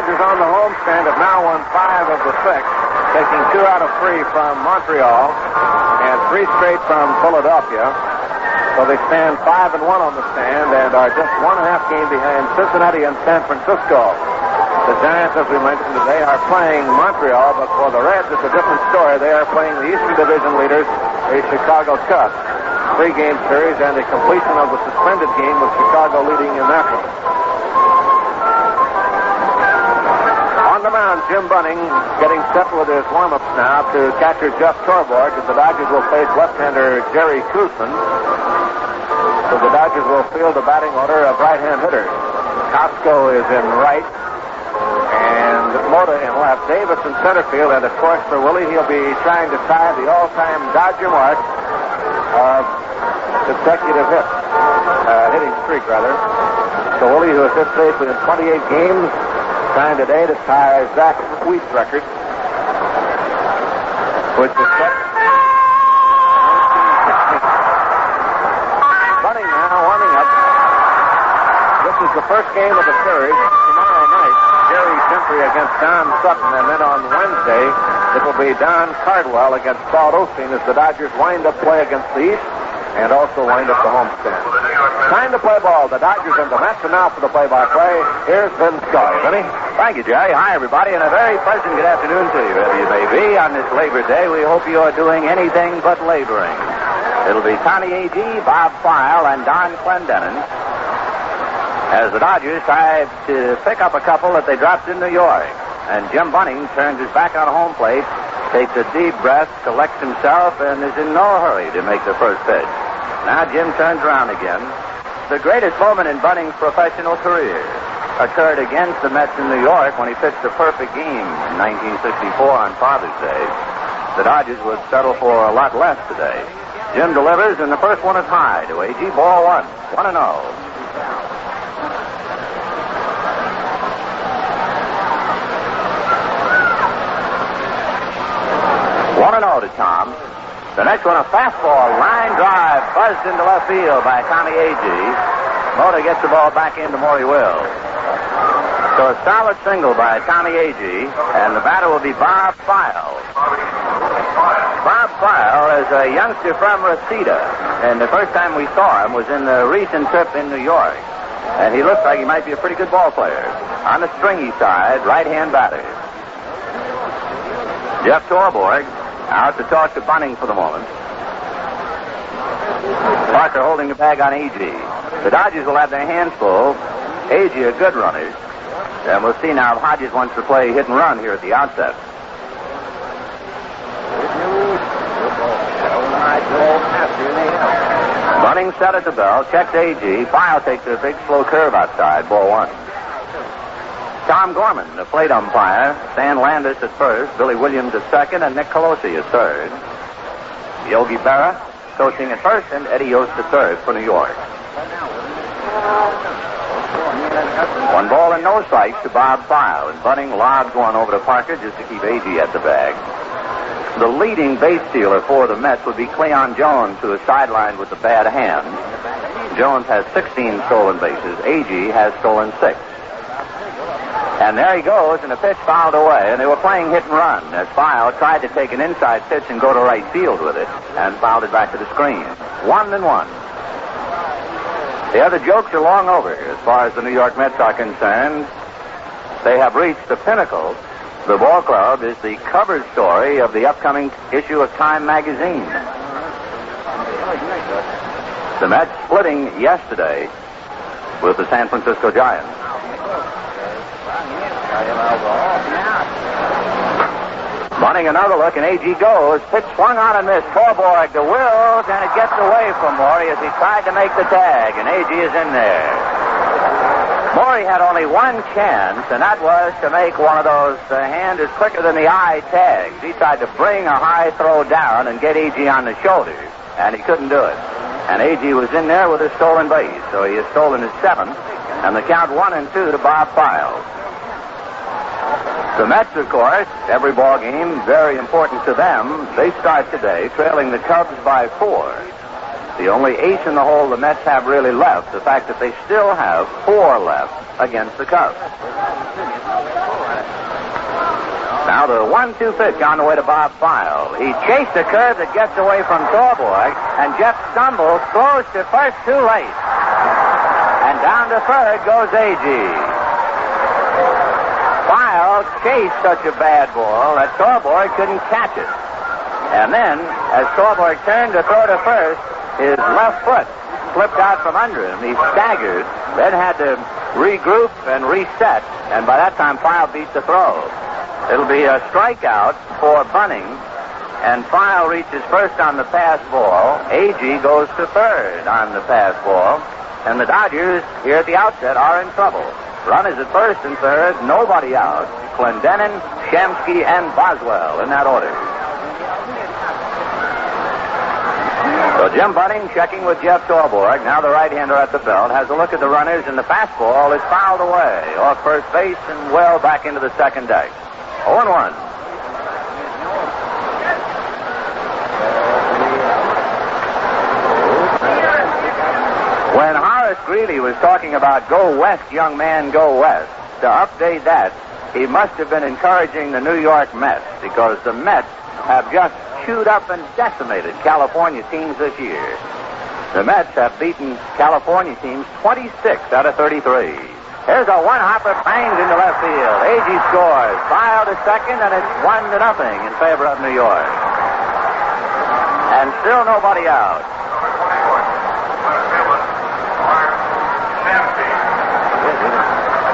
Dodgers on the homestand have now won 5 of the 6, taking 2 out of 3 from Montreal and 3 straight from Philadelphia. So they stand 5-1 on the stand and are just 1.5 game behind Cincinnati and San Francisco. The Giants, as we mentioned today, are playing Montreal, but for the Reds, it's a different story. They are playing the Eastern Division leaders, the Chicago Cubs. 3-game series and a completion of the suspended game with Chicago leading in that one. On the mound, Jim Bunning getting set with his warm-ups now to catcher Jeff Torborg, as the Dodgers will face left-hander Jerry Koosman. So the Dodgers will field the batting order of right-hand hitters. Costco is in right, and Mota in left. Davis in center field, and of course for Willie, he'll be trying to tie the all-time Dodger mark of consecutive hitting streak, rather. So Willie, who has hit safely in 28 games, trying today to tie Zach Wheat's record, which is set. Bunning now warming up. This is the first game of the series. Tomorrow night, Jerry Simpry against Don Sutton, and then on Wednesday, it will be Don Cardwell against Claude Osteen as the Dodgers wind up play against the East and also wind up the homestand. Time to play ball. The Dodgers and the Mets. And now for the play-by-play, here's Vin Scully. Vinny? Thank you, Jerry. Hi, everybody, and a very pleasant good afternoon to you, wherever you may be. On this Labor Day, we hope you are doing anything but laboring. It'll be Connie Agee, Bob File, and Don Clendenin as the Dodgers try to pick up a couple that they dropped in New York. And Jim Bunning turns his back on home plate, takes a deep breath, collects himself, and is in no hurry to make the first pitch. Now Jim turns around again. The greatest moment in Bunning's professional career occurred against the Mets in New York when he pitched a perfect game in 1964 on Father's Day. The Dodgers would settle for a lot less today. Jim delivers, and the first one is high to Agee. Ball 1. 1-0. To Tom. The next one, a fastball, line drive, buzzed into left field by Connie Agee. Mota gets the ball back into Maury Wills. So a solid single by Connie Agee, and the batter will be Bob File. Bob File is a youngster from Reseda, and the first time we saw him was in the recent trip in New York. And he looks like he might be a pretty good ball player. On the stringy side, right-hand batter. Jeff Torborg out to talk to Bunning for the moment. Parker holding the bag on Agee. The Dodgers will have their hands full. Agee a good runner. And we'll see now if Hodges wants to play hit and run here at the outset. Bunning set at the bell, checks Agee. File takes a big slow curve outside, ball 1. Tom Gorman, the plate umpire. Stan Landis at first, Billy Williams at second, and Nick Colosi at third. Yogi Berra coaching at first, and Eddie Yost at third for New York. 1 ball and no strikes to Bob File, and Bunning lobs one over to Parker just to keep Agee at the bag. The leading base stealer for the Mets would be Cleon Jones, who is sidelined with a bad hand. Jones has 16 stolen bases. Agee has stolen 6. And there he goes, and the pitch fouled away, and they were playing hit and run as File tried to take an inside pitch and go to right field with it, and fouled it back to the screen. 1-1. The other jokes are long over as far as the New York Mets are concerned. They have reached the pinnacle. The ball club is the cover story of the upcoming issue of Time magazine. The Mets splitting yesterday with the San Francisco Giants. Bunning another look, and Agee goes. Pitch swung on and missed. Torborg to Wills, and it gets away from Maury as he tried to make the tag, and Agee is in there. Maury had only one chance, and that was to make one of those the hand is quicker than the eye tags. He tried to bring a high throw down and get Agee on the shoulder, and he couldn't do it. And Agee was in there with a stolen base, so he has stolen his 7th, and the count 1-2 to Bob File. The Mets, of course, every ball game, very important to them. They start today trailing the Cubs by 4. The only ace in the hole the Mets have really left, the fact that they still have 4 left against the Cubs. Now the 1-2 pitch on the way to Bob File. He chased a curve that gets away from Torborg, and Jeff stumbles, throws to first too late. And down to third goes Agee. File chased such a bad ball that Torborg couldn't catch it. And then, as Torborg turned to throw to first, his left foot slipped out from under him. He staggered, then had to regroup and reset, and by that time File beat the throw. It'll be a strikeout for Bunning, and File reaches first on the pass ball. Agee goes to third on the pass ball, and the Dodgers here at the outset are in trouble. Runners at first and third, nobody out. Clendenin, Shamsky, and Boswell in that order. So Jim Bunning checking with Jeff Torborg. Now the right-hander at the belt has a look at the runners, and the fastball is fouled away off first base and well back into the second deck. 0-1. When Horace Greeley was talking about go west, young man, go west, to update that, he must have been encouraging the New York Mets, because the Mets have just chewed up and decimated California teams this year. The Mets have beaten California teams 26 out of 33. Here's a one-hopper banged into left field. Agee scores. File to second, and it's 1-0 in favor of New York. And still nobody out.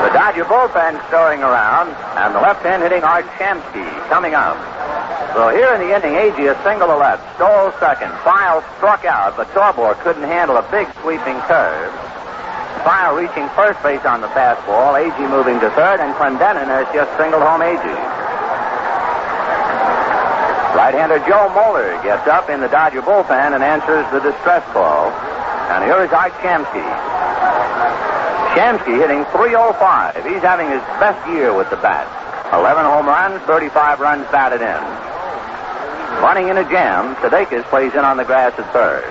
The Dodger bullpen stirring around, and the left-hand hitting Art Shamsky coming up. So here in the inning, Agee a single to left, stole second. File struck out, but Torborg couldn't handle a big sweeping curve. File reaching first base on the pass ball. Agee moving to third, and Clendenin has just singled home Agee. Right-hander Joe Moeller gets up in the Dodger bullpen and answers the distress call. And here is Art Shamsky. Shamsky hitting .305. He's having his best year with the bat. 11 home runs, 35 runs batted in. Bunning in a jam. Sudeikis plays in on the grass at third.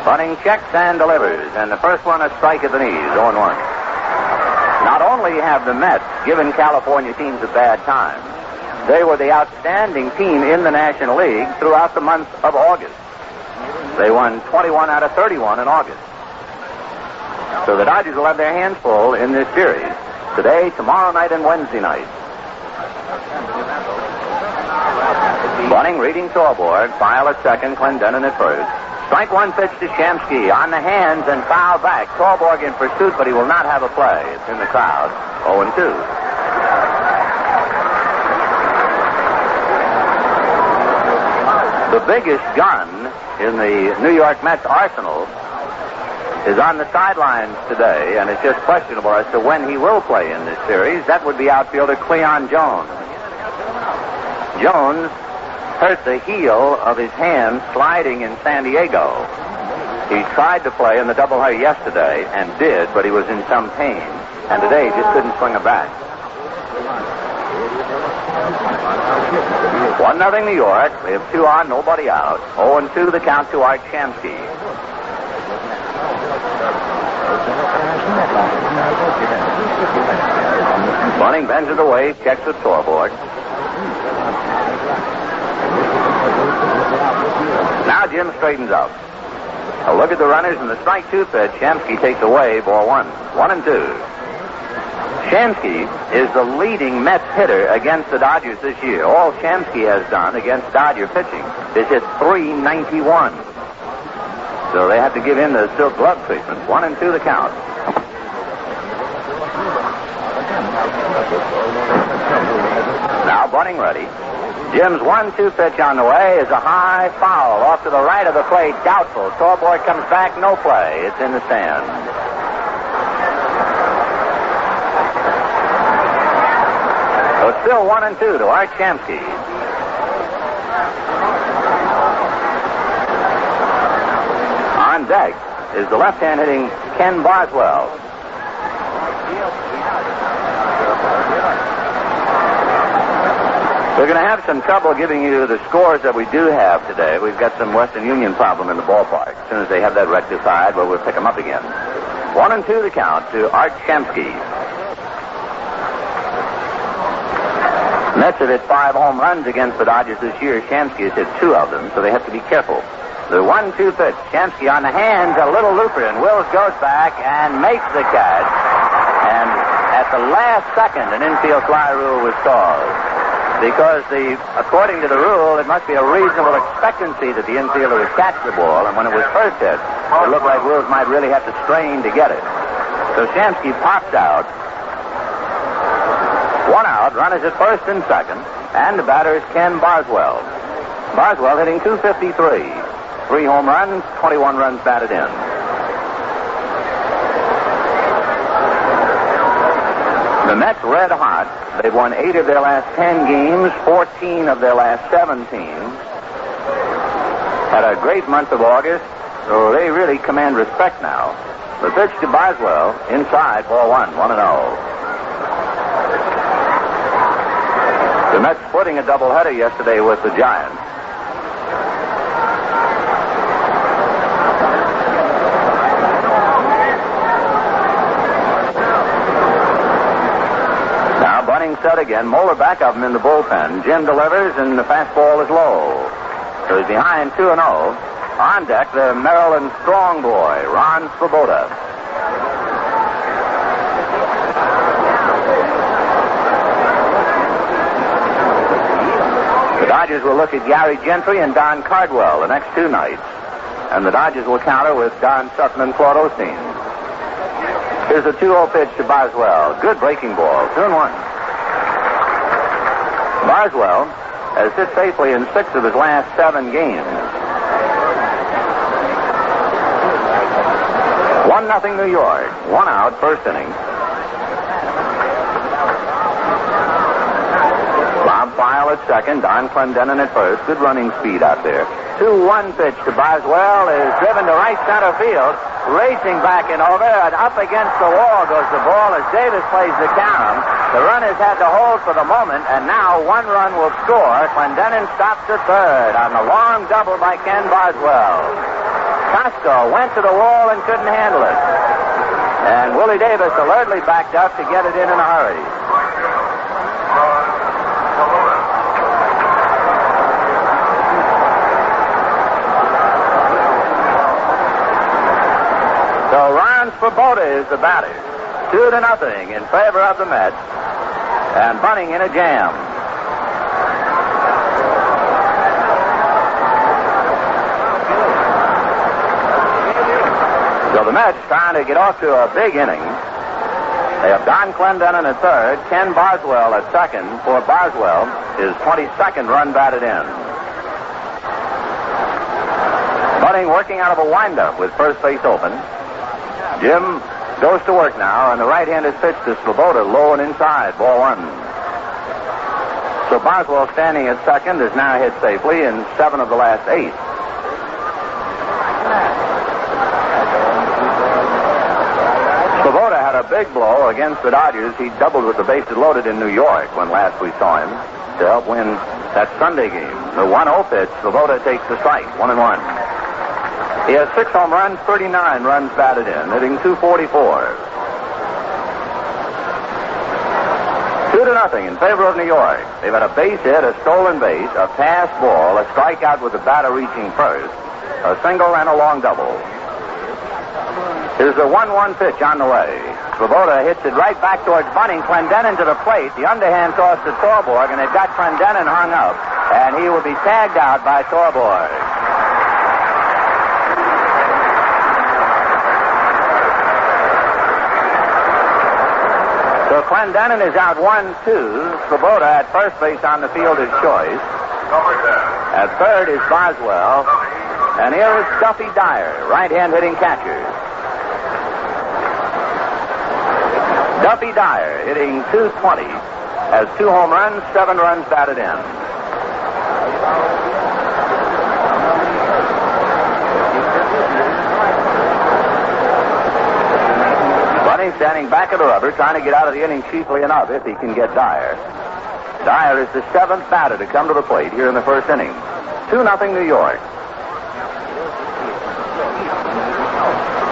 Bunning checks and delivers, and the first one a strike at the knees, 0-1. Not only have the Mets given California teams a bad time, they were the outstanding team in the National League throughout the month of August. They won 21 out of 31 in August. So the Dodgers will have their hands full in this series. Today, tomorrow night, and Wednesday night. Bunning reading Torborg. File at second, Clendenin at first. Strike one pitch to Shamsky on the hands and foul back. Torborg in pursuit, but he will not have a play. It's in the crowd. 0-2. The biggest gun in the New York Mets arsenal is on the sidelines today, and it's just questionable as to when he will play in this series. That would be outfielder Cleon Jones. Jones hurt the heel of his hand sliding in San Diego. He tried to play in the doubleheader yesterday and did, but he was in some pain. And today he just couldn't swing a bat. 1-0 New York. We have 2 on, nobody out. 0-2 the count to Art Shamsky. Bunning bends it away, checks with Torborg. Now Jim straightens up. A look at the runners and the strike 2 pitch. Shamsky takes away, ball 1. 1-2. Shamsky is the leading Mets hitter against the Dodgers this year. All Shamsky has done against Dodger pitching is hit .391. So they have to give him the silk glove treatment. 1-2 the count. Now Bunning ready. Jim's 1-2 pitch on the way is a high foul off to the right of the plate. Doubtful. Torborg comes back. No play. It's in the stand. So it's still 1-2 to Art Shamsky. On deck is the left-hand hitting Ken Boswell. We're going to have some trouble giving you the scores that we do have today. We've got some Western Union problem in the ballpark. As soon as they have that rectified, well, we'll pick them up again. 1-2 the count to Art Shamsky. Mets have hit 5 home runs against the Dodgers this year. Shamsky has hit 2 of them, so they have to be careful. The 1-2 pitch. Shamsky on the hands, a little looper, and Wills goes back and makes the catch. And at the last second, an infield fly rule was called. Because according to the rule, it must be a reasonable expectancy that the infielder would catch the ball, and when it was first hit, it looked like Wills might really have to strain to get it. So Shamsky pops out. 1 out, runners at first and second, and the batter is Ken Boswell. Boswell hitting .253. 3 home runs, 21 runs batted in. The Mets red hot. They've won 8 of their last 10 games, 14 of their last 17. Had a great month of August, so they really command respect now. The pitch to Boswell, inside, ball 1, 1-0. The Mets splitting a doubleheader yesterday with the Giants. Set again. Moeller back of him in the bullpen. Jim delivers, and the fastball is low. So he's behind 2-0. On deck, the Maryland strong boy, Ron Swoboda. The Dodgers will look at Gary Gentry and Don Cardwell the next 2 nights. And the Dodgers will counter with Don Sutton and Claude Osteen. Here's a 2-0 pitch to Boswell. Good breaking ball. 2-1. Boswell has hit safely in 6 of his last 7 games. 1-0 New York. 1 out, first inning. Bob File at second, Don Clendenin at first. Good running speed out there. 2-1 pitch to Boswell is driven to right center field. Racing back and over, and up against the wall goes the ball as Davis plays the count. The runners had to hold for the moment, and now 1 run will score. Clendenin stops at third on the long double by Ken Boswell. Costco went to the wall and couldn't handle it. And Willie Davis alertly backed up to get it in a hurry. So Ron Swoboda is the batter. 2-0 in favor of the Mets. And Bunning in a jam. So the Mets trying to get off to a big inning. They have Don Clendenin at third, Ken Boswell at second. For Boswell, his 22nd run batted in. Bunning working out of a windup with first base open. Jim goes to work now, and the right-handed pitch to Swoboda, low and inside, ball 1. So Boswell, standing at second, is now hit safely in 7 of the last 8. Swoboda had a big blow against the Dodgers. He doubled with the bases loaded in New York when last we saw him to help win that Sunday game. The 1-0 pitch, Swoboda takes the strike, 1-1. He has 6 home runs, 39 runs batted in, hitting .244. 2-0 in favor of New York. They've had a base hit, a stolen base, a pass ball, a strikeout with the batter reaching first, a single, and a long double. Here's the 1-1 pitch on the way. Swoboda hits it right back towards Bunning. Clendenin to the plate. The underhand toss to Torborg, and they've got Clendenin hung up, and he will be tagged out by Torborg. So Clendenin is out 1-2. Swoboda at first base on the fielder's choice. At third is Boswell. And here is Duffy Dyer, right-hand hitting catcher. Duffy Dyer hitting .220. Has 2 home runs, 7 runs batted in. Standing back of the rubber, trying to get out of the inning cheaply enough if he can get Dyer. Dyer is the 7th batter to come to the plate here in the first inning. 2-0 New York.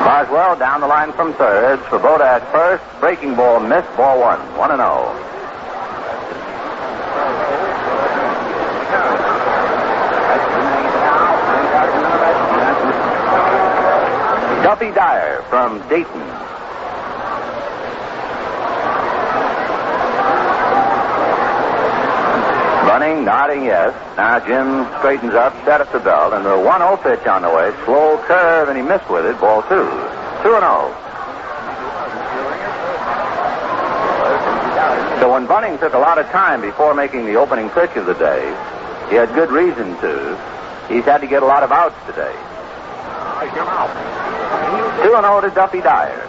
Boswell down the line from third. Swoboda at first. Breaking ball missed. Ball 1. 1-0. Duffy Dyer from Dayton. Bunning, nodding yes. Now Jim straightens up, set up the belt, and the 1-0 pitch on the way. Slow curve, and he missed with it. Ball 2. 2-0. So when Bunning took a lot of time before making the opening pitch of the day, he had good reason to. He's had to get a lot of outs today. 2-0 to Duffy Dyer.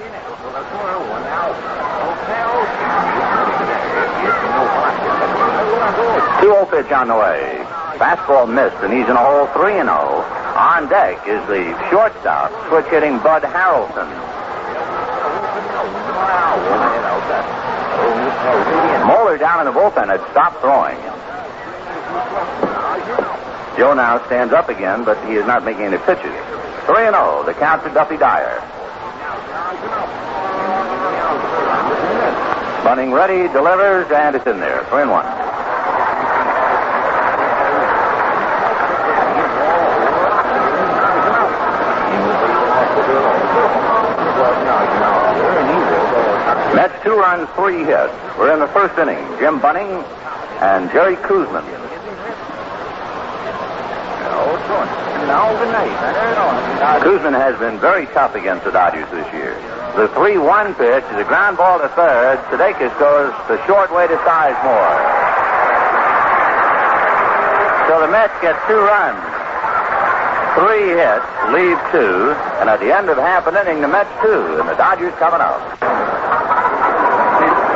2-0 pitch on the way. Fastball missed, and he's in a hole. 3-0. On deck is the shortstop, switch hitting Bud Harrelson. Moeller down in the bullpen had stopped throwing. Joe now stands up again, but he is not making any pitches. 3-0, the count to Duffy Dyer. Bunning ready, delivers, and it's in there. 3-1. Mets 2 runs, 3 hits. We're in the first inning. Jim Bunning and Jerry Koosman. Koosman has been very tough against the Dodgers this year. The 3-1 pitch is a ground ball to third. Sudeikis goes the short way to Sizemore. So the Mets get 2 runs, 3 hits, leave 2, and at the end of half an inning, the Mets 2, and the Dodgers coming up.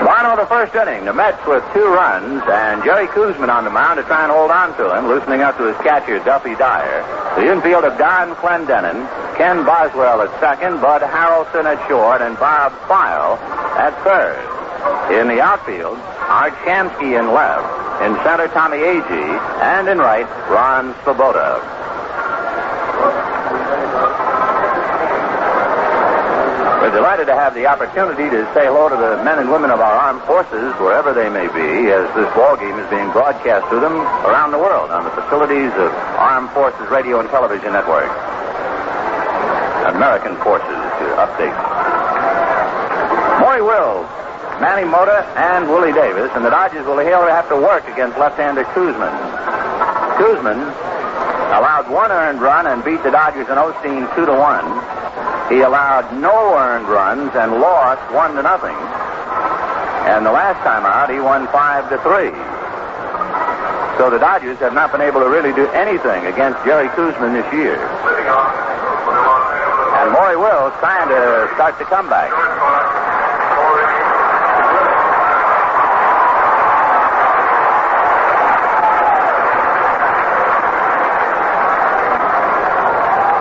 Final of the first inning, the Mets with 2 runs, and Jerry Koosman on the mound to try and hold on to him, loosening up to his catcher, Duffy Dyer. The infield of Don Clendenin, Ken Boswell at second, Bud Harrelson at short, and Bob File at third. In the outfield, Art Shamsky in left, in center, Tommy Agee, and in right, Ron Swoboda. We're delighted to have the opportunity to say hello to the men and women of our armed forces, wherever they may be, as this ball game is being broadcast to them around the world on the facilities of Armed Forces Radio and Television Network. American Forces to update. Maury Wills, Manny Mota, and Willie Davis, and the Dodgers will have to work against left-hander Koosman. Koosman allowed 1 earned run and beat the Dodgers in Osteen 2-1. He allowed no earned runs and lost 1-0. And the last time out, he won 5-3. So the Dodgers have not been able to really do anything against Jerry Koosman this year. And Maury Wills trying to start the comeback.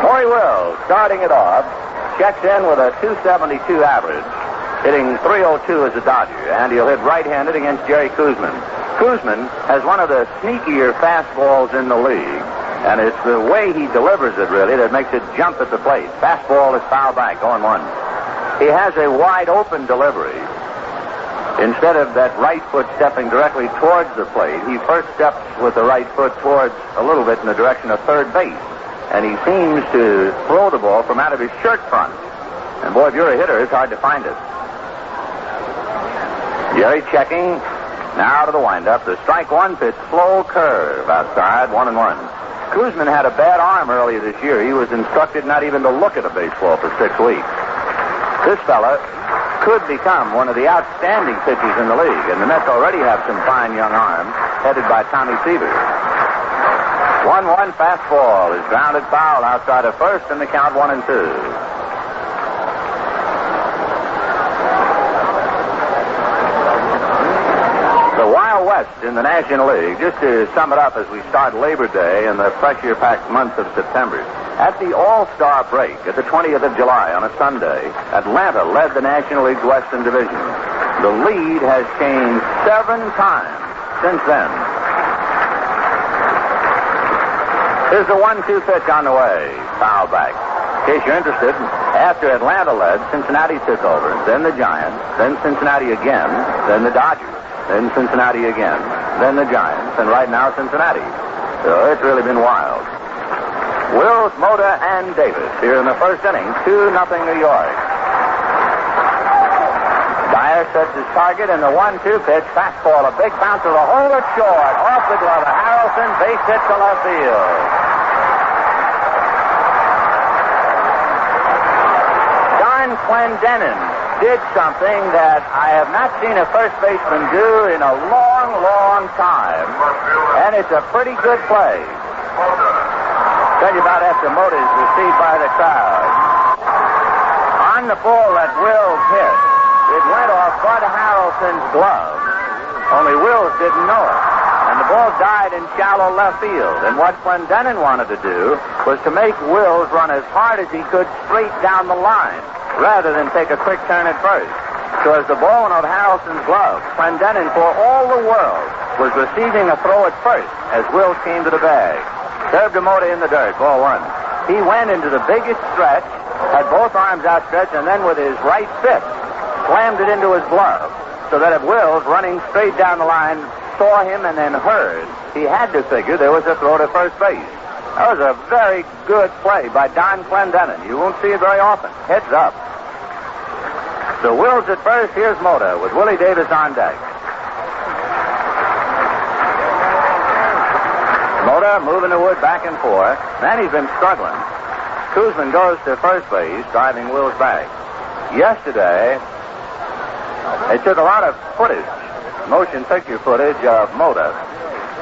Maury Wills starting it off. Checks in with a 272 average, hitting 302 as a Dodger, and he'll hit right-handed against Jerry Koosman. Koosman has one of the sneakier fastballs in the league, and it's the way he delivers it, really, that makes it jump at the plate. Fastball is foul back, 0-1. He has a wide-open delivery. Instead of that right foot stepping directly towards the plate, he first steps with the right foot towards a little bit in the direction of third base. And he seems to throw the ball from out of his shirt front. And boy, if you're a hitter, it's hard to find it. Jerry checking. Now to the windup. The strike 1 pitch, slow curve outside, 1-1. Koosman had a bad arm earlier this year. He was instructed not even to look at a baseball for 6 weeks. This fella could become one of the outstanding pitchers in the league. And the Mets already have some fine young arms, headed by Tommy Seaver. 1-1 fastball is grounded foul outside of first, and the count 1-2. The Wild West in the National League, just to sum it up as we start Labor Day in the pressure-packed month of September. At the All-Star break, at the 20th of July on a Sunday, Atlanta led the National League's Western Division. The lead has changed 7 times since then. Here's the 1-2 pitch on the way. Foul back. In case you're interested, after Atlanta led, Cincinnati took over. Then the Giants. Then Cincinnati again. Then the Dodgers. Then Cincinnati again. Then the Giants. And right now, Cincinnati. So it's really been wild. Wills, Mota, and Davis here in the first inning. 2-0 New York. Dyer sets his target, and the 1-2 pitch, fastball, a big bouncer, a hole at short, off the glove of Harrelson, base hit to left field. Don Clendenin did something that I have not seen a first baseman do in a long, long time, and it's a pretty good play. Tell you about after Mota is received by the crowd. On the ball that Wills hit, it went off Bud Harrelson's glove. Only Wills didn't know it. And the ball died in shallow left field. And what Clendenin wanted to do was to make Wills run as hard as he could straight down the line, rather than take a quick turn at first. So as the ball went off Harrelson's glove, Clendenin, for all the world, was receiving a throw at first as Wills came to the bag. Served to Mota in the dirt, ball one. He went into the biggest stretch, had both arms outstretched, and then with his right fist, slammed it into his glove, so that if Wills, running straight down the line, saw him and then heard, he had to figure there was a throw to first base. That was a very good play by Don Clendenin. You won't see it very often. Heads up. So Wills at first, here's Mota with Willie Davis on deck. Mota moving the wood back and forth. Man, he's been struggling. Koosman goes to first base, driving Wills back. Yesterday, they took a lot of footage, motion picture footage of Mota.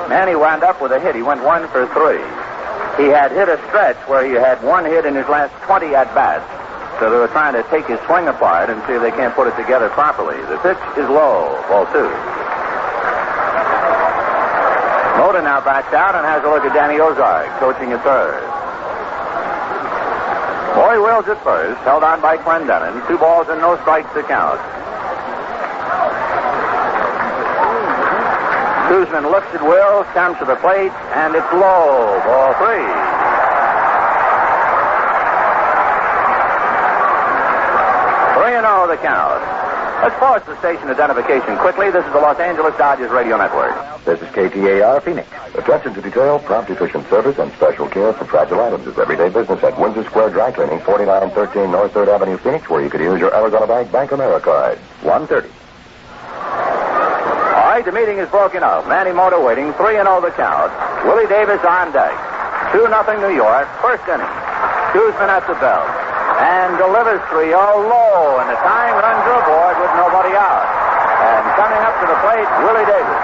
Man, he wound up with a hit. He went 1 for 3. He had hit a stretch where he had one hit in his last 20 at-bats. So they were trying to take his swing apart and see if they can't put it together properly. The pitch is low, ball 2. Mota now backs out and has a look at Danny Ozark, coaching at third. Boy Wills at first, held on by Clendenin. 2 balls and no strikes to count. Koosman looks at Wills, comes to the plate, and it's low. Ball 3. The count. Let's pause the station identification quickly. This is the Los Angeles Dodgers Radio Network. This is KTAR Phoenix. Attention to detail, prompt, efficient service, and special care for fragile items is everyday business at Windsor Square Dry Cleaning, 4913 North 3rd Avenue, Phoenix, where you could use your Arizona Bank America card. 1:30. All right, the meeting is broken up. Manny Mota waiting. 3-0 the count. Willie Davis on deck. 2-0 New York. First inning. Koosman at the belt. And delivers 3-0 low, and the tying runs are aboard with nobody out. And coming up to the plate, Willie Davis.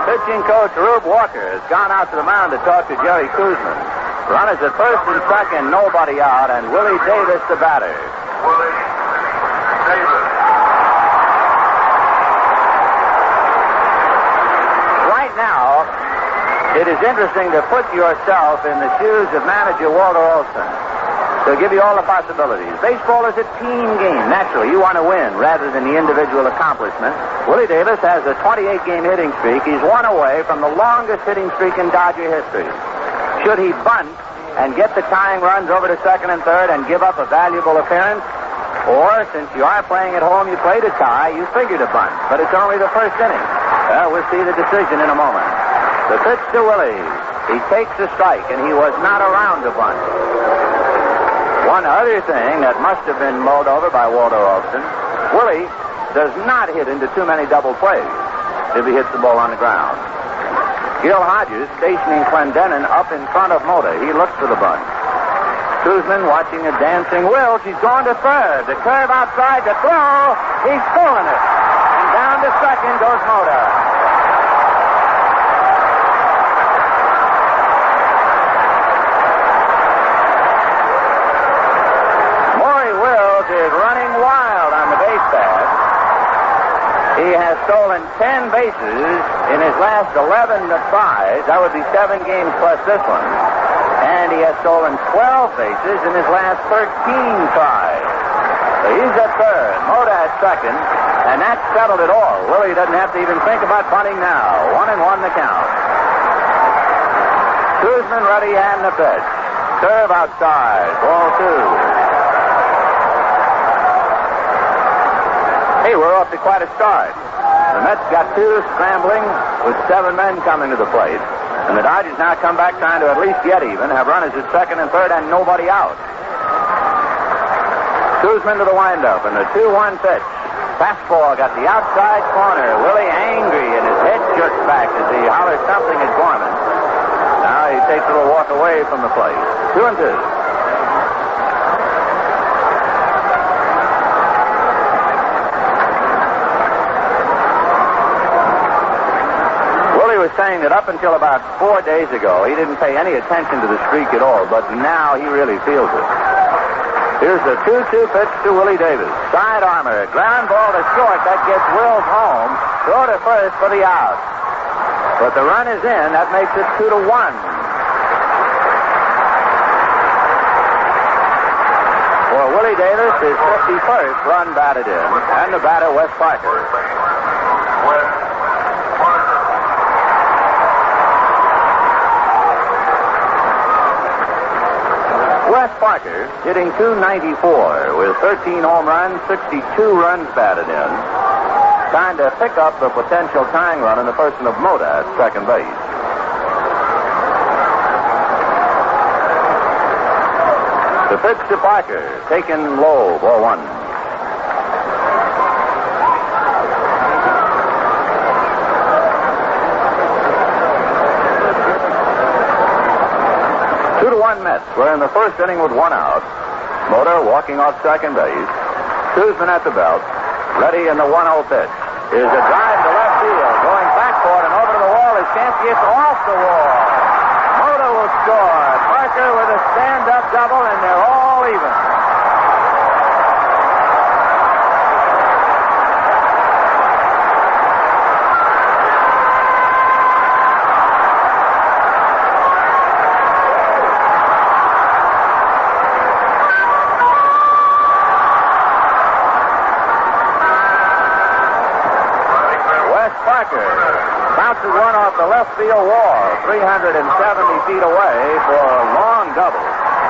Pitching coach Rube Walker has gone out to the mound to talk to Jerry Koosman. Runners at first and second, nobody out, and Willie Davis the batter. Willie Davis. Right now, it is interesting to put yourself in the shoes of manager Walter Olson. To give you all the possibilities. Baseball is a team game. Naturally, you want to win rather than the individual accomplishment. Willie Davis has a 28-game hitting streak. He's one away from the longest hitting streak in Dodger history. Should he bunt and get the tying runs over to second and third and give up a valuable appearance? Or, since you are playing at home, you play to tie, you figure to bunt. But it's only the first inning. We'll see the decision in a moment. The pitch to Willie. He takes a strike, and he was not around to bunt. One other thing that must have been mulled over by Walter Olson, Willie does not hit into too many double plays if he hits the ball on the ground. Gil Hodges stationing Clendenin up in front of Mota. He looks for the bunt. Koosman watching a dancing Wills. He's gone to third. The curve outside, the throw. He's pulling it. And down to second goes Mota. Maury Wills is running wild on the base path. He has stolen 10 bases in his last 11 tries. That would be 7 games plus this one. And he has stolen 12 bases in his last 13 tries. So he's at third, Mota at second, and that settled it all. Willie doesn't have to even think about bunting now. 1-1 the count. Koosman ready and the pitch. Serve outside. Ball 2. Hey, we're off to quite a start. The Mets got 2 scrambling with 7 men coming to the plate. And the Dodgers now come back trying to at least get even, have runners at second and third, and nobody out. Koosman to the windup, and the 2-1 pitch. Fastball got the outside corner. Willie angry, and his head jerks back as he hollers something at Gorman. Now he takes a little walk away from the plate. 2-2. Willie was saying that up until about 4 days ago, he didn't pay any attention to the streak at all, but now he really feels it. Here's the 2-2 pitch to Willie Davis. Side armor, ground ball to short. That gets Wills home. Throw to first for the out. But the run is in. That makes it 2-1. For Willie Davis, his 51st run batted in. And the batter, Wes Parker. Wes Parker hitting .294 with 13 home runs, 62 runs batted in. Trying to pick up the potential tying run in the person of Mota at second base. The pitch to Parker, taken low, ball 1. Mets. We're in the first inning with 1 out. Mota walking off second base. Koosman at the belt. Ready in the 1-0 pitch. Is a drive to left field. Going backward and over to the wall is Chansky. It's off the wall. Mota will score. Parker with a stand-up double, and they're all even. Bounces one off the left field wall, 370 feet away for a long double.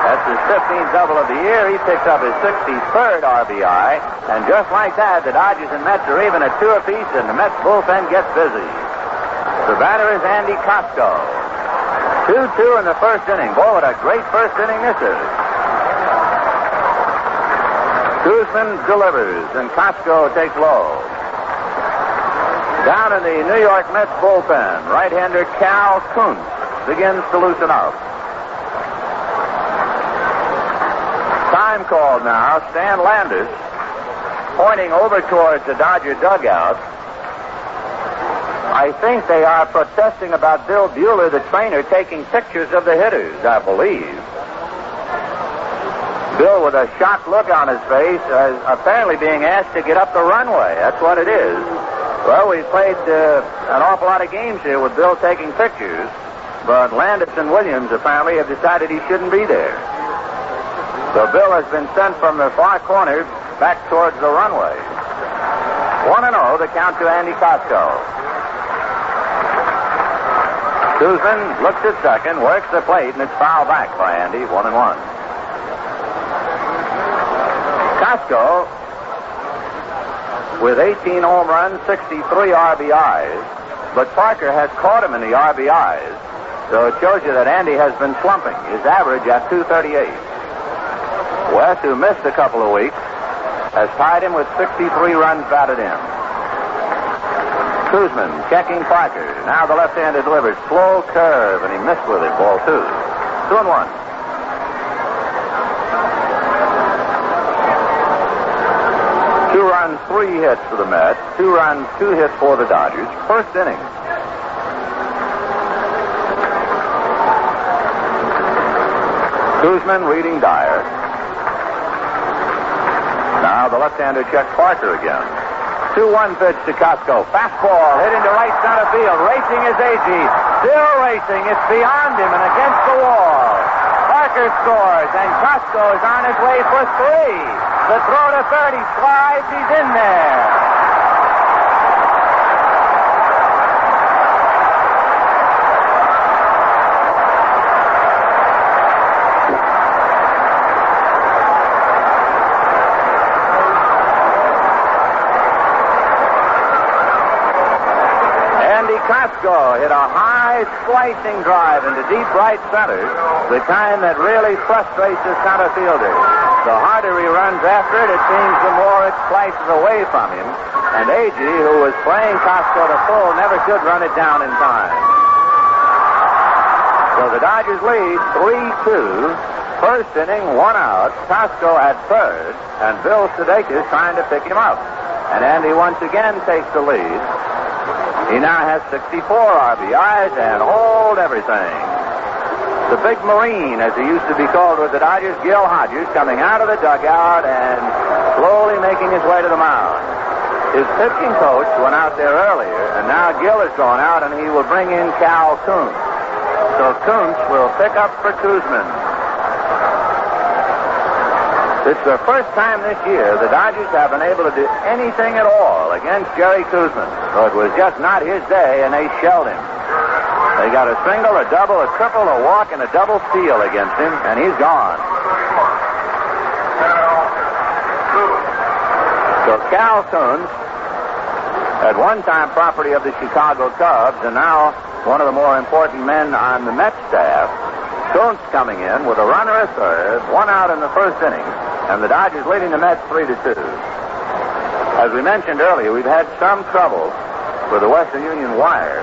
That's his 15th double of the year. He picks up his 63rd RBI. And just like that, the Dodgers and Mets are even at 2 apiece, and the Mets bullpen gets busy. The batter is Andy Costco. 2-2 in the first inning. Boy, what a great first inning this is. Koosman delivers, and Costco takes low. Down in the New York Mets bullpen, right-hander Cal Kuntz begins to loosen up. Time called now. Stan Landis pointing over towards the Dodger dugout. I think they are protesting about Bill Buehler, the trainer, taking pictures of the hitters, I believe. Bill with a shocked look on his face, apparently being asked to get up the runway. That's what it is. Well, we've played an awful lot of games here with Bill taking pictures, but Landis and Williams apparently have decided he shouldn't be there. So Bill has been sent from the far corner back towards the runway. 1-0, the count to Andy Costco. Koosman looks at second, works the plate, and it's fouled back by Andy. 1-1. Costco with 18 home runs, 63 RBIs. But Parker has caught him in the RBIs. So it shows you that Andy has been slumping. His average at .238. West, who missed a couple of weeks, has tied him with 63 runs batted in. Koosman checking Parker. Now the left-hander delivers. Slow curve, and he missed with it. Ball 2. 2-1. 2 runs, 3 hits for the Mets. 2 runs, 2 hits for the Dodgers. First inning. Koosman reading Dyer. Now the left-hander checks Parker again. 2-1 pitch to Costco. Fastball hit into right center field. Racing is Agee. Still racing. It's beyond him and against the wall. Parker scores, and Costco is on his way for 3. The throw to third. He slides. He's in there. Costco hit a high slicing drive into deep right center, the kind that really frustrates the center fielder. The harder he runs after it, it seems the more it slices away from him. And Agee, who was playing Costco to full, never could run it down in time. So the Dodgers lead 3-2. First inning, 1 out. Costco at third, and Bill Sudeikis trying to pick him up. And Andy once again takes the lead. He now has 64 RBIs and hold everything. The big Marine, as he used to be called with the Dodgers, Gil Hodges, coming out of the dugout and slowly making his way to the mound. His pitching coach went out there earlier, and now Gil has gone out, and he will bring in Cal Kuntz. So Kuntz will pick up for Koosman. It's the first time this year the Dodgers have been able to do anything at all against Jerry Koosman. So it was just not his day, and they shelled him. They got a single, a double, a triple, a walk, and a double steal against him, and he's gone. So Cal Kuntz, at one time property of the Chicago Cubs, and now one of the more important men on the Mets staff, Kuntz coming in with a runner at third, 1 out in the first inning. And the Dodgers leading the Mets 3-2. As we mentioned earlier, we've had some trouble with the Western Union wire.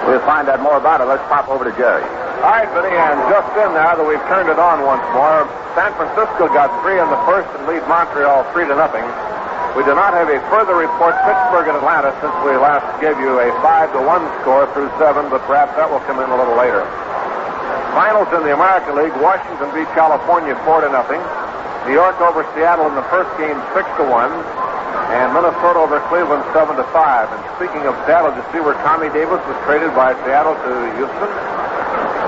We'll find out more about it. Let's pop over to Jerry. All right, Vinny, and just in now that we've turned it on once more, San Francisco got 3 in the first and lead Montreal 3-0. We do not have a further report, Pittsburgh and Atlanta, since we last gave you a 5-1 score through 7, but perhaps that will come in a little later. Finals in the American League, Washington beat California 4-0. New York over Seattle in the first game 6-1. And Minnesota over Cleveland 7-5. And speaking of Seattle, did you see where Tommy Davis was traded by Seattle to Houston?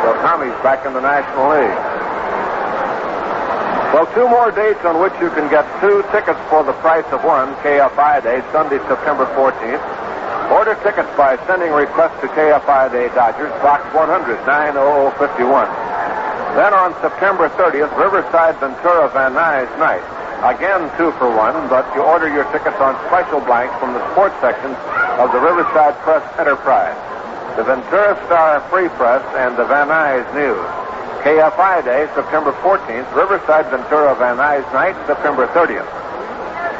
So Tommy's back in the National League. Well, 2 more dates on which you can get 2 tickets for the price of 1. KFI Day, Sunday, September 14th. Order tickets by sending requests to KFI Day Dodgers, Box 100, 90051. Then on September 30th, Riverside Ventura Van Nuys Night. Again, 2 for 1, but you order your tickets on special blanks from the sports section of the Riverside Press Enterprise. The Ventura Star Free Press and the Van Nuys News. KFI Day, September 14th, Riverside Ventura Van Nuys Night, September 30th.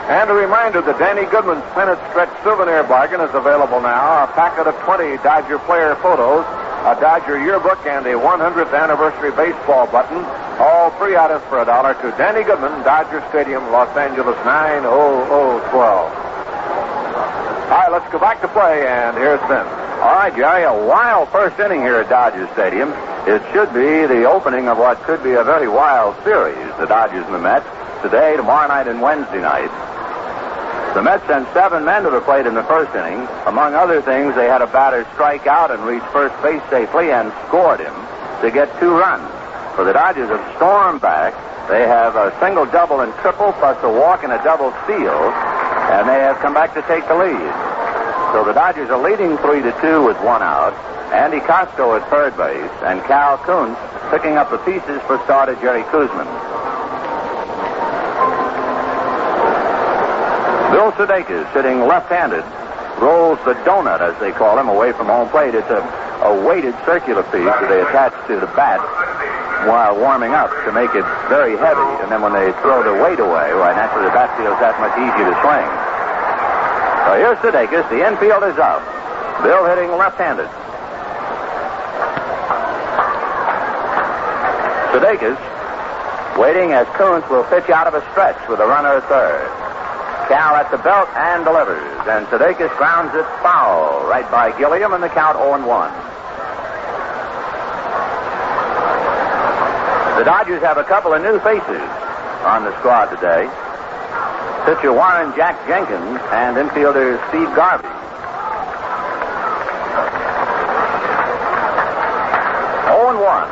And a reminder that Danny Goodman's Pennant Stretch souvenir bargain is available now. A packet of 20 Dodger player photos, a Dodger yearbook, and a 100th anniversary baseball button. All 3 items for $1 to Danny Goodman, Dodger Stadium, Los Angeles, 90012. All right, let's go back to play, and here's Vince. All right, Jerry, a wild first inning here at Dodger Stadium. It should be the opening of what could be a very wild series, the Dodgers and the Mets, today, tomorrow night, and Wednesday night. The Mets sent 7 men to the plate in the first inning. Among other things, they had a batter strike out and reach first base safely and scored him to get 2 runs. For the Dodgers have stormed back. They have a single, double, and triple, plus a walk and a double steal, and they have come back to take the lead. So the Dodgers are leading 3-2 with 1 out. Andy Costco at third base, and Cal Kuntz picking up the pieces for starter Jerry Koosman. Bill Sudeikis, sitting left-handed, rolls the donut, as they call him, away from home plate. It's a weighted circular piece that they attach to the bat while warming up to make it very heavy. And then when they throw the weight away, why, naturally the bat feels that much easier to swing. So here's Sudeikis. The infield is up. Bill hitting left-handed. Sudeikis waiting as Kuntz will pitch out of a stretch with a runner at third. Cal at the belt and delivers. And Sudeikis grounds it foul right by Gilliam, and the count 0-1. The Dodgers have a couple of new faces on the squad today. Pitcher Warren Jack Jenkins and infielder Steve Garvey. 0-1.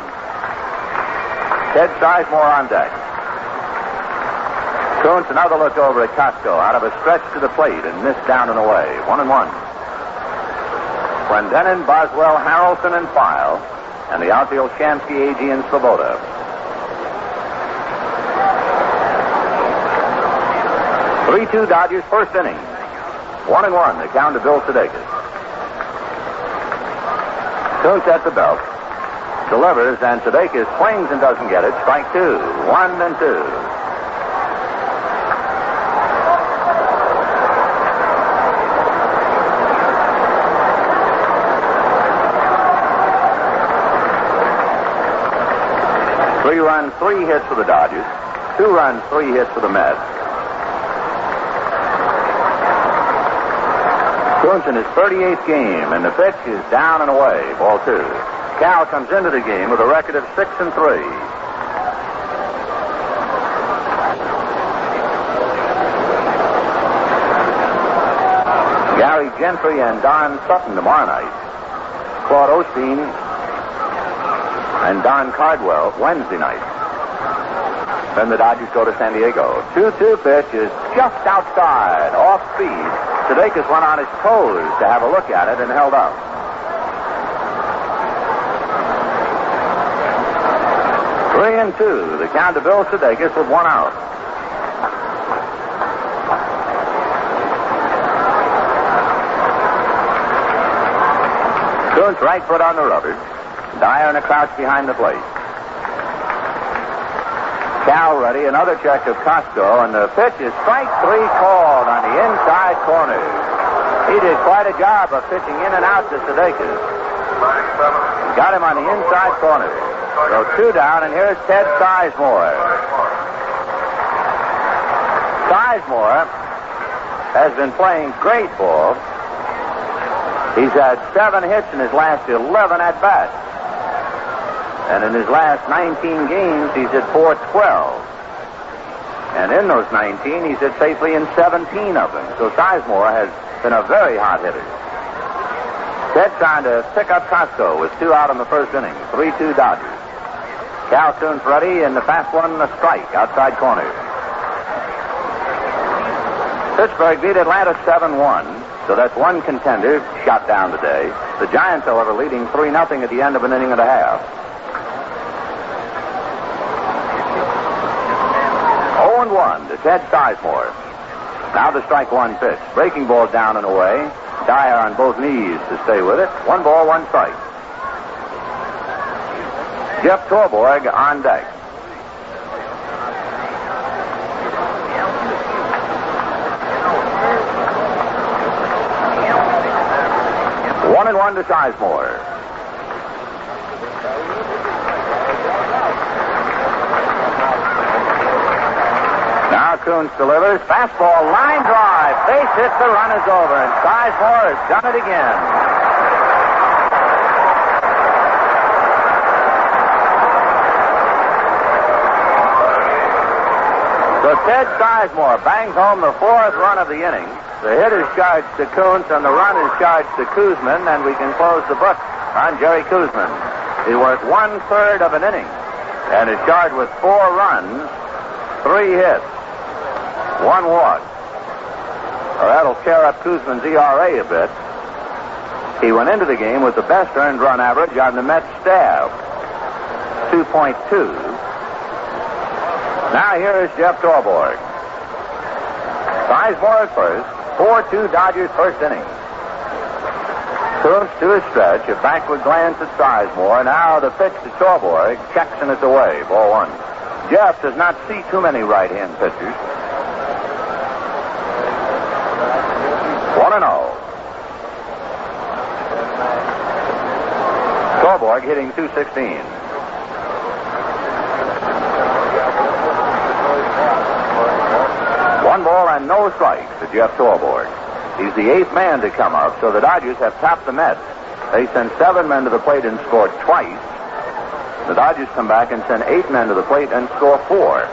Ted Sizemore on deck. Kuntz, another look over at Costco. Out of a stretch to the plate and missed down and away. 1-1. Clendenin, Boswell, Harrelson, and File. And the outfield, Shamsky, Agee, and Svoboda. 3-2 Dodgers, first inning. 1-1, the count to Bill Sudeikis. Kuntz at the belt. Delivers, and Sudeikis swings and doesn't get it. Strike 2. 1-2. Three runs, 3 hits for the Dodgers. 2 runs, 3 hits for the Mets. Kuntz in his 38th game, and the pitch is down and away. Ball 2. Cal comes into the game with a record of 6-3. Gary Gentry and Don Sutton tomorrow night. Claude Osteen and Don Cardwell Wednesday night. Then the Dodgers go to San Diego. 2-2 pitch is just outside, off speed. Sudeikis went on his toes to have a look at it and held up. 3-2. The count to Bill Sudeikis with 1 out. Kuntz right foot on the rubber. Dyer and a crouch behind the plate. Cal ready, another check of Costco, and the pitch is strike 3 called on the inside corner. He did quite a job of pitching in and out to Sudeikis. Got him on the inside corner. So 2 down, and here's Ted Sizemore. Sizemore has been playing great ball. He's had 7 hits in his last 11 at-bats. And in his last 19 games, he's hit .412. And in those 19, he's hit safely in 17 of them. So Sizemore has been a very hot hitter. Ted trying to pick up Costco with 2 out in the first inning. 3-2 Dodgers. Cal Kuntz ready, and the fast one, a strike, outside corner. Pittsburgh beat Atlanta 7-1, so that's 1 contender shot down today. The Giants, however, leading 3-0 at the end of an inning and a half. 0-1 to Ted Sizemore. Now the strike 1 pitch. Breaking ball down and away. Dyer on both knees to stay with it. 1 ball, 1 strike. Jeff Torborg on deck. One and 1 to Sizemore. Now Kuntz delivers. Fastball, line drive. Base hit, the run is over, and Sizemore has done it again. So Ted Sizemore bangs home the 4th run of the inning. The hit is charged to Kuntz, and the run is charged to Koosman, and we can close the book on Jerry Koosman. He worked 1/3 of an inning, and is charged with 4 runs, 3 hits, 1 walk. Well, that'll tear up Koosman's ERA a bit. He went into the game with the best earned run average on the Mets staff, 2.2. Now here is Jeff Torborg. Sizemore at first. 4-2 Dodgers first inning. Kuntz to his stretch. A backward glance at Sizemore. Now the pitch to Torborg. Checks and it's away. Ball 1. Jeff does not see too many right-hand pitchers. 1-0. Torborg hitting .216. One ball and no strikes to Jeff Torborg. He's the 8th man to come up, so the Dodgers have topped the Mets. They sent 7 men to the plate and scored twice. The Dodgers come back and send 8 men to the plate and score 4.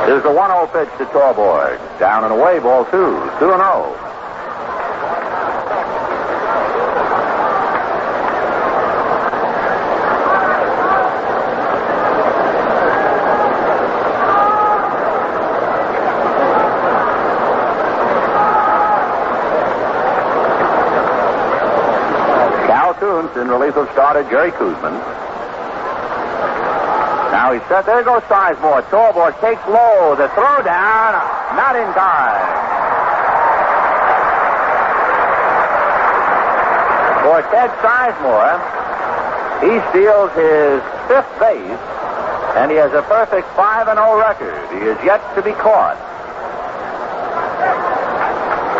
Here's the 1-0 pitch to Torborg. Down and away, ball 2. 2-0. In relief of starter Jerry Koosman. Now he's set. There goes Sizemore. Torborg takes low. The throw down. Not in time. For Ted Sizemore, he steals his 5th base, and he has a perfect 5-0 record. He is yet to be caught.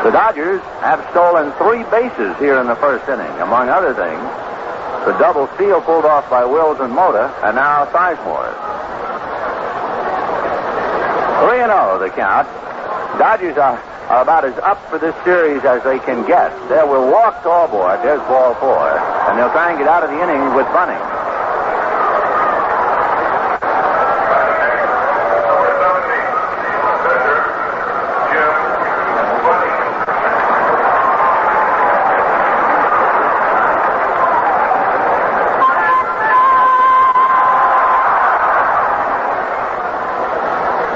The Dodgers have stolen 3 bases here in the first inning, among other things. The double steal pulled off by Wills and Mota, and now Sizemore. 3-0 the count. Dodgers are about as up for this series as they can get. They will walk Torborg. There's ball 4, and they'll try and get out of the inning with Bunning.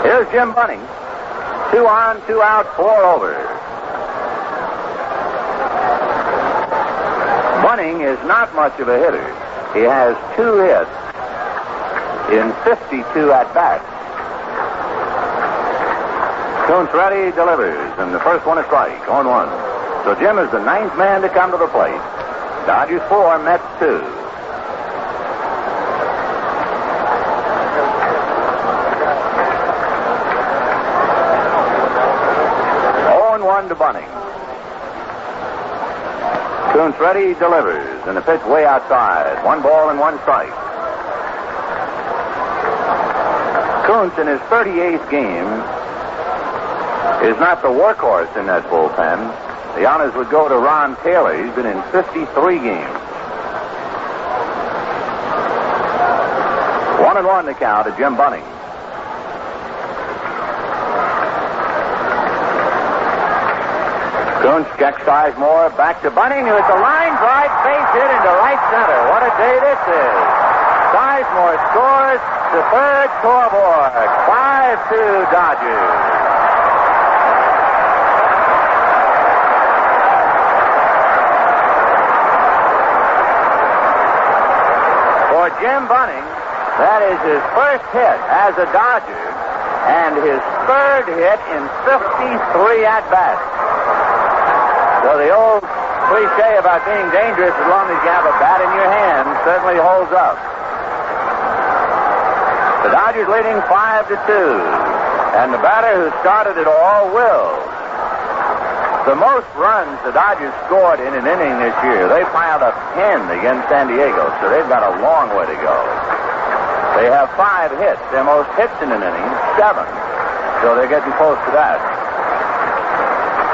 Here's Jim Bunning. 2 on, 2 out, 4 over. Bunning is not much of a hitter. He has 2 hits in 52 at-bats. Kuntz ready, delivers, and the first one is strike, 0-1. So Jim is the 9th man to come to the plate. Dodgers 4, Mets 2. To Bunning. Kuntz ready, delivers, and the pitch way outside. 1 ball and 1 strike. Kuntz in his 38th game is not the workhorse in that bullpen. The honors would go to Ron Taylor. He's been in 53 games. 1-1 the count to Jim Bunning. Kuntz checks Sizemore, back to Bunning, who hits a line drive base hit into right center. What a day this is. Sizemore scores to third. Torborg. 5-2 Dodgers. For Jim Bunning, that is his first hit as a Dodger and his 3rd hit in 53 at-bats. So the old cliche about being dangerous as long as you have a bat in your hand certainly holds up. The Dodgers leading 5-2. And the batter who started it all, Wills. The most runs the Dodgers scored in an inning this year, they piled up 10 against San Diego, so they've got a long way to go. They have 5 hits. Their most hits in an inning, 7. So they're getting close to that.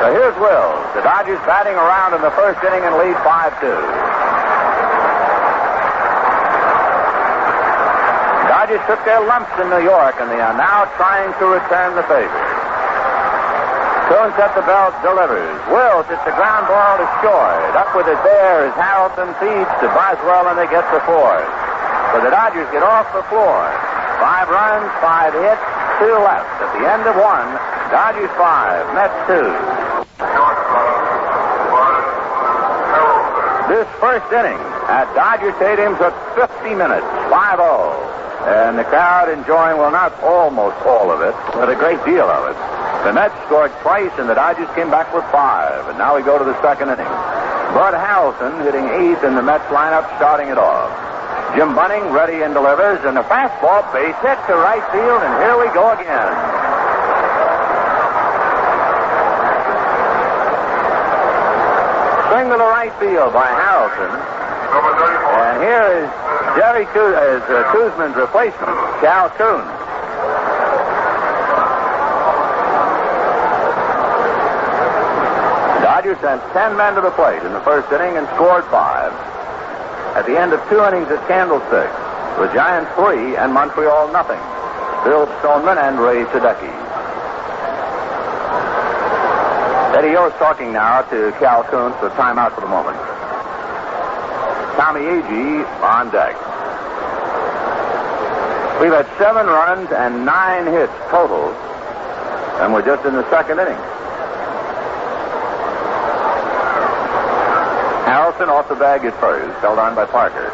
So here's Wills. The Dodgers batting around in the first inning and lead 5-2. Dodgers took their lumps in New York, and they are now trying to return the favor. Kuntz at the belt, delivers. Wills hits the ground ball to Short. Up with it there is Harrelson, feeds to Boswell, and they get the 4th. So the Dodgers get off the floor. 5 runs, 5 hits, 2 left. At the end of 1, Dodgers 5, Mets 2. This first inning at Dodger Stadium took 50 minutes, 5-0. And the crowd enjoying, well, not almost all of it, but a great deal of it. The Mets scored twice, and the Dodgers came back with 5. And now we go to the second inning. Bud Harrelson hitting 8th in the Mets lineup, starting it off. Jim Bunning ready and delivers, and a fastball base hit to right field, and here we go again. Single to right field by Harrelson. And here is Jerry Koosman's replacement, Cal Kuntz. Dodgers sent 10 men to the plate in the first inning and scored 5. At the end of 2 innings at Candlestick, the Giants 3 and Montreal nothing. Bill Stoneman and Ray Sadecki. Eddie Yost talking now to Cal Kuntz for timeout for the moment. Tommy Agee on deck. We've had 7 runs and 9 hits total, and we're just in the second inning. Harrelson off the bag at first, held on by Parker.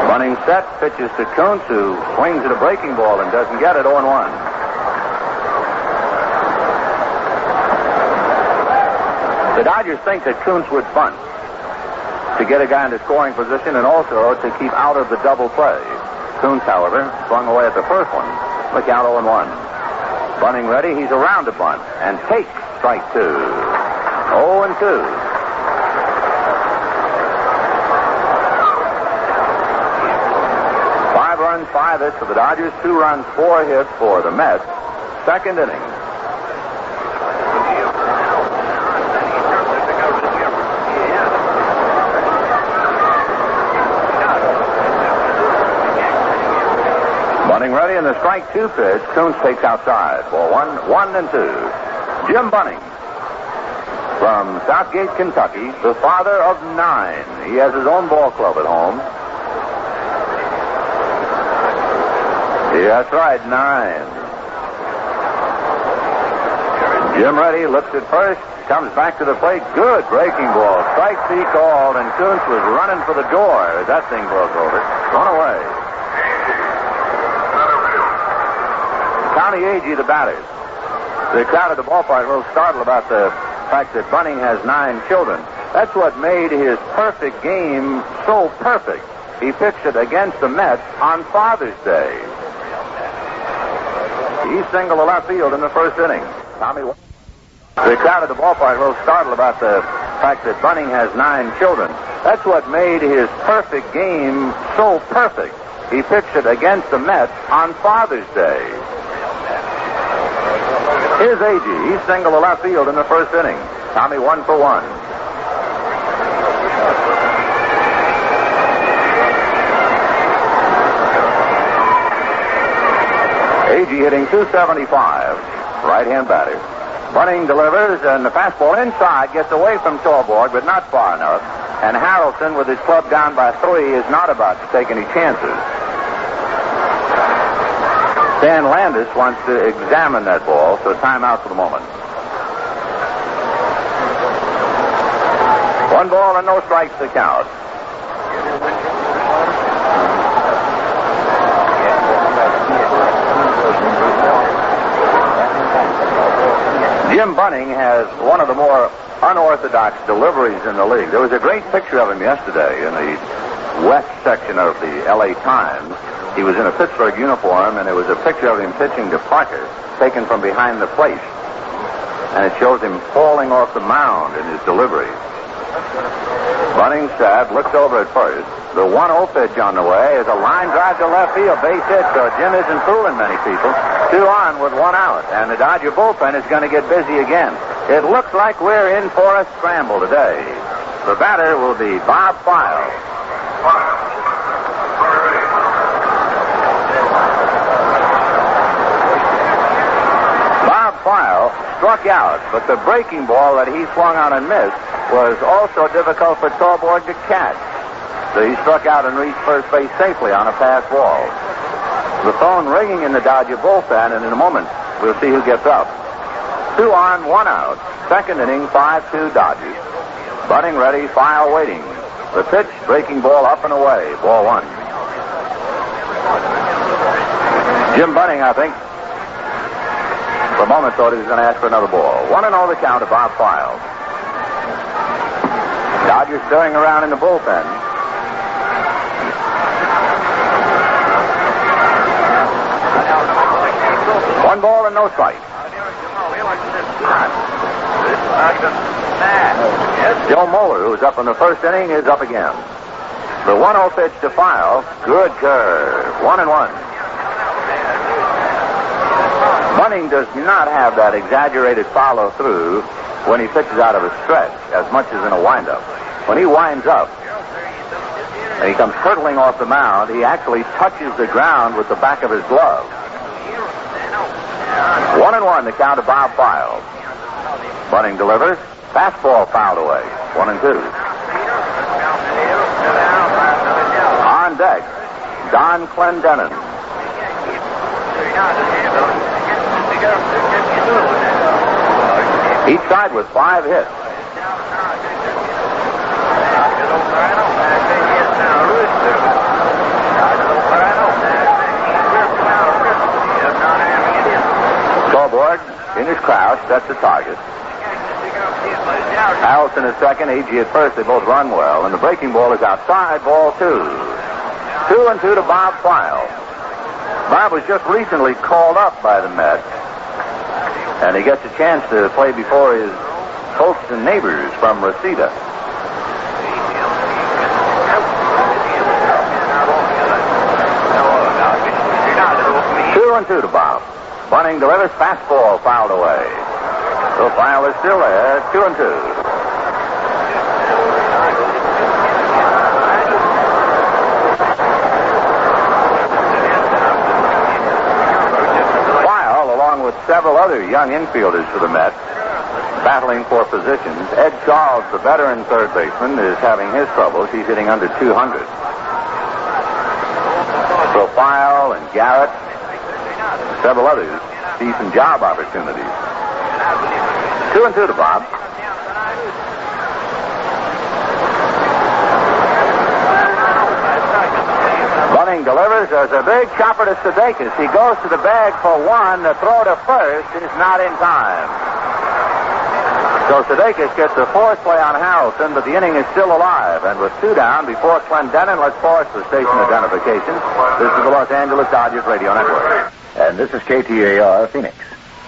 Bunning set, pitches to Kuntz, who swings at a breaking ball and doesn't get it. 0-1. The Dodgers think that Kuntz would bunt to get a guy into scoring position and also to keep out of the double play. Kuntz, however, swung away at the first one. Look out, 0-1. Bunning ready, he's around to bunt and takes strike 2. 0-2. Five runs, 5 hits for the Dodgers, 2 runs, 4 hits for the Mets. Second inning. Bunning ready, and the strike 2 pitch. Kuntz takes outside. Ball 1-2. Jim Bunning from Southgate, Kentucky, the father of 9. He has his own ball club at home. Yeah, that's right, 9. Jim ready, looks at first, comes back to the plate. Good breaking ball. Strike 3 called, and Kuntz was running for the door as that thing broke over. Run away. Tommy Agee, the batter. The crowd at the ballpark a little startled about the fact that Bunning has 9 children. That's what made his perfect game so perfect. He pitched it against the Mets on Father's Day. He singled to left field in the first inning. The crowd at the ballpark a little startled about the fact that Bunning has 9 children. That's what made his perfect game so perfect. He pitched it against the Mets on Father's Day. Here's Agee. He singled to left field in the first inning. Tommy 1 for 1. Agee hitting .275. Right-hand batter. Bunning delivers, and the fastball inside gets away from Torborg, but not far enough. And Harrelson, with his club down by 3, is not about to take any chances. Dan Landis wants to examine that ball, so timeout for the moment. 1 ball and no strikes to count. Jim Bunning has one of the more unorthodox deliveries in the league. There was a great picture of him yesterday in the west section of the L.A. Times. He was in a Pittsburgh uniform, and it was a picture of him pitching to Parker, taken from behind the plate. And it shows him falling off the mound in his delivery. Bunning sad, looks over at first. The 1-0 pitch on the way is a line drive to left field, base hit, so Jim isn't fooling many people. 2 on with 1 out, and the Dodger bullpen is going to get busy again. It looks like we're in for a scramble today. The batter will be Bob File. Bob File struck out, but the breaking ball that he swung on and missed was also difficult for Torborg to catch. So he struck out and reached first base safely on a pass ball. The phone ringing in the Dodger bullpen, and in a moment we'll see who gets up. 2 on, 1 out. Second inning, 5-2 Dodgers. Bunning ready, File waiting. The pitch, breaking ball up and away. Ball 1. Jim Bunning, I think, for a moment thought he was going to ask for another ball. 1-0 the count to Bob File. Dodgers stirring around in the bullpen. One ball and no strike. Joe Moeller, who's up in the first inning, is up again. The 1-0 pitch to File. Good curve. 1-1. Bunning does not have that exaggerated follow-through when he pitches out of a stretch as much as in a windup. When he winds up, And he comes hurtling off the mound. He actually touches the ground with the back of his glove. 1-1 the count of Bob Files. Bunning delivers. Fastball fouled away. 1-2. On deck, Don Clendenin. Each side with 5 hits. Scoreboard, Inish Crouch, that's the target. Harrelson at second, A.G. at first. They both run well. And the breaking ball is outside, ball 2. 2-2 to Bob Files. Bob was just recently called up by the Mets. And he gets a chance to play before his folks and neighbors from Reseda. Two and two to Bob. Bunning delivers, fastball fouled away. So Files is still there, 2-2. With several other young infielders for the Mets battling for positions. Ed Charles, the veteran third baseman, is having his troubles. He's hitting under 200. So Files and Garrett, and several others, see some job opportunities. 2-2 to Bob. Bunning delivers. There's a big chopper to Sudeikis. He goes to the bag for one. The throw to first is not in time. So Sudeikis gets a force play on Harrelson, but the inning is still alive. And with 2 down before Clendenin, let's pause for station identification. This is the Los Angeles Dodgers Radio Network. And this is KTAR Phoenix.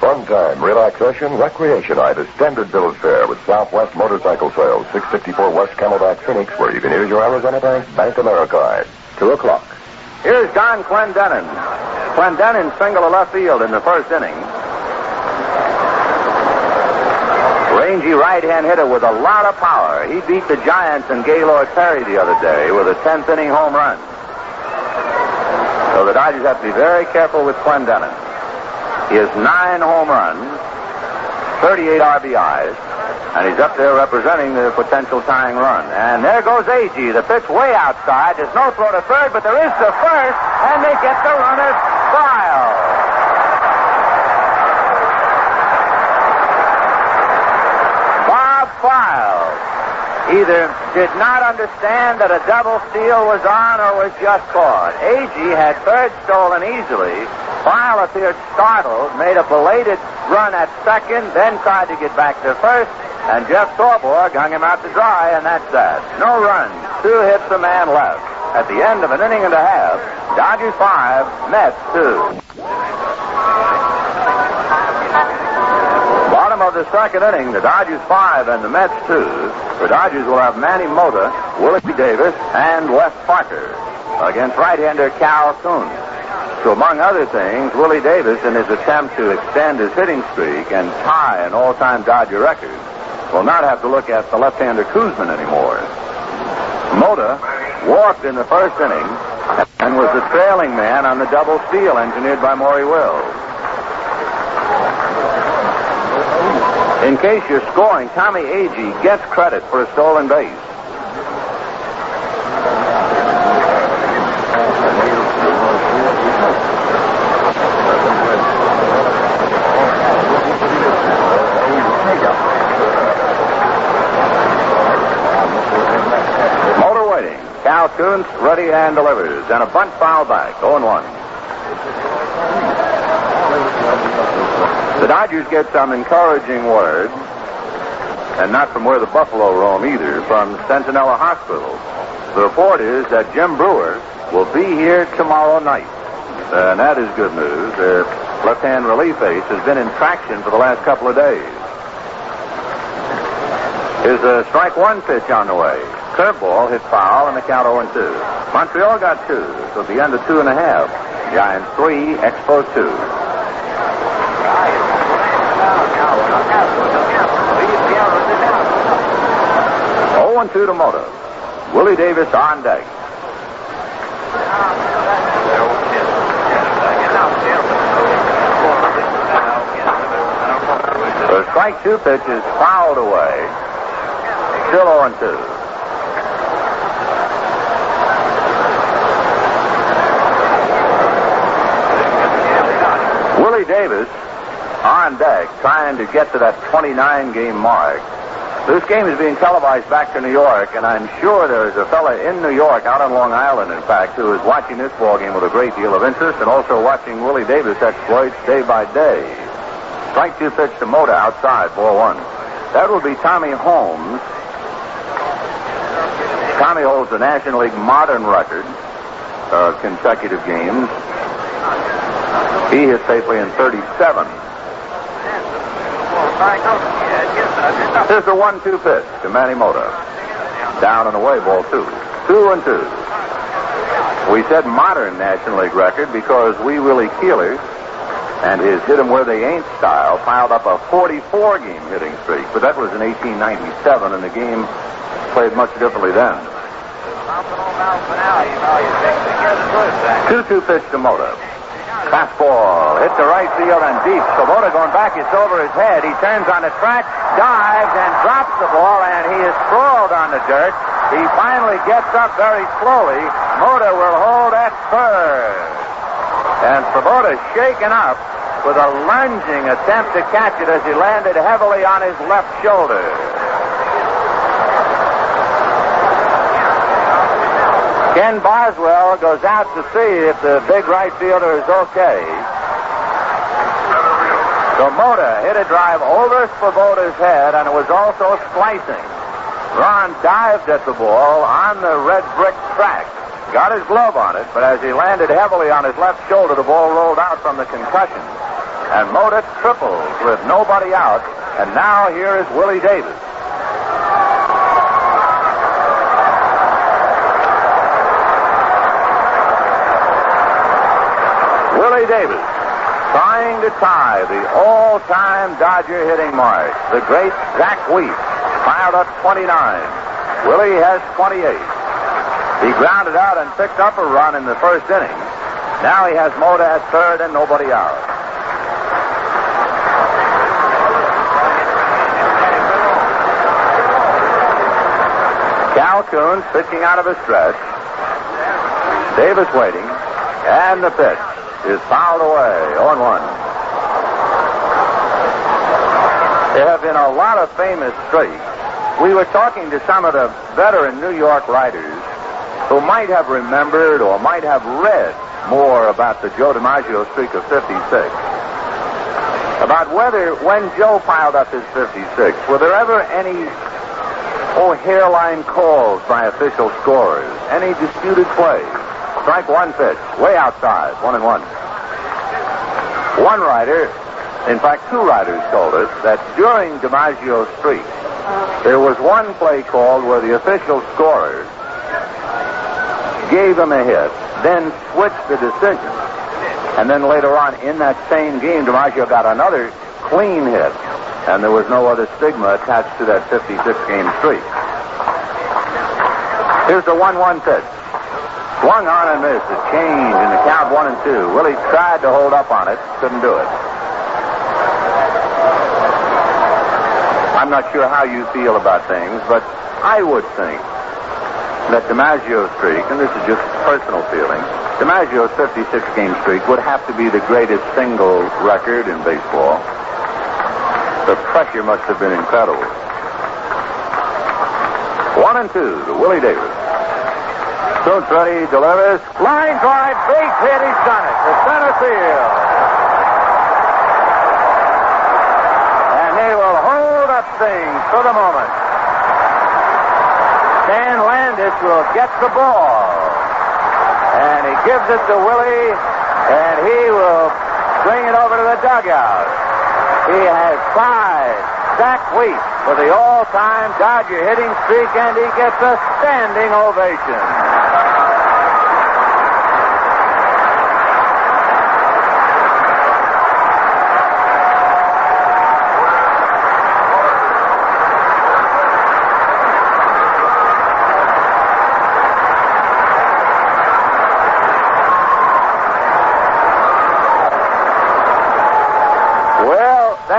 Fun time, relaxation, recreation night, a standard bill of fare with Southwest Motorcycle Sales, 654 West Camelback, Phoenix, where you can use your Arizona Bank America card. 2 o'clock. Here's Don Clendenin. Clendenin single to left field in the first inning. Rangy right-hand hitter with a lot of power. He beat the Giants and Gaylord Perry the other day with a 10th inning home run. So the Dodgers have to be very careful with Clendenin. He has 9 home runs, 38 RBIs, and he's up there representing the potential tying run. And there goes A.G. The pitch way outside. There's no throw to third, but there is to first, and they get the runner, Files. Bob Files either did not understand that a double steal was on or was just caught. A.G. had third stolen easily. Files appeared startled, made a belated run at second, then tried to get back to first. And Jeff Torborg hung him out to dry, and that's that. No runs, 2 hits, a man left. At the end of an inning and a half, Dodgers 5, Mets 2. Bottom of the second inning, the Dodgers 5 and the Mets 2. The Dodgers will have Manny Mota, Willie Davis, and Wes Parker against right-hander Cal Kuhn. So among other things, Willie Davis, in his attempt to extend his hitting streak and tie an all-time Dodger record, will not have to look at the left-hander Koosman anymore. Mota walked in the first inning and was the trailing man on the double steal engineered by Maury Wills. In case you're scoring, Tommy Agee gets credit for a stolen base. Cal Kuntz ready and delivers, and a bunt foul back, 0-1. The Dodgers get some encouraging word, and not from where the Buffalo roam either, from Centinela Hospital. The report is that Jim Brewer will be here tomorrow night, and that is good news. Their left-hand relief ace has been in traction for the last couple of days. Here's a strike one pitch on the way. Curveball hit foul, and the count 0-2. Montreal got 2, so at the end of 2.5. Giants 3, Expos 2. 0-2 to Mota. Willie Davis on deck. The strike 2 pitch is fouled away. Still 0-2. Willie Davis on deck trying to get to that 29-game mark. This game is being televised back to New York, and I'm sure there's a fella in New York, out on Long Island, in fact, who is watching this ball game with a great deal of interest and also watching Willie Davis exploits day by day. Strike 2 pitch to Mota outside, ball 1. That will be Tommy Holmes. Tommy holds the National League modern record of consecutive games. He hit safely in 37. Here's the 1-2 pitch to Manny Mota. Down and away, ball 2. 2-2. We said modern National League record because Wee Willie Keeler and his hit 'em where they ain't style piled up a 44-game hitting streak. But that was in 1897, and the game played much differently then. 2-2 pitch to Mota. Fastball hit to right field and deep. Svoboda going back. It's over his head. He turns on the track, dives, and drops the ball, and he is sprawled on the dirt. He finally gets up very slowly. Mota will hold at third. And Svoboda shaken up with a lunging attempt to catch it as he landed heavily on his left shoulder. Ken Boswell goes out to see if the big right fielder is okay. So Mota hit a drive over Svoboda's head, and it was also slicing. Ron dived at the ball on the red brick track. Got his glove on it, but as he landed heavily on his left shoulder, the ball rolled out from the concussion. And Mota triples with nobody out, and now here is Willie Davis. Willie Davis trying to tie the all-time Dodger hitting mark. The great Zach Wheat piled up 29. Willie has 28. He grounded out and picked up a run in the first inning. Now he has Mota at third and nobody out. Cal Coons pitching out of a stretch. Davis waiting. And the pitch is fouled away. 0-1. There have been a lot of famous streaks. We were talking to some of the veteran New York writers who might have remembered or might have read more about the Joe DiMaggio streak of 56. About whether, when Joe piled up his 56, were there ever any hairline calls by official scorers? Any disputed plays? Strike 1 pitch, way outside, 1-1. One writer, in fact, 2 writers told us that during DiMaggio's streak, there was one play called where the official scorer gave him a hit, then switched the decision. And then later on in that same game, DiMaggio got another clean hit, and there was no other stigma attached to that 56-game streak. Here's the 1-1 pitch. Swung on and missed. A change in the count 1-2. Willie tried to hold up on it. Couldn't do it. I'm not sure how you feel about things, but I would think that DiMaggio's streak, and this is just personal feeling, DiMaggio's 56-game streak would have to be the greatest single record in baseball. The pressure must have been incredible. 1-2 to Willie Davis. Coons ready, delivers. Line drive, base hit, he's done it. To center field. And he will hold up things for the moment. Stan Landis will get the ball. And he gives it to Willie, and he will bring it over to the dugout. He has tied Zach Wheat for the all-time Dodger hitting streak, and he gets a standing ovation.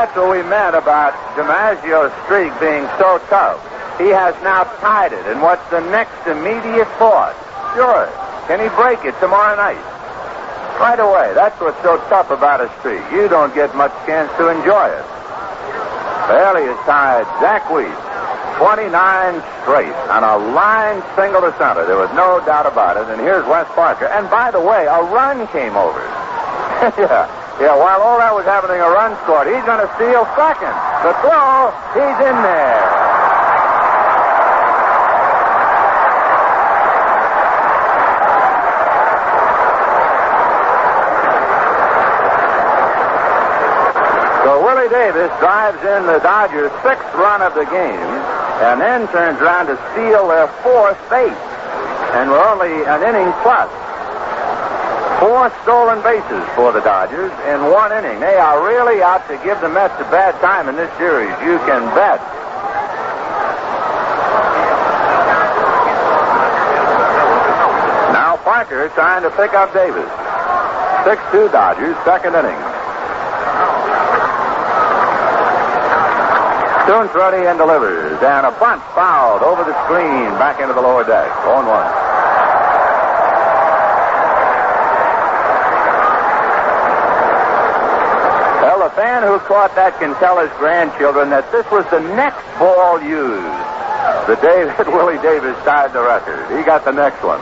that's what we meant about DiMaggio's streak being so tough. He has now tied it, and what's the next immediate thought? Sure, can he break it tomorrow night? Right away. That's what's so tough about a streak. You don't get much chance to enjoy it. Bailey has tied Zach Weiss 29 straight on a line single to center. There was no doubt about it. And here's Wes Parker. And by the way, a run came over. Yeah, while all that was happening, a run scored. He's going to steal second. The throw, he's in there. So Willie Davis drives in the Dodgers' sixth run of the game and then turns around to steal their fourth base. And we're only an inning plus. 4 stolen bases for the Dodgers in 1 inning. They are really out to give the Mets a bad time in this series. You can bet. Now Parker trying to pick up Davis. 6-2 Dodgers, second inning. Soon's ready and delivers. And a bunt fouled over the screen back into the lower deck. 0-1. The fan who caught that can tell his grandchildren that this was the next ball used the day that Willie Davis tied the record. He got the next one.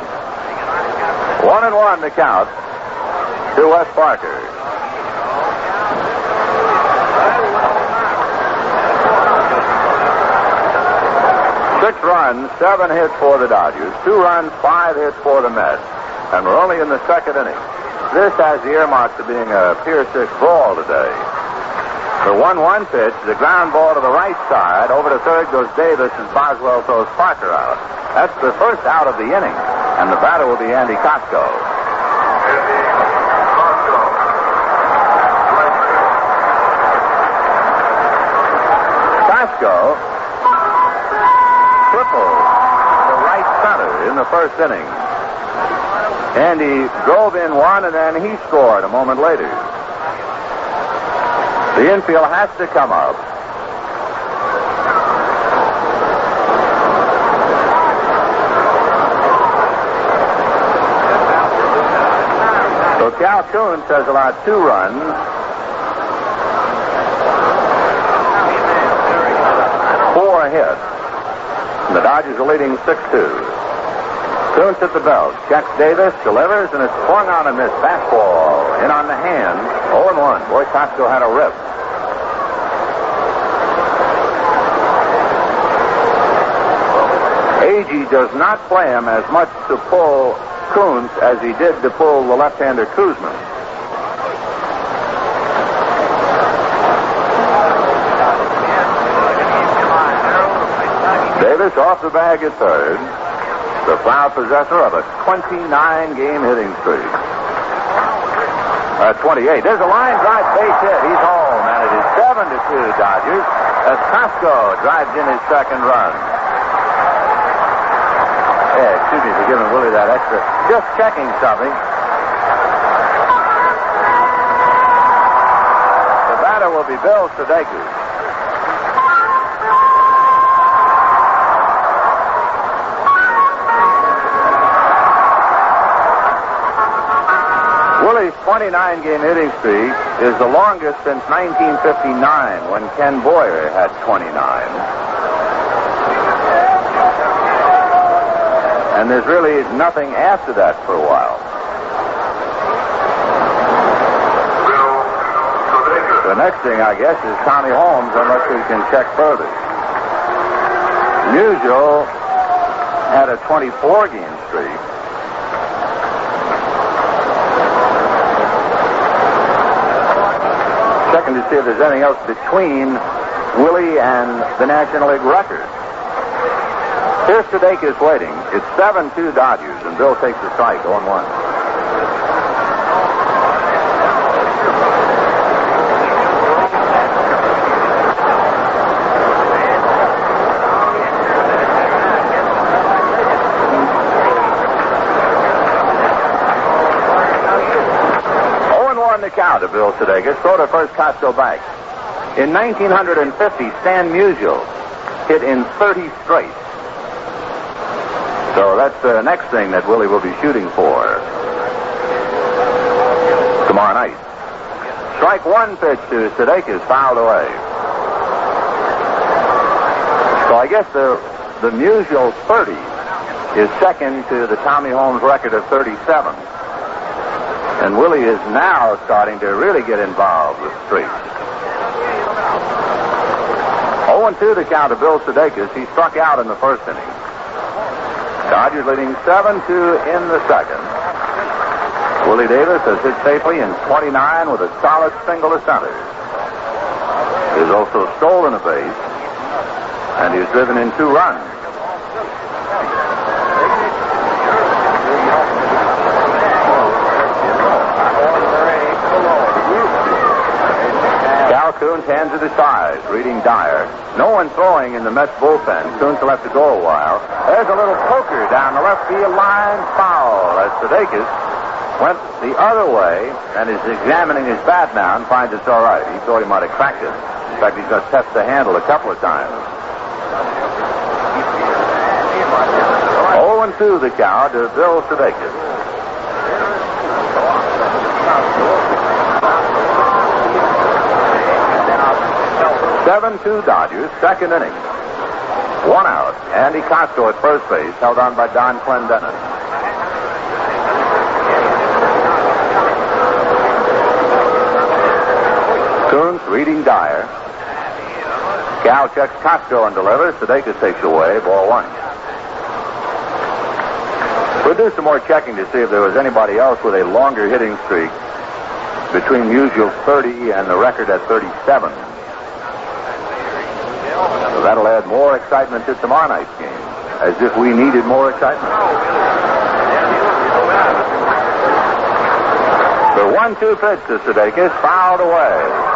1-1 the count to Wes Parker. Six runs, 7 hits for the Dodgers. 2 runs, 5 hits for the Mets. And we're only in the second inning. This has the earmarks of being a Pier 6 ball today. The 1-1 pitch, the ground ball to the right side. Over to third goes Davis, and Boswell throws Parker out. That's the first out of the inning. And the batter will be Andy Costco. Costco tripled to right center in the first inning. Andy drove in 1, and then he scored a moment later. The infield has to come up. So Cal Kuntz has allowed 2 runs. 4 hits. And the Dodgers are leading 6-2. Kuntz at the belt. Checks Davis, delivers, and it's swung on and missed. Fastball in on the hand. 0-1. Boy, Costco had a rip. Agee does not play him as much to pull Kuntz as he did to pull the left-hander Kuzman. Davis off the bag at third. The proud possessor of a 29-game hitting streak. 28. There's a line drive base hit. He's home, and it is 7-2 Dodgers as Costco drives in his second run. Yeah, excuse me for giving Willie that extra. Just checking something. The batter will be Bill Sudeikis. Willie's 29-game hitting streak is the longest since 1959 when Ken Boyer had 29. And there's really nothing after that for a while. The next thing, I guess, is Tommy Holmes, unless we can check further. Musial had a 24-game streak. Checking to see if there's anything else between Willie and the National League record. Here's Sudeikis waiting. It's 7-2 Dodgers, and Bill takes the strike, 0-1. The count of Bill Sudeikis. Throw to first, Costco back. In 1950, Stan Musial hit in 30 straight. So that's the next thing that Willie will be shooting for tomorrow night. Strike one pitch to Sudeikis, fouled away. So I guess the Musial 30 is second to the Tommy Holmes record of 37. And Willie is now starting to really get involved with streaks. 0-2 the count of Bill Sudeikis. He struck out in the first inning. Dodgers leading 7-2 in the second. Willie Davis has hit safely in 29 with a solid single to center. He's also stolen a base, and he's driven in 2 runs. Cal Kuntz hands it aside, reading Dyer. No one throwing in the Mets bullpen. Kuntz will have to go a while. There's a little poker down the left field line, foul as Sudeikis went the other way and is examining his bat now and finds it's all right. He thought he might have cracked it. In fact, he's going to test the handle a couple of times. 0-2 the count to Bill Sudeikis. 7-2 Dodgers, second inning. 1 out. Andy Costco at first base, held on by Don Clendenin. Kuntz reading Dyer. Cal checks Costco and delivers. Sudeikis takes away. Ball 1. We'll do some more checking to see if there was anybody else with a longer hitting streak between Musial's 30 and the record at 37. So that'll add more excitement to tomorrow night's game, as if we needed more excitement. The 1-2 pitch to Sudeikis, fouled away.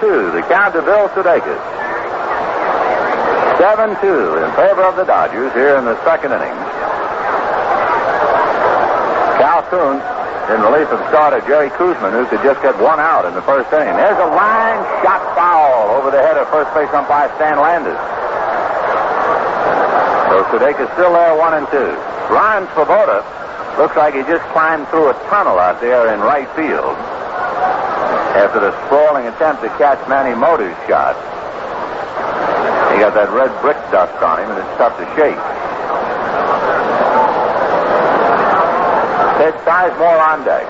The count to Bill Sudeikis. 7-2 in favor of the Dodgers here in the second inning. Cal Kuntz in relief of starter Jerry Koosman, who could just get 1 out in the first inning. There's a line shot foul over the head of first base umpire Stan Landis. So Sudeikis still there, 1-2. Ryan Swoboda looks like he just climbed through a tunnel out there in right field after the sprawling attempt to catch Manny Mota's shot. He got that red brick dust on him, and it's tough to shake. Ted Sizemore on deck.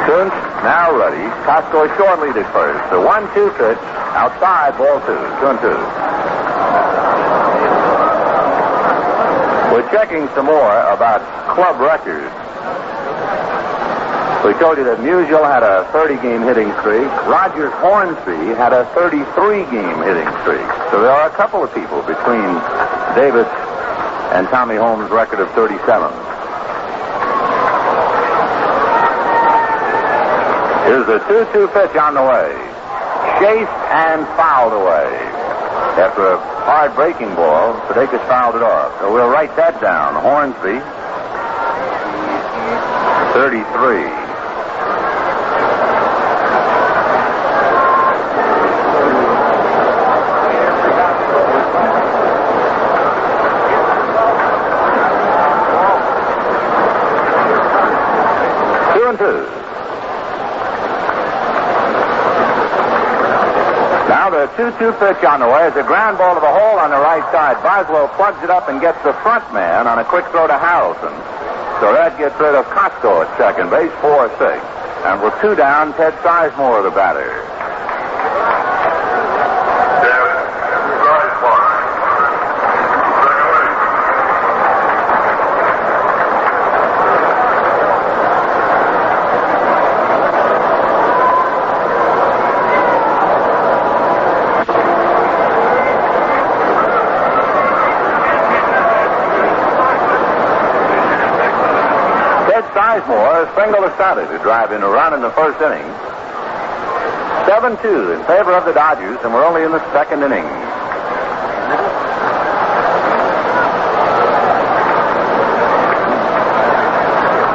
Kuntz now ready. Costco is short lead at first. The 1-2 pitch. Outside, ball 2, 2-2. We're checking some more about club records. We told you that Musial had a 30-game hitting streak. Roger Hornsby had a 33-game hitting streak. So there are a couple of people between Davis and Tommy Holmes' record of 37. Here's the 2-2 pitch on the way. Chased and fouled away. After a hard breaking ball, Sudeikis fouled it off. So we'll write that down. Hornsby, 33. Two and two. Now the 2-2 pitch on the way is a ground ball to the hole on the right side. Boswell plugs it up and gets the front man on a quick throw to Harrelson. So that gets rid of Costco at second base, 4-6. And with 2 down, Ted Sizemore the batter. As Pringle has started to drive in a run in the first inning. 7-2 in favor of the Dodgers, and we're only in the second inning.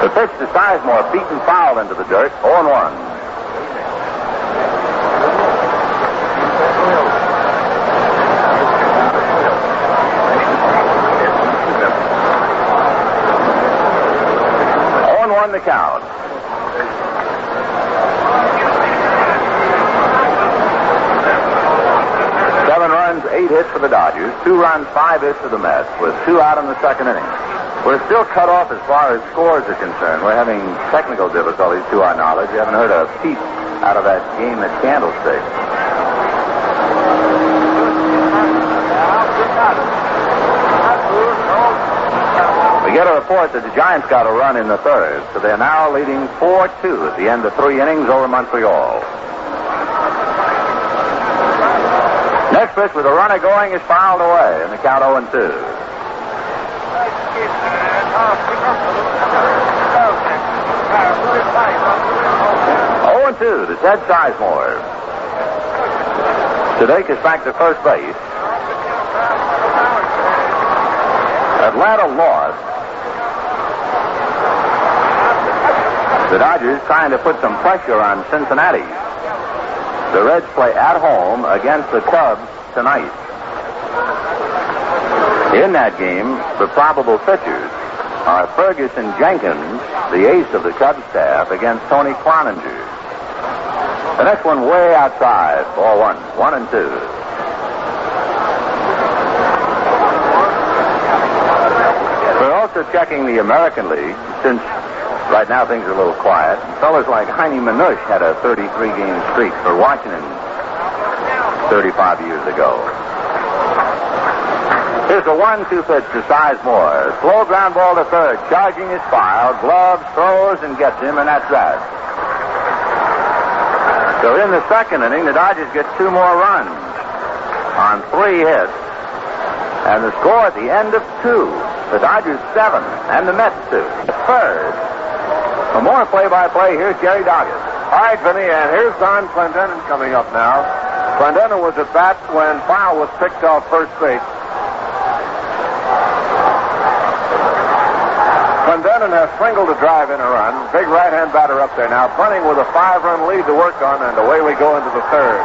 The pitch to Sizemore, beaten foul into the dirt, 0-1. The count. 7 runs, 8 hits for the Dodgers. 2 runs, 5 hits for the Mets, with 2 out in the second inning. We're still cut off as far as scores are concerned. We're having technical difficulties to our knowledge. We haven't heard a peep out of that game at Candlestick. We get a report that the Giants got a run in the third, so they're now leading 4-2 at the end of 3 innings over Montreal. Next pitch with a runner going is fouled away, and the count 0-2. 0-2 to Ted Sizemore. Sadek is back to first base. Atlanta lost. The Dodgers trying to put some pressure on Cincinnati. The Reds play at home against the Cubs tonight. In that game, the probable pitchers are Ferguson Jenkins, the ace of the Cubs staff, against Tony Cloninger. The next one way outside, ball 1, 1-2. We're also checking the American League, since right now things are a little quiet. Fellas like Heine Manush had a 33-game streak for Washington 35 years ago. Here's a 1-2 pitch to Sizemore. Slow ground ball to third. Charging is fouled. Gloves, throws, and gets him, and that's that. So in the second inning, the Dodgers get 2 more runs on 3 hits. And the score at the end of 2. The Dodgers 7 and the Mets 2. Third. For more play-by-play, here's Jerry Doggett. All right, Vinny, and here's Don Clendenin coming up now. Clendenin was at bat when Fowle was picked off first base. Clendenin has Pringle to drive in a run. Big right-hand batter up there now. Bunting with a 5-run lead to work on, and away we go into the third.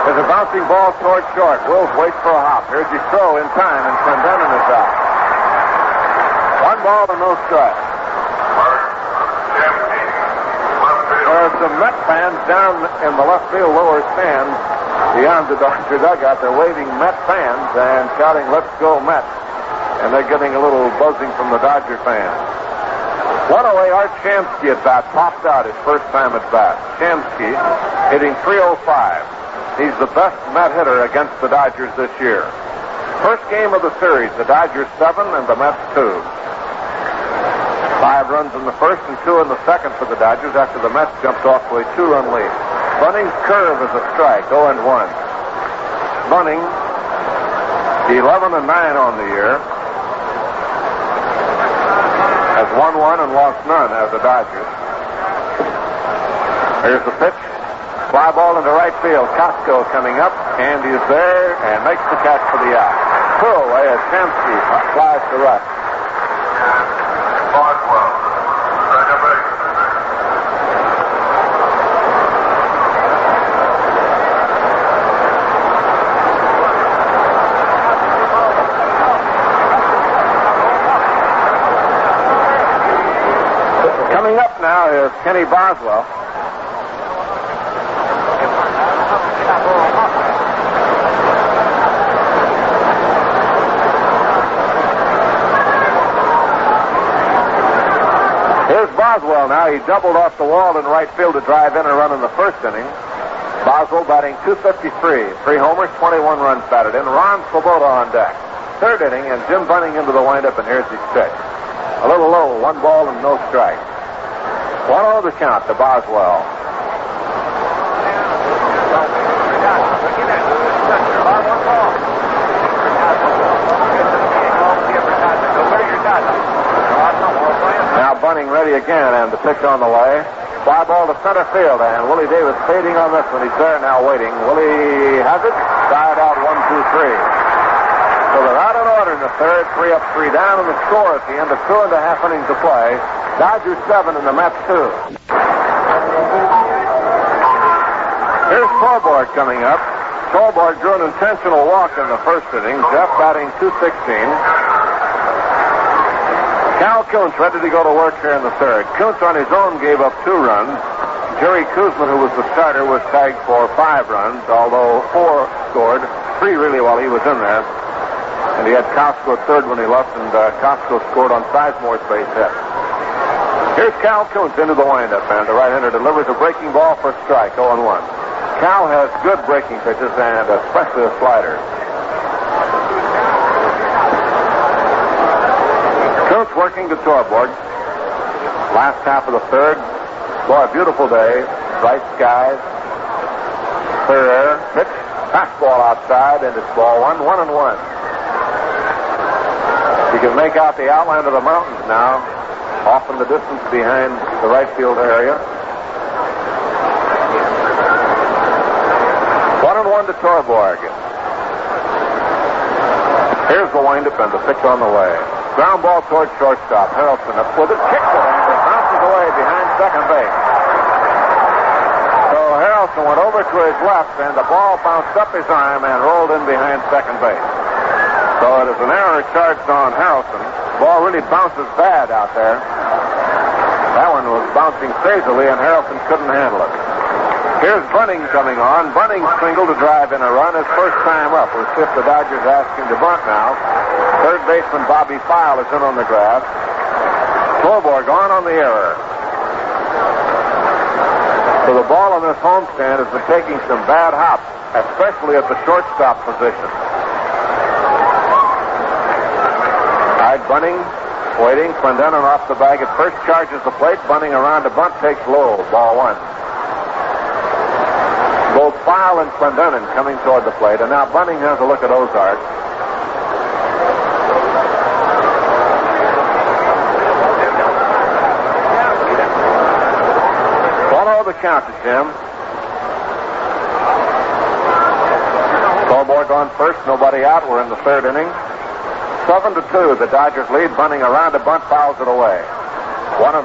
There's a bouncing ball toward short. Wills waits for a hop. Here's his throw in time, and Clendenin is out. 1 ball and no strike. There are some Met fans down in the left field lower stand beyond the Dodger dugout. They're waving Met fans and shouting, "Let's go Mets." And they're getting a little buzzing from the Dodger fans. One away, Art Shamsky at bat, popped out his first time at bat. Shamsky hitting .305. He's the best Met hitter against the Dodgers this year. First game of the series, the Dodgers 7 and the Mets 2. 5 runs in the first and 2 in the second for the Dodgers after the Mets jumped off to a 2-run lead. Bunting's curve is a strike, 0-1. Bunting, 11-9 on the year, has won 1 and lost none as the Dodgers. Here's the pitch. Fly ball into right field. Costco coming up. Andy is there and makes the catch for the out. 2 away as Shamsky flies to right. Coming up now is Kenny Boswell. Here's Boswell now. He doubled off the wall in right field to drive in a run in the first inning. Boswell batting .253. 3 homers, 21 runs batted in. Ron Swoboda on deck. Third inning, and Jim Bunning into the windup, and here's his pitch. A little low, 1 ball and no strike. 1-0 the count to Boswell. Bunning ready again, and the pitch on the way. Fly ball to center field, and Willie Davis fading on this one. He's there now waiting. Willie has it. Tied out 1-2-3. So they're out in order in the third. 3 up, 3 down, and the score at the end of 2.5 innings of play. Dodgers 7 and the Mets 2. Here's Torborg coming up. Torborg drew an intentional walk in the first inning. Jeff batting .216. Cal Kuntz ready to go to work here in the third. Kuntz on his own gave up 2 runs. Jerry Kuzman, who was the starter, was tagged for 5 runs, although 4 scored. 3 really while he was in there. And he had Costco at third when he left, and Costco scored on Sizemore's base hit. Here's Cal Kuntz into the windup, and the right-hander delivers a breaking ball for a strike, 0-1. Cal has good breaking pitches, and especially a slider. Kuntz working to Torborg. Last half of the third. Boy, a beautiful day. Bright skies. Clear air. Pitch. Fastball outside, and it's ball 1, 1-1. You can make out the outline of the mountains now, off in the distance behind the right field area. 1-1 to Torborg. Here's the windup and the pitch on the way. Ground ball towards shortstop. Harrelson up with it, kicks it, and it bounces away behind second base. So Harrelson went over to his left, and the ball bounced up his arm and rolled in behind second base. So it is an error charged on Harrelson. The ball really bounces bad out there. That one was bouncing crazily, and Harrelson couldn't handle it. Here's Bunning coming on. Bunning single to drive in a run. His first time up. We'll see if the Dodgers ask him to bunt now. Third baseman Bobby File is in on the grass. Torborg on the error. So the ball on this homestand has been taking some bad hops, especially at the shortstop position. Bunning waiting. Clendenon off the bag at first, charges the plate. Bunning around to bunt, takes low. Ball 1. Both File and Clendenon coming toward the plate, and now Bunning has a look at Ozark. Follow the count to Jim. Torborg on first, nobody out. We're in the third inning. 7-2, the Dodgers lead. Bunning around to bunt, fouls it away. 1-1.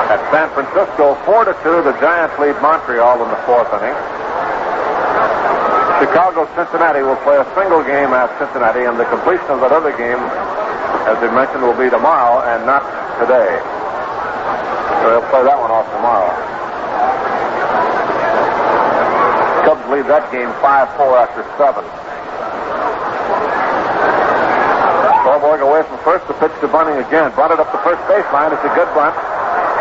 At San Francisco, 4-2, the Giants lead Montreal in the fourth inning. Chicago-Cincinnati will play a single game at Cincinnati, and the completion of that other game, as we mentioned, will be tomorrow and not today. So they'll play that one off tomorrow. Cubs lead that game 5-4 after 7. Torborg away from first, the pitch to Bunning again. Bunted up the first baseline. It's a good bunt.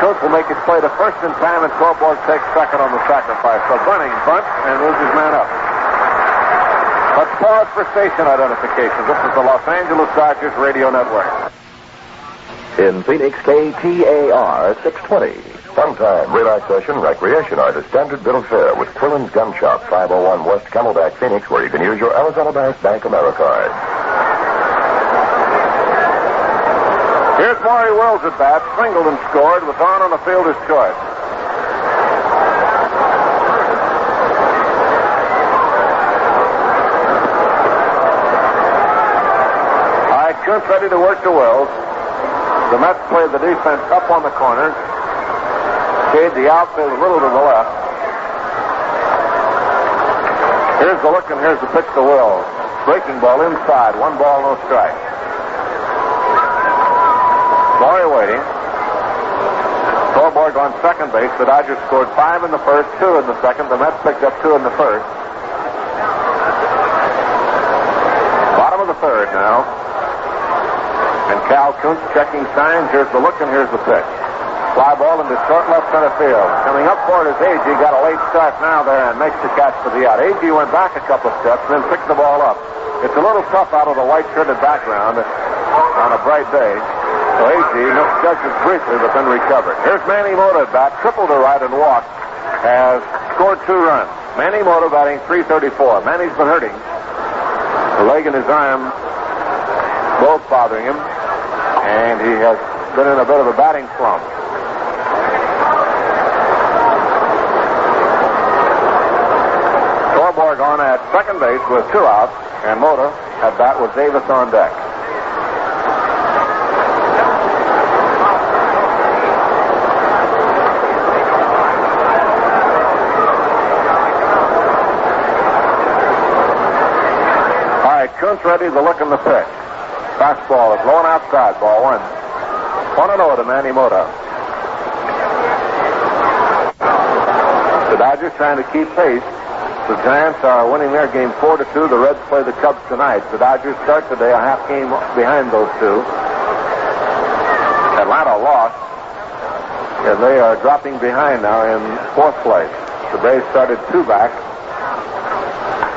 Kuntz will make his play to first in time, and Torborg takes second on the sacrifice. So Bunning bunts and moves his man up. Let's pause for station identification. This is the Los Angeles Dodgers Radio Network. In Phoenix, KTAR 620. Fun time, relaxation, recreation are the standard bill of fare with Quillen's Gun Shop, 501 West Camelback, Phoenix, where you can use your Arizona Bank AmeriCard. Here's Maury Wills at bat, singled and scored with on the fielder's choice. All right, Kuntz ready to work to Wills. The Mets play the defense up on the corner. Shade the outfield a little to the left. Here's the look, and here's the pitch to Wills. Breaking ball inside, 1 ball, no strike. Maury waiting. Torborg on second base. The Dodgers scored 5 in the first, 2 in the second. The Mets picked up 2 in the first. Bottom of the third now. And Cal Kuntz checking signs. Here's the look, and here's the pitch. Fly ball into short left center field. Coming up for it is Agee. Got a late start now there and makes the catch for the out. Agee went back a couple of steps and then picked the ball up. It's a little tough out of the white-shirted background on a bright day. So Agee misjudges briefly, but then recovered. Here's Manny Mota at bat, triple to right and walked, has scored 2 runs. Manny Mota batting .334. Manny's been hurting. The leg and his arm both bothering him, and he has been in a bit of a batting slump. Torborg on at second base with 2 outs, and Mota at bat with Davis on deck. All right, Kuntz ready to look in the pitch. Fastball is blown outside, ball 1. 1-0 to Manny Mota. The Dodgers trying to keep pace. The Giants are winning their game 4-2. The Reds play the Cubs tonight. The Dodgers start today a half game behind those two. Atlanta lost, and they are dropping behind now in 4th place. The Braves started 2 back.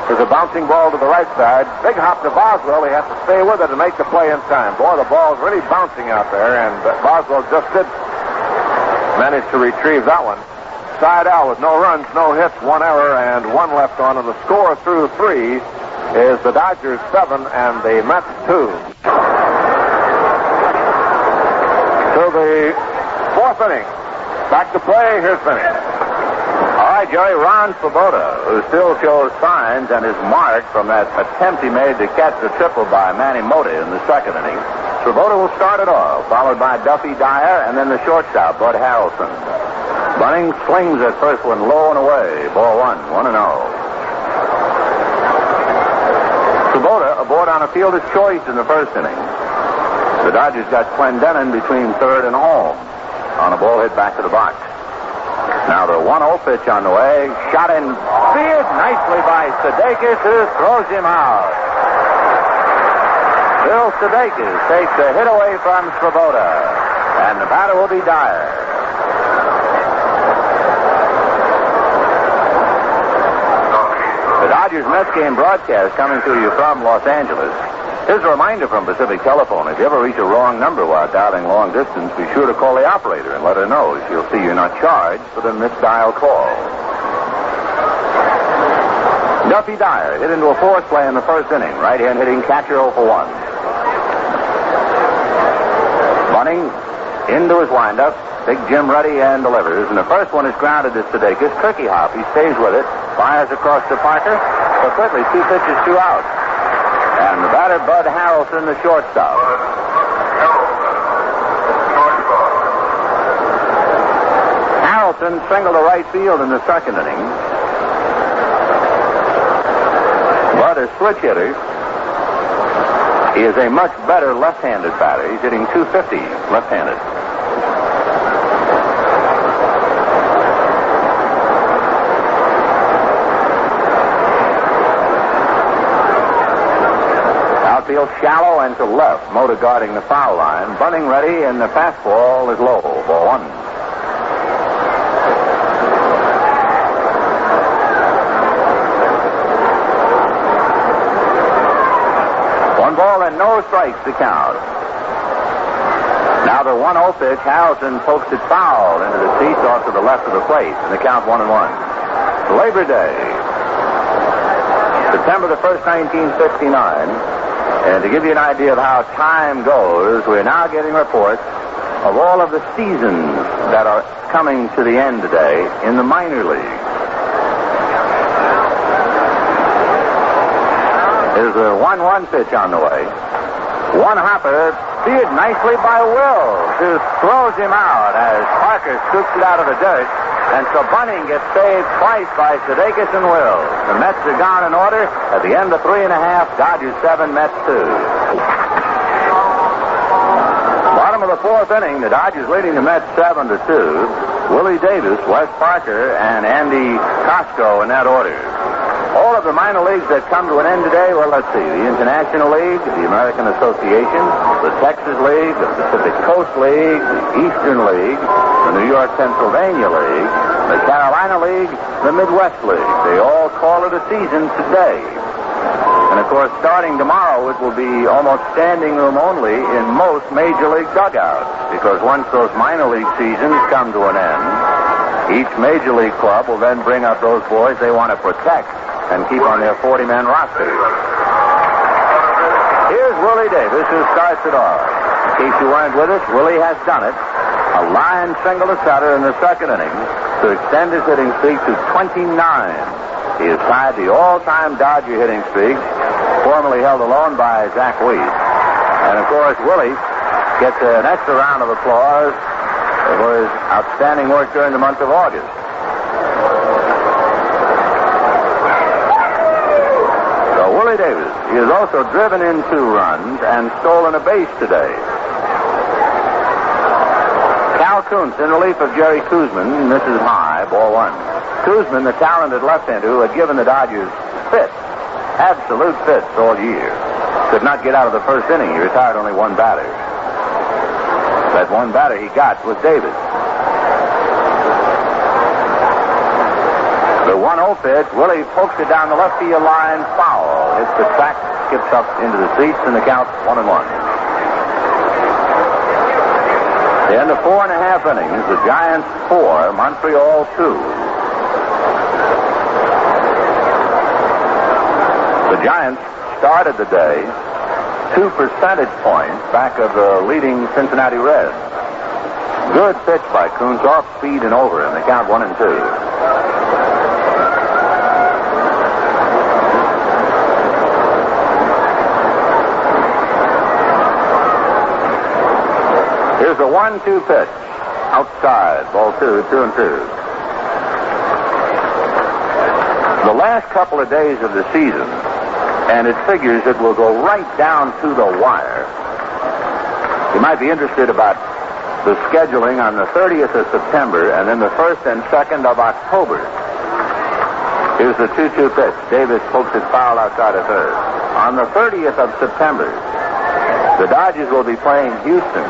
There's a bouncing ball to the right side. Big hop to Boswell. He has to stay with it to make the play in time. Boy, the ball's really bouncing out there, and Boswell just did manage to retrieve that one. Side out with no runs, no hits, 1 error, and 1 left on. And the score through 3 is the Dodgers 7 and the Mets 2. To the 4th inning. Back to play. Here's Vinny. All right, Jerry. Ron Swoboda, who still shows signs and is marked from that attempt he made to catch the triple by Manny Mota in the 2nd inning. Swoboda will start it off, followed by Duffy Dyer and then the shortstop, Bud Harrelson. Bunning slings that first one low and away. Ball 1, 1-0. Swoboda aboard on a fielder's choice in the 1st inning. The Dodgers got Clendenon between 3rd and home on a ball hit back to the box. Now the 1-0 pitch on the way. Shot in field nicely by Sudeikis, who throws him out. Bill Sudeikis takes a hit away from Swoboda, and the batter will be Dyer. The Dodgers-Mets game broadcast coming to you from Los Angeles. Here's a reminder from Pacific Telephone. If you ever reach a wrong number while dialing long distance, be sure to call the operator and let her know. She'll see you're not charged for the misdial call. Duffy Dyer hit into a force play in the 1st inning. Right-hand hitting catcher 0 for 1. Bunning into his windup. Big Jim ready and delivers. And the first one is grounded to Sudeikis. Tricky hop. He stays with it. Fires across to Parker. But quickly, 2 pitches, 2 outs. And the batter, Bud Harrelson, the shortstop. Harrelson singled to right field in the 2nd inning. Bud is switch hitter. He is a much better left-handed batter. He's hitting .250 left-handed. Outfield shallow and to left. Mota guarding the foul line. Bunning ready, and the fastball is low. Ball 1. Ball and no strikes to count. Now the 1-0 pitch. Harrelson pokes it foul into the seats off to the left of the plate, and the count 1-1. Labor Day, September the 1st, 1969. And to give you an idea of how time goes, we're now getting reports of all of the seasons that are coming to the end today in the minor league. There's a 1-1 pitch on the way. One hopper, steered nicely by Wills, who throws him out as Parker scoops it out of the dirt. And so Bunning gets saved twice by Sudeikis and Wills. The Mets are gone in order. At the end of 3.5, Dodgers 7, Mets 2. Bottom of the 4th inning, the Dodgers leading the Mets 7-2. Willie Davis, Wes Parker, and Andy Costco in that order. All of the minor leagues that come to an end today, well, let's see. The International League, the American Association, the Texas League, the Pacific Coast League, the Eastern League, the New York-Pennsylvania League, the Carolina League, the Midwest League. They all call it a season today. And, of course, starting tomorrow, it will be almost standing room only in most Major League dugouts, because once those minor league seasons come to an end, each Major League club will then bring up those boys they want to protect and keep on their 40-man roster. Here's Willie Davis, who starts it off. In case you weren't with us, Willie has done it. A line single to center in the second inning to extend his hitting streak to 29. He has tied the all-time Dodger hitting streak, formerly held alone by Zach Weiss. And, of course, Willie gets an extra round of applause for his outstanding work during the month of August. So Willie Davis, he has also driven in 2 runs and stolen a base today. Cal Kuntz in relief of Jerry Koosman, misses high, ball 1. Koosman, the talented left-hander who had given the Dodgers fits, absolute fits all year, could not get out of the first inning. He retired only 1 batter. That 1 batter he got was Davis. The 1-0 pitch, Willie pokes it down the left field line, foul. Hits the track, skips up into the seats, and the count's 1-1. The end of 4.5 innings, the Giants 4, Montreal 2. The Giants started the day 2 percentage points back of the leading Cincinnati Reds. Good pitch by Kuntz, off speed and over, and the count 1-2. Here's a 1-2 pitch. Outside, ball 2, 2-2. The last couple of days of the season, and it figures it will go right down to the wire. You might be interested about the scheduling on the 30th of September and then the 1st and 2nd of October. Here's the 2-2 pitch. Davis pokes it foul outside of third. On the 30th of September, the Dodgers will be playing Houston.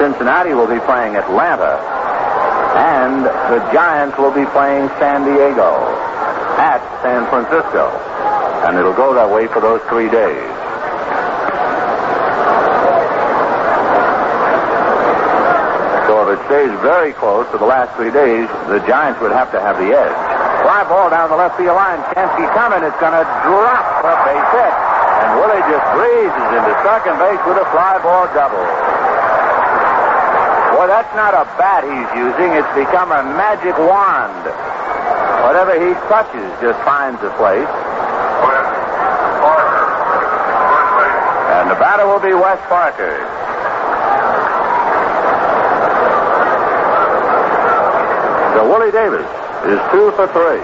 Cincinnati will be playing Atlanta. And the Giants will be playing San Diego at San Francisco. And it'll go that way for those 3 days. So if it stays very close to the last 3 days, the Giants would have to have the edge. Fly ball down the left field line. Chansky coming. It's going to drop a base hit. And Willie just breezes into second base with a fly ball double. Boy, that's not a bat he's using. It's become a magic wand. Whatever he touches just finds a place. And the batter will be Wes Parker. So Willie Davis is 2 for 3.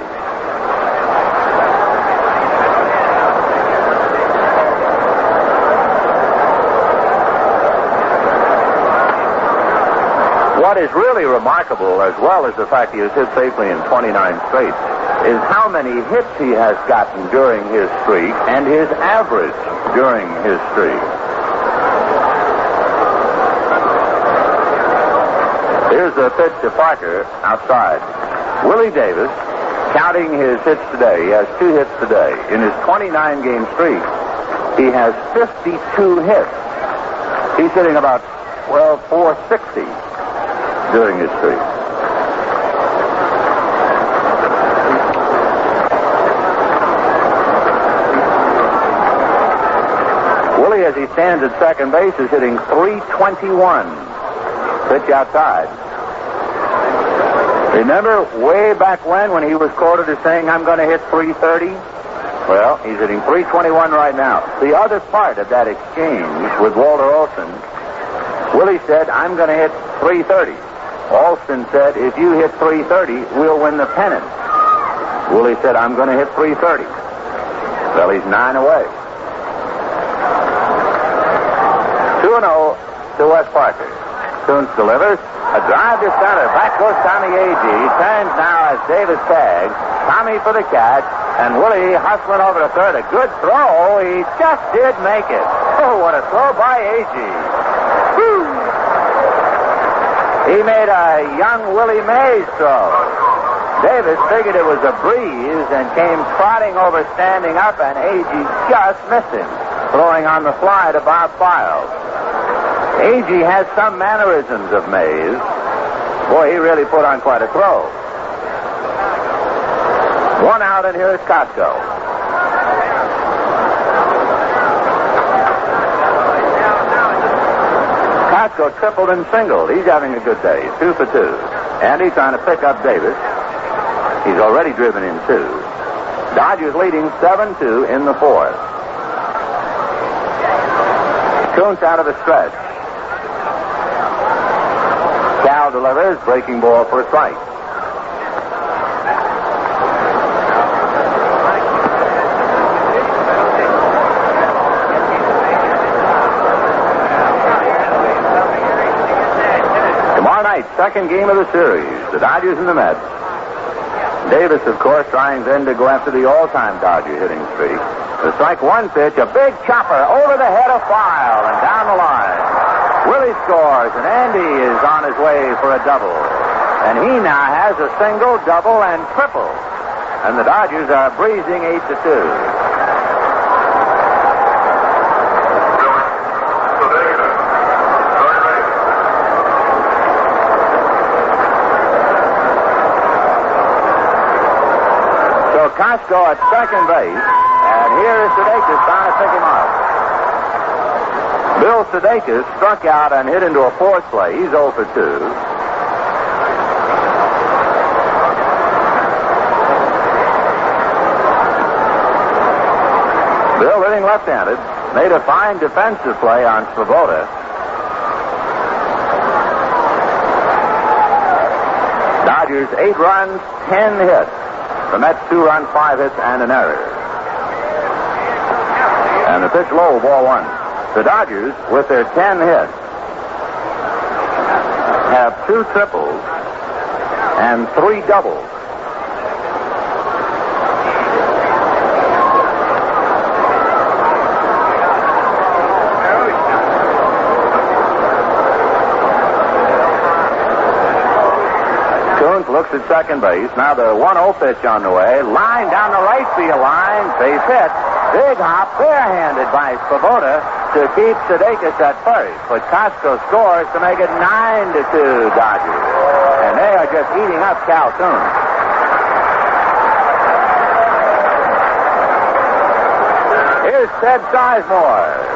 What is really remarkable, as well as the fact he has hit safely in 29 straight, is how many hits he has gotten during his streak and his average during his streak. Here's the pitch to Parker outside. Willie Davis, counting his hits today, he has 2 hits today. In his 29-game streak, he has 52 hits. He's hitting about, 460 during his streak. Willie, as he stands at second base, is hitting .321. Pitch outside. Remember way back when he was quoted as saying, I'm going to hit .330? Well, he's hitting .321 right now. The other part of that exchange with Walter Olson, Willie said, I'm going to hit .330. Alston said, if you hit .330, we'll win the pennant. Willie said, I'm going to hit .330. Well, he's 9 away. 2-0 to Wes Parker. Kuntz delivers. A drive to center. Back goes Tommy Agee. Turns now as Davis tags. Tommy for the catch. And Willie hustling over to third. A good throw. He just did make it. Oh, what a throw by Agee. Woo! He made a young Willie Mays throw. Davis figured it was a breeze and came trotting over, standing up, and Agee just missed him, throwing on the fly to Bob Files. Agee has some mannerisms of Mays. Boy, he really put on quite a throw. 1 out, and here's Costco. Casco tripled and singled. He's having a good day. 2 for 2. Andy trying to pick up Davis. He's already driven in 2. Dodgers leading 7-2 in the 4th. Kuntz out of the stretch. Cal delivers. Breaking ball for a strike. Second game of the series, the Dodgers and the Mets. Davis, of course, trying then to go after the all-time Dodger hitting streak. The strike one pitch, a big chopper over the head of File and down the line. Willie scores, and Andy is on his way for a double. And he now has a single, double, and triple. And the Dodgers are breezing 8-2. Casco at second base, and here is Sudeikis trying to pick him up. Bill Sudeikis struck out and hit into a fourth play. He's 0 for 2. Bill, hitting left-handed, made a fine defensive play on Svoboda. Dodgers 8 runs, 10 hits. The Mets 2 runs, 5 hits, and an error. And the pitch low, ball 1. The Dodgers, with their 10 hits, have 2 triples and 3 doubles. Looks at second base. Now the 1-0 pitch on the way. Line down the right field line. Base hit. Big hop, barehanded by Svoboda to keep Sudeikis at first. But Casco scores to make it 9-2 Dodgers. And they are just eating up Calhoun. Here's Ted Sizemore.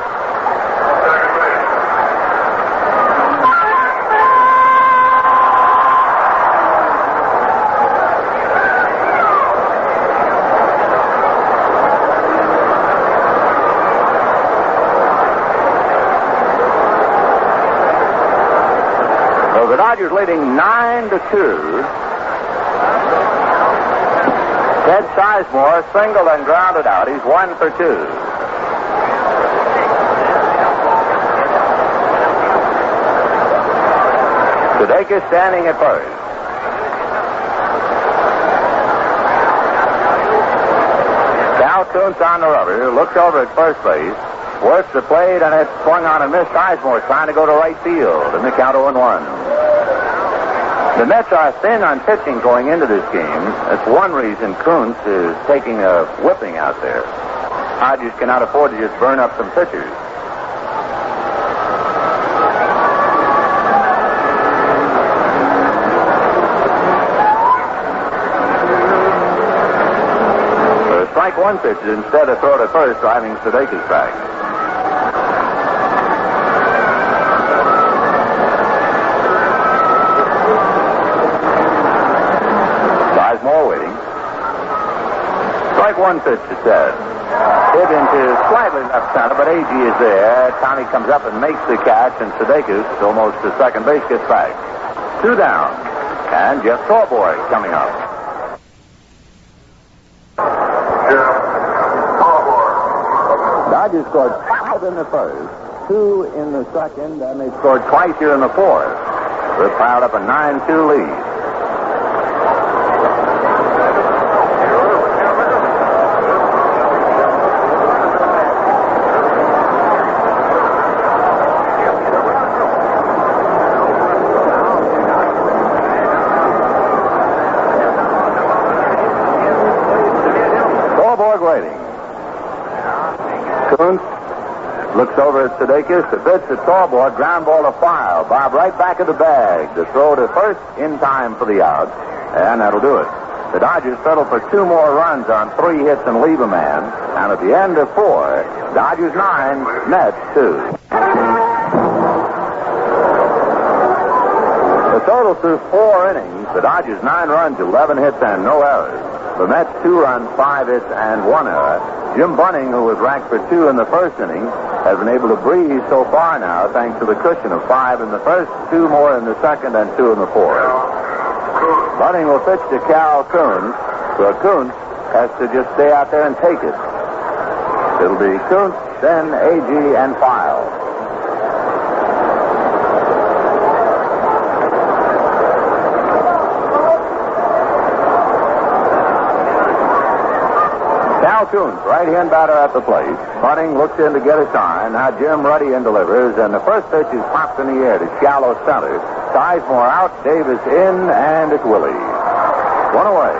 The Dodgers leading 9-2. Ted Sizemore singled and grounded out. He's 1 for 2. Sudeikis standing at first. Cal Kuntz on the rubber. Looks over at first base. Works the plate, and it's swung on and missed. Sizemore trying to go to right field. And the count 0-1. The Mets are thin on pitching going into this game. That's one reason Kuntz is taking a whipping out there. Dodgers cannot afford to just burn up some pitchers. So strike one pitch instead of throw to first, driving Sudeikis back. Strike one pitch to Ted. Hit into slightly left center, but Agee is there. Tommy comes up and makes the catch, and Sudeikis, almost to second base, gets back. 2 down. And Jeff Torborg coming up. Dodgers scored 5 in the first, 2 in the second, and they scored twice here in the fourth. They're piled up a 9-2 lead. Kuntz looks over at Sudeikis. The pitch to Torborg. Ground ball to File. Bob right back of the bag. The throw to first in time for the out. And that'll do it. The Dodgers settle for 2 more runs on 3 hits and leave a man. And at the end of 4, Dodgers 9, Mets 2. total through 4 innings, the Dodgers 9 runs, 11 hits, and no errors. The Mets 2 runs, 5 hits, and 1 error. Jim Bunning, who was ranked for 2 in the first inning, has been able to breathe so far now thanks to the cushion of 5 in the first, 2 more in the second, and 2 in the fourth. Bunning will pitch to Cal Kuntz, so Kuntz has to just stay out there and take it. It'll be Kuntz, then A.G. and File. Cal Kuntz, right-hand batter at the plate. Bunning looks in to get a sign. Now Jim Ruddy in delivers, and the first pitch is popped in the air to shallow center. Sizemore out, Davis in, and it's Willie. 1 away.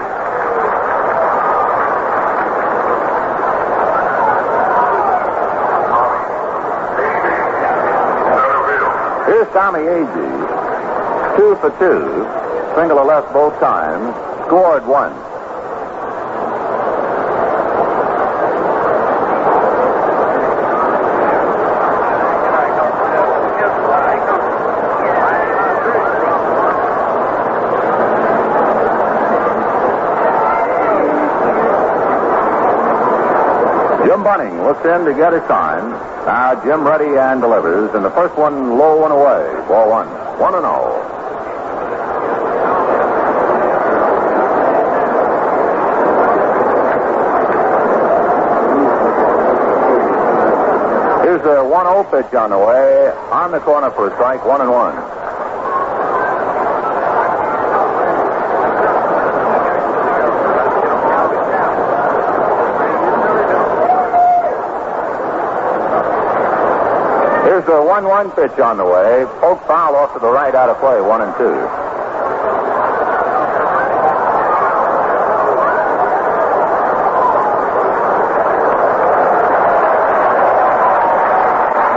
Here's Tommy Agee. 2 for 2. Single to left both times. Scored once. Jim Bunning looks in to get a sign. Now Jim Ruddy and delivers, and the first one low and away. Ball 1. 1-0. Here's a 1-0 pitch on the way. On the corner for a strike. 1-1. Here's a 1-1 pitch on the way. Poke foul off to the right, out of play. 1-2.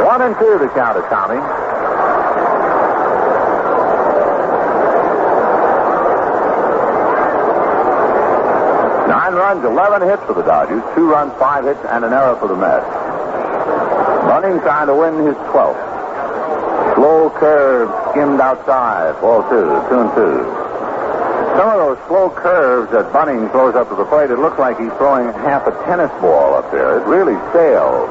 One and two to count it, Tommy. Nine runs, 11 hits for the Dodgers. 2 runs, 5 hits, and an error for the Mets. Bunning trying to win his 12th. Slow curve skimmed outside. Ball 2, 2-2. Some of those slow curves that Bunning throws up to the plate, it looks like he's throwing half a tennis ball up there. It really sails.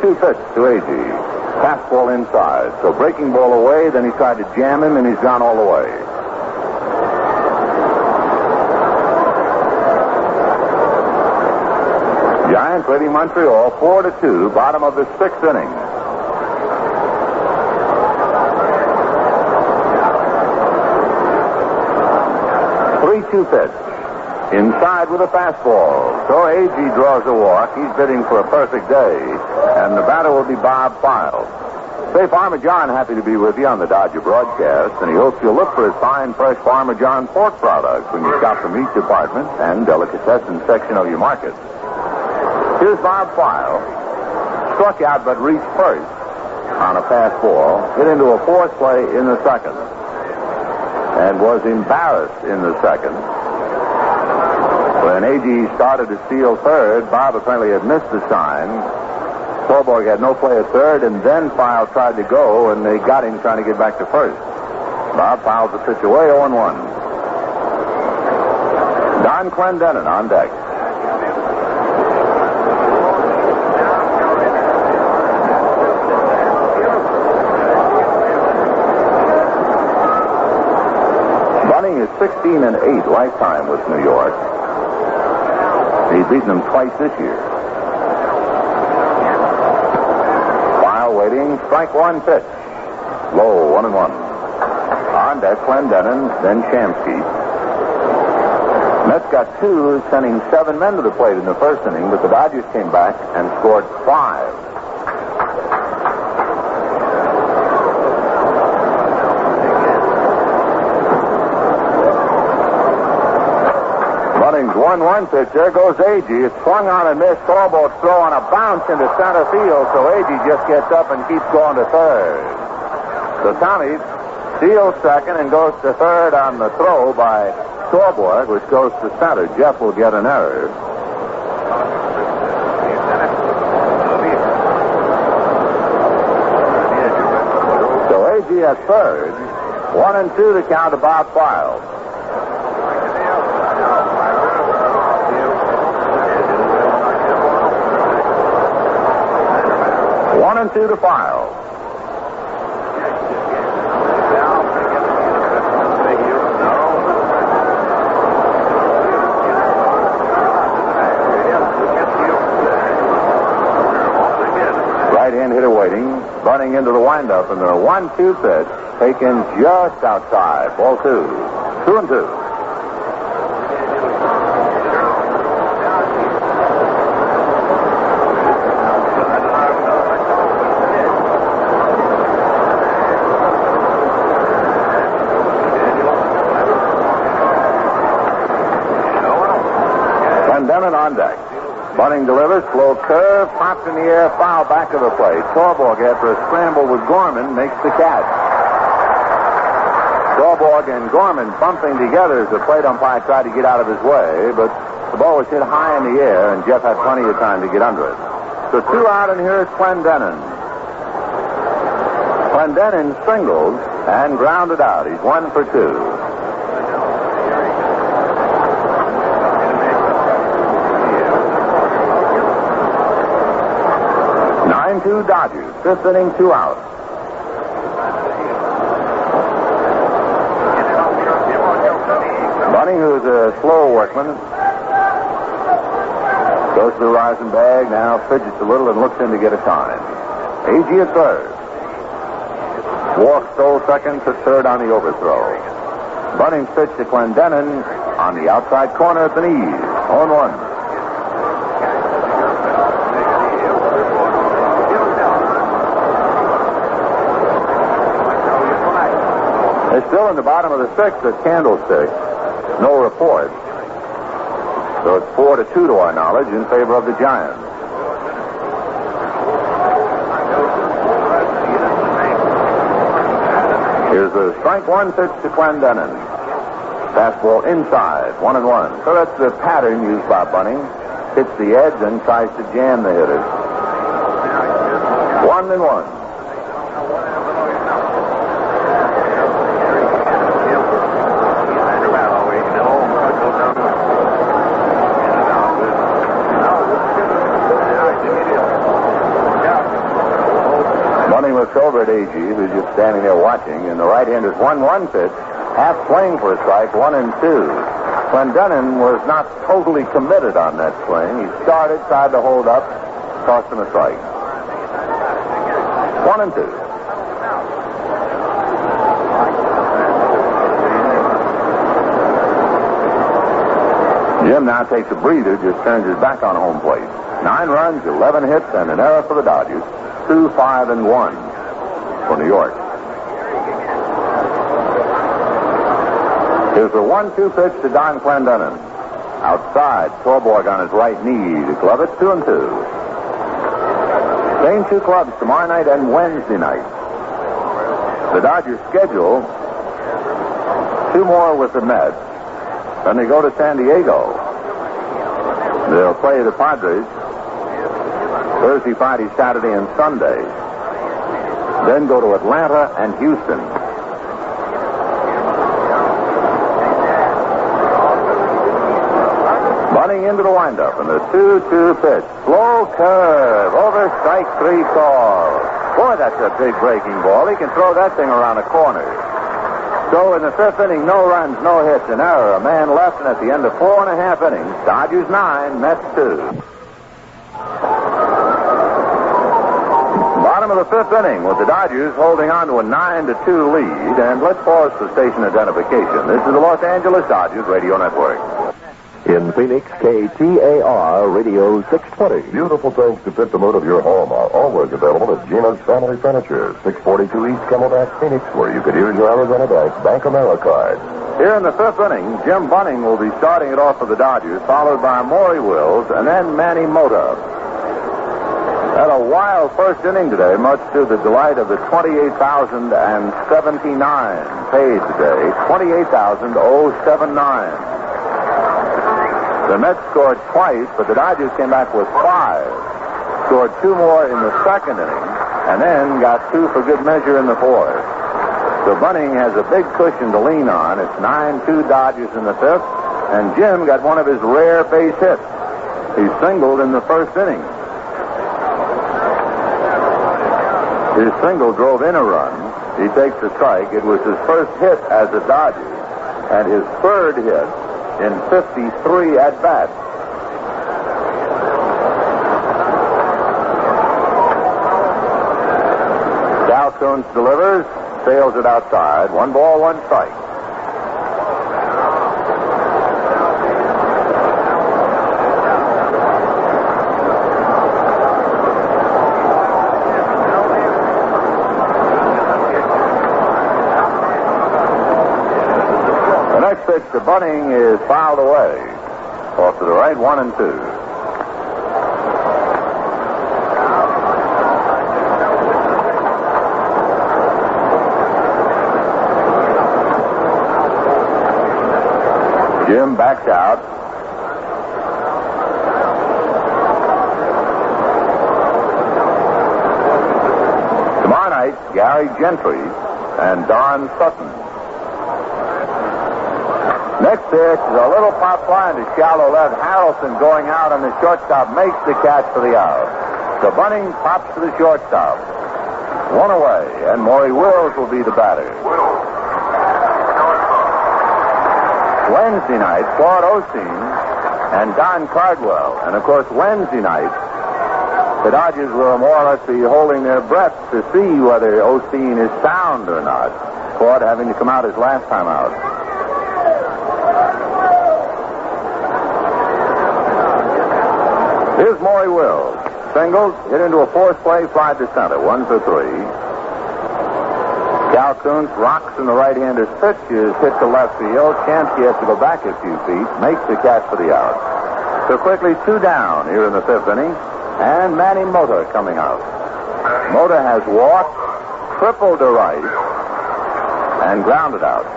Two pitch to Agee. Fastball inside. So breaking ball away, then he tried to jam him, and he's gone all the way. Giants leading Montreal 4-2, bottom of the 6th inning. Three-two pitch. Inside with a fastball. So Agee draws a walk. He's bidding for a perfect day. And the batter will be Bob File. Say, Farmer John, happy to be with you on the Dodger broadcast, and he hopes you'll look for his fine, fresh Farmer John pork products when you shop the meat department and delicatessen section of your market. Here's Bob File. Struck out but reached first on a fastball. Hit into a force play in the second. And was embarrassed in the second. When Agee started to steal third, Bob apparently had missed the sign. Torborg had no play at third, and then File tried to go, and they got him trying to get back to first. Bob fouls the pitch away, 0-1. Don Clendenin on deck. Bunning is 16-8 lifetime with New York. He's beaten them twice this year. File waiting. Strike 1 pitch. Low, 1-1. On deck, Clendenin, then Shamsky. Mets got 2, sending 7 men to the plate in the first inning, but the Dodgers came back and scored 5. Bunning's 1-1 pitch. There goes Agee. It's swung on and missed. Torborg's throw on a bounce into center field, so Agee just gets up and keeps going to third. So Tommy steals second and goes to third on the throw by Torborg, which goes to center. Jeff will get an error. Agee at third. 1-2 the count to Bob Files. One and two to Files. Right-hand hitter waiting. Bunting into the windup, and the 1-2 pitch taken just outside. Ball 2. 2-2. Clendenon on deck. Bunting delivers, slow curve, pops in the air, foul back of the plate. Torborg, after a scramble with Gorman, makes the catch. Torborg and Gorman bumping together as the plate umpire tried to get out of his way, but the ball was hit high in the air, and Jeff had plenty of time to get under it. So 2 out, and here's Clendenon. Clendenon singled and grounded out. He's 1 for 2. 9-2 Dodgers. 5th inning, 2 out. Bunting, who's a slow workman, goes to the rising bag, now fidgets a little and looks in to get a sign. Agee at third. Walk stole second to third on the overthrow. Bunting's pitch to Clendenon on the outside corner at the knees. 0-1. They're still in the bottom of the 6th at Candlestick. No report. So it's 4-2 to our knowledge in favor of the Giants. Here's a strike 1 pitch to Clendenon. Fastball inside, 1-1. So that's the pattern used by Bunting. Hits the edge and tries to jam the hitters. 1-1. Looks over at Agee, who's just standing there watching, and the right-hander's 1-1 pitch, half swing for a strike, 1-2. Clendenon was not totally committed on that swing. He started, tried to hold up, cost him a strike. 1-2. Jim now takes a breather, just turns his back on home plate. 9 runs, 11 hits, and an error for the Dodgers. 2-5-1 for New York. Here's the 1-2 pitch to Don Clendenon. Outside, Torborg on his right knee to glove it. 2-2. Same 2 clubs tomorrow night and Wednesday night. The Dodgers schedule 2 more with the Mets. Then they go to San Diego. They'll play the Padres Thursday, Friday, Saturday, and Sunday. Then go to Atlanta and Houston. Bunting into the windup, and the 2-2 pitch. Slow curve over strike 3 call. Boy, that's a big breaking ball. He can throw that thing around a corner. So in the 5th inning, no runs, no hits, an error, a man left, and at the end of 4.5 innings, Dodgers 9, Mets 2. Bottom of the 5th inning with the Dodgers holding on to a 9-2 lead. And let's pause for station identification. This is the Los Angeles Dodgers Radio Network. In Phoenix, KTAR Radio 620. Beautiful things to fit the mood of your home are always available at Gina's Family Furniture, 642 East Camelback, Phoenix, where you could use your Arizona Bank America card. Here in the 5th inning, Jim Bunting will be starting it off for the Dodgers, followed by Maury Wills and then Manny Mota. Had a wild first inning today, much to the delight of the 28,079 paid today. 28,079. The Mets scored twice, but the Dodgers came back with 5. Scored 2 more in the 2nd inning, and then got 2 for good measure in the 4th. So Bunning has a big cushion to lean on. It's 9-2 Dodgers in the fifth, and Jim got one of his rare base hits. He singled in the first inning. His single drove in a run. He takes a strike. It was his first hit as a Dodger, and his third hit in 53 at-bats. Cal Kuntz delivers, sails it outside. 1 ball, 1 strike. The next pitch to Bunning is fouled away. Off to the right, 1-2. Jim backs out. Tomorrow night, Gary Gentry and Don Sutton. Next pitch is a little pop fly into shallow left. Harrelson going out on the shortstop makes the catch for the out. So Bunning pops to the shortstop. 1 away, and Maury Wills will be the batter. Wednesday night, Claude Osteen and Don Cardwell. And, of course, Wednesday night, the Dodgers will more or less be holding their breath to see whether Osteen is sound or not. Claude having to come out his last time out. Here's Maury Wills. Singled, hit into a force play, fly to center. 1 for 3. Cal Kuntz rocks in the right-hander's pitch, is hit to left field. Chansky has to go back a few feet, makes the catch for the out. So quickly 2 down here in the 5th inning, and Manny Mota coming out. Mota has walked, tripled to right, and grounded out.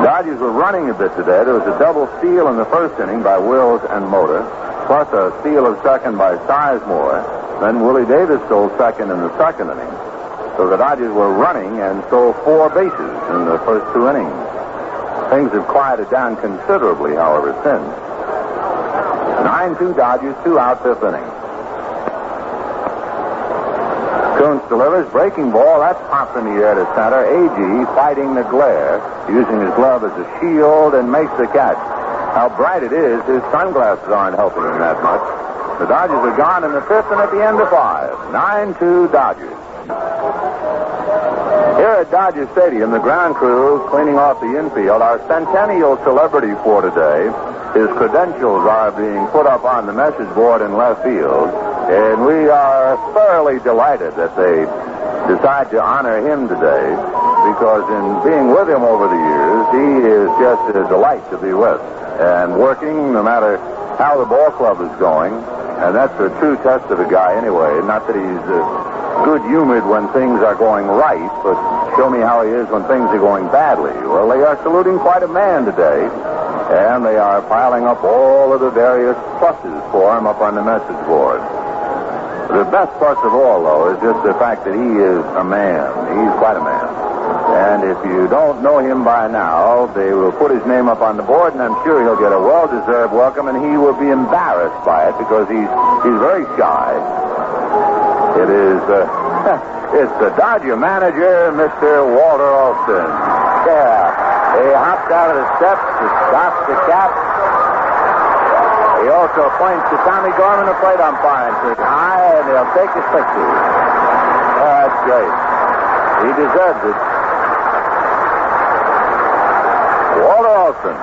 Dodgers were running a bit today. There was a double steal in the first inning by Wills and Mota, plus a steal of second by Sizemore. Then Willie Davis stole second in the second inning. So the Dodgers were running and stole 4 bases in the first 2 innings. Things have quieted down considerably, however, since. 9-2 Dodgers, 2 out, 5th inning. Kuntz delivers, breaking ball, that's popped in the air to center. Agee fighting the glare, using his glove as a shield, and makes the catch. How bright it is, his sunglasses aren't helping him that much. The Dodgers are gone in the 5th and at the end of 5. 9-2 Dodgers. Here at Dodger Stadium, the ground crew cleaning off the infield. Our centennial celebrity for today. His credentials are being put up on the message board in left field. And we are thoroughly delighted that they decide to honor him today, because in being with him over the years, he is just a delight to be with. And working, no matter how the ball club is going. And that's a true test of a guy anyway. Not that he's good-humored when things are going right, but show me how he is when things are going badly. Well, they are saluting quite a man today, and they are piling up all of the various pluses for him up on the message board. The best plus of all, though, is just the fact that he is a man. He's quite a man. And if you don't know him by now, they will put his name up on the board, and I'm sure he'll get a well-deserved welcome, and he will be embarrassed by it because he's very shy. It is, it's the Dodger manager, Mr. Walter Alston. Yeah, he hops out of the steps to stop the cap. He also points to Tommy Gorman, the plate umpire, and says, hi, and they'll take his picture. Oh, that's great. He deserves it. Walter Alston.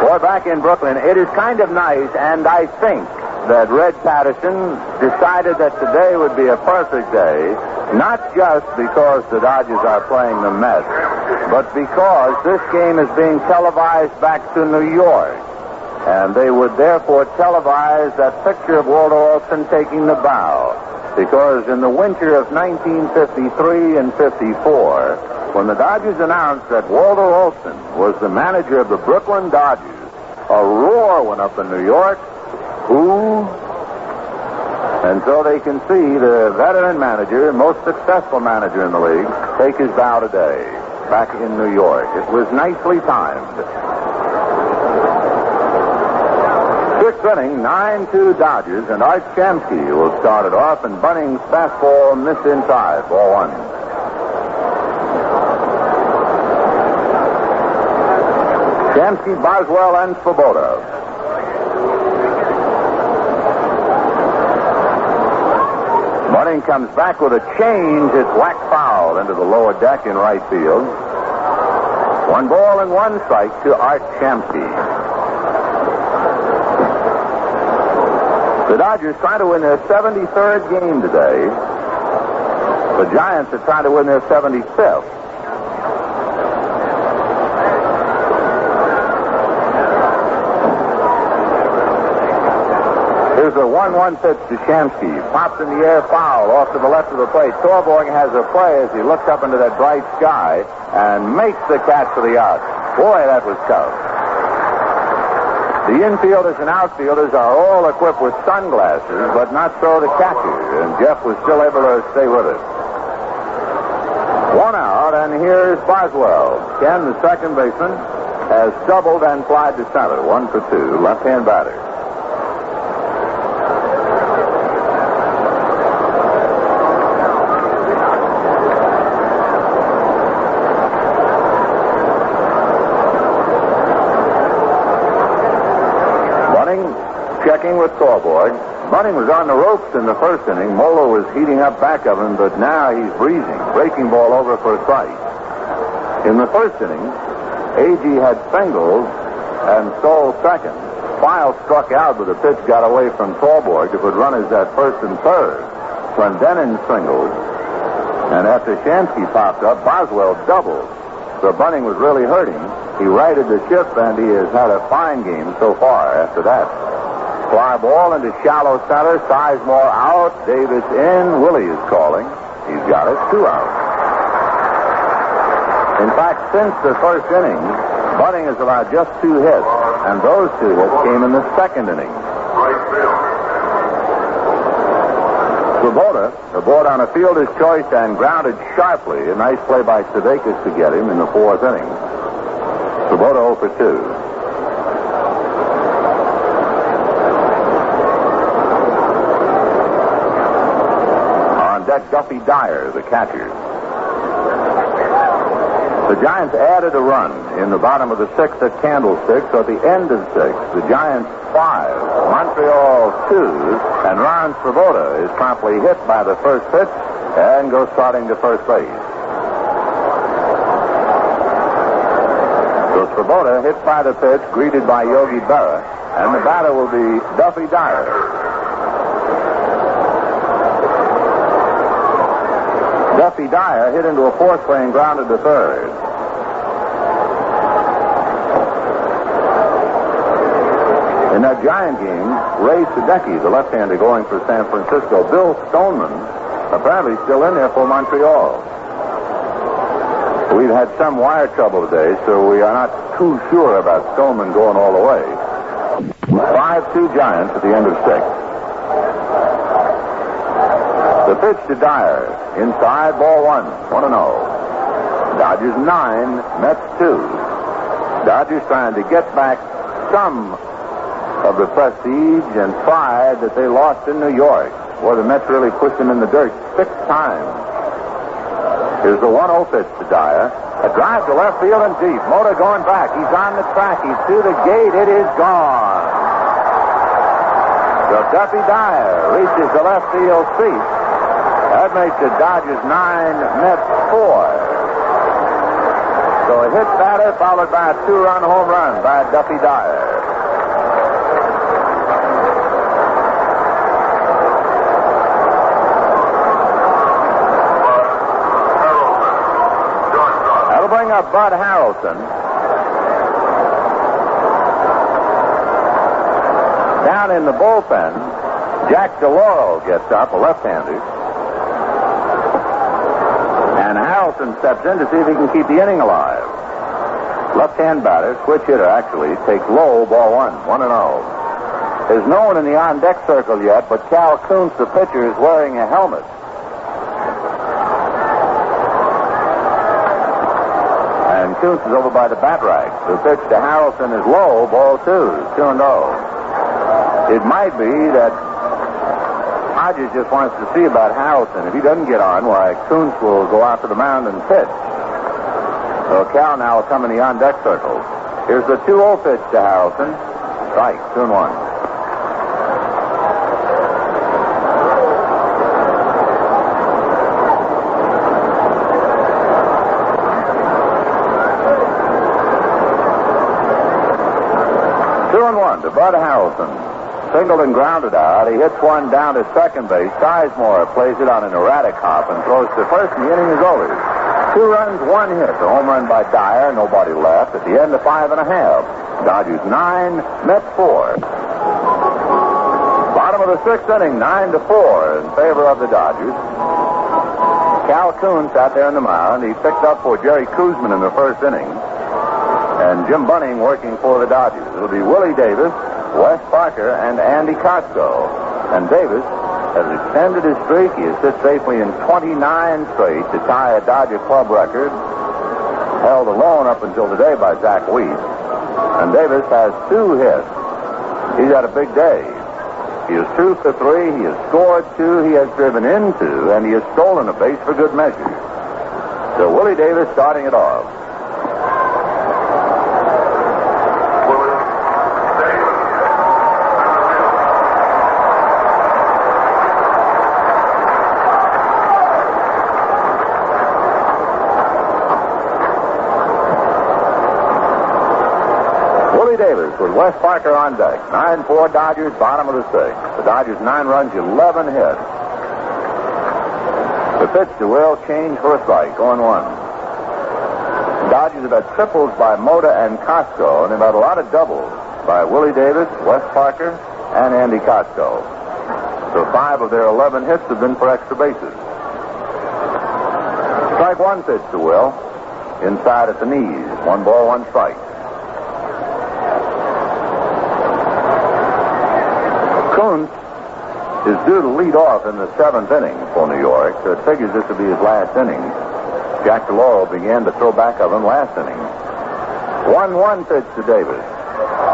Boy, back in Brooklyn, it is kind of nice, and I think that Red Patterson decided that today would be a perfect day, not just because the Dodgers are playing the Mets, but because this game is being televised back to New York. And they would therefore televise that picture of Walter Alston taking the bow. Because in the winter of 1953 and 54, when the Dodgers announced that Walter Alston was the manager of the Brooklyn Dodgers, a roar went up in New York. Who? And so they can see the veteran manager, most successful manager in the league, take his bow today back in New York. It was nicely timed. Sixth inning, 9-2 Dodgers, and Art Shamsky will start it off, and Bunning's fastball missed inside, ball one. Shamsky, Boswell, and Swoboda. Bunning comes back with a change. It's whacked foul into the lower deck in right field. 1 ball and 1 strike to Art Shamsky. The Dodgers trying to win their 73rd game today. The Giants are trying to win their 75th. Here's a 1-1 pitch to Shamsky. Pops in the air, foul off to the left of the plate. Torborg has a play as he looks up into that bright sky and makes the catch for the out. Boy, that was tough. The infielders and outfielders are all equipped with sunglasses, but not so the catcher, and Jeff was still able to stay with it. 1 out, and here's Boswell. Ken, the second baseman, has doubled and flied to center. 1 for 2, left-hand batter. Checking with Torborg. Bunning was on the ropes in the first inning. Moeller was heating up back of him, but now he's breezing. Breaking ball over for a strike. In the first inning, Agee had singled and stole second. File struck out, but the pitch got away from Torborg. It would run as at first and third. Clendenin singled, and after Shamsky popped up, Boswell doubled. So Bunning was really hurting. He righted the ship, and he has had a fine game so far after that. Fly ball into shallow center. Sizemore out. Davis in. Willie is calling. He's got it. 2 outs. In fact, since the first inning, Bunning has allowed just 2 hits, and those 2 hits came in the second inning. Right field. Swoboda, aboard on a fielder's choice and grounded sharply. A nice play by Sudeikis to get him in the 4th inning. Swoboda 0 for 2. Duffy Dyer, the catcher. The Giants added a run in the bottom of the 6th at Candlestick, so at the end of 6, the Giants 5, Montreal 2, and Ron Swoboda is promptly hit by the first pitch and goes starting to first base. So Swoboda hit by the pitch, greeted by Yogi Berra, and the batter will be Duffy Dyer. Duffy Dyer hit into a fourth plane, grounded to third. In that Giant game, Ray Sadecki, the left-hander going for San Francisco. Bill Stoneman, apparently still in there for Montreal. We've had some wire trouble today, so we are not too sure about Stoneman going all the way. 5-2 Giants at the end of 6. The pitch to Dyer. Inside, ball 1. 1-0. Dodgers 9, Mets 2. Dodgers trying to get back some of the prestige and pride that they lost in New York. Boy, the Mets really pushed them in the dirt 6 times. Here's the 1-0 pitch to Dyer. A drive to left field and deep. Mota going back. He's on the track. He's through the gate. It is gone. So Duffy Dyer reaches the left field seat. That makes the Dodgers 9, Mets 4. So a hit batter followed by a 2-run home run by Duffy Dyer. That'll bring up Bud Harrelson. Down in the bullpen, Jack DeLauro gets up, a left-hander. And Harrelson steps in to see if he can keep the inning alive. Left-hand batter, switch hitter actually, takes low, ball 1, 1-0. is known in the on-deck circle yet, but Cal Kuntz, the pitcher, is wearing a helmet. And Kuntz is over by the bat rack. The pitch to Harrelson is low, ball 2-0. It might be that Hodges just wants to see about Harrelson. If he doesn't get on, why, Kuntz will go out to the mound and pitch. So Cal now will come in the on-deck circle. Here's the 2-0 pitch to Harrelson. Strike, 2-1. To Bud Harrelson. Singled and grounded out. He hits one down to second base. Sizemore plays it on an erratic hop and throws to first, and the inning is over. 2 runs, 1 hit. A home run by Dyer. Nobody left. At the end of 5 1/2. Dodgers 9, Mets 4. Bottom of the 6th inning, 9-4 in favor of the Dodgers. Cal Kuntz out there in the mound. He picked up for Jerry Koosman in the first inning. And Jim Bunning working for the Dodgers. It'll be Willie Davis, Wes Parker, and Andy Costco. And Davis has extended his streak. He has hit safely in 29 straight to tie a Dodger club record, held alone up until today by Zach Weiss. And Davis has 2 hits. He's had a big day. He is 2 for 3. He has scored 2. He has driven in 2, and he has stolen a base for good measure. So Willie Davis starting it off. Davis with Wes Parker on deck. 9-4 Dodgers, bottom of the 6th. The Dodgers 9 runs, 11 hits. The pitch to Will, change for a strike, 0-1. The Dodgers have had triples by Mota and Costco, and they've had a lot of doubles by Willie Davis, Wes Parker, and Andy Costco. So 5 of their 11 hits have been for extra bases. Strike 1 pitch to Will. Inside at the knees. 1 ball, 1 strike. Kuntz is due to lead off in the 7th inning for New York, so it figures this will be his last inning. Jack DeLauro began to throw back of him last inning. 1-1 pitch to Davis.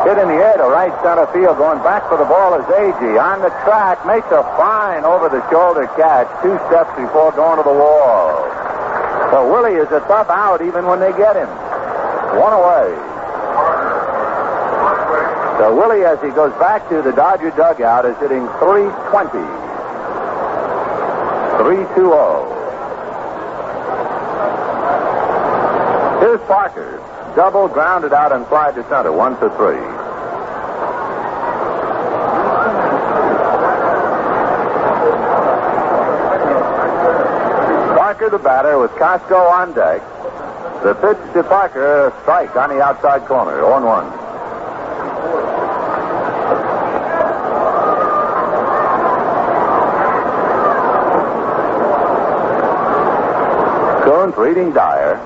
Hit in the air to right center field. Going back for the ball is Agee. On the track, makes a fine over-the-shoulder catch 2 steps before going to the wall. So Willie is a tough out even when they get him. 1 away. So Willie, as he goes back to the Dodger dugout, is hitting .320. 3-2-0. Here's Parker. Double, grounded out and fly to center. 1-3. Parker, the batter, with Costco on deck. The pitch to Parker, strike on the outside corner. 0-1. Kuntz reading Dyer.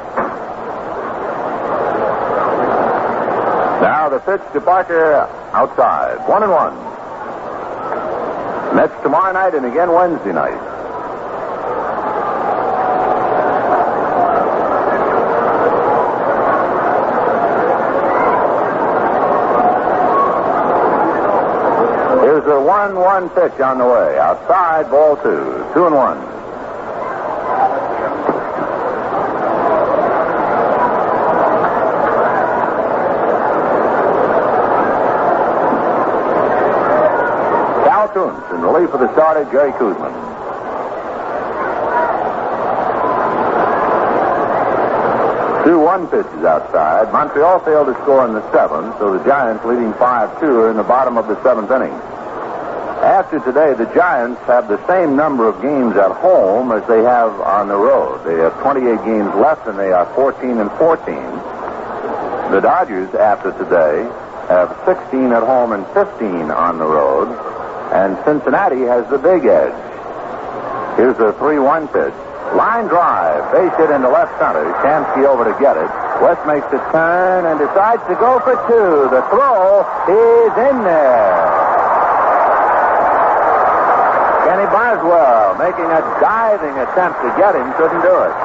Now the pitch to Parker outside. 1-1. Mets tomorrow night and again Wednesday night. Here's a 1-1 pitch on the way. Outside, ball 2. 2-1. In relief of the starter, Jerry Koosman. 2-1 pitches outside. Montreal failed to score in the 7th, so the Giants, leading 5-2, are in the bottom of the 7th inning. After today, the Giants have the same number of games at home as they have on the road. They have 28 games left, and they are 14-14. The Dodgers, after today, have 16 at home and 15 on the road. And Cincinnati has the big edge. Here's a 3-1 pitch. Line drive. Base hit into left center. Shamsky over to get it. West makes the turn and decides to go for 2. The throw is in there. Kenny Boswell making a diving attempt to get him, couldn't do it.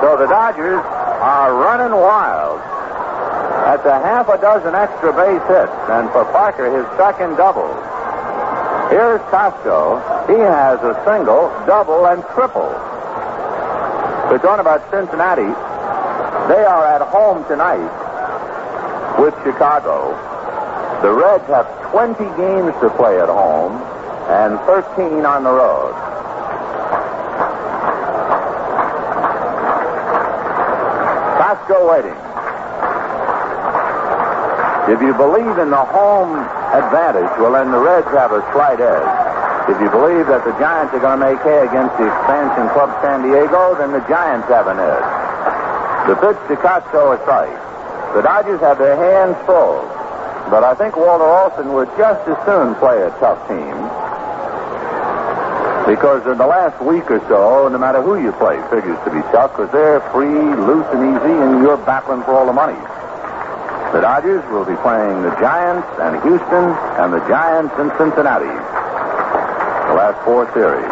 So the Dodgers are running wild. That's a half a dozen extra base hits, and for Parker, his second double. Here's Costco. He has a single, double, and triple. We're talking about Cincinnati. They are at home tonight with Chicago. The Reds have 20 games to play at home and 13 on the road. Costco waiting. If you believe in the home advantage, well, then the Reds have a slight edge. If you believe that the Giants are going to make hay against the expansion club San Diego, then the Giants have an edge. The pitch to Costco is right. The Dodgers have their hands full, but I think Walter Olson would just as soon play a tough team, because in the last week or so, no matter who you play figures to be tough, because they're free, loose, and easy, and you're battling for all the money. The Dodgers will be playing the Giants and Houston and the Giants and Cincinnati. The last four series.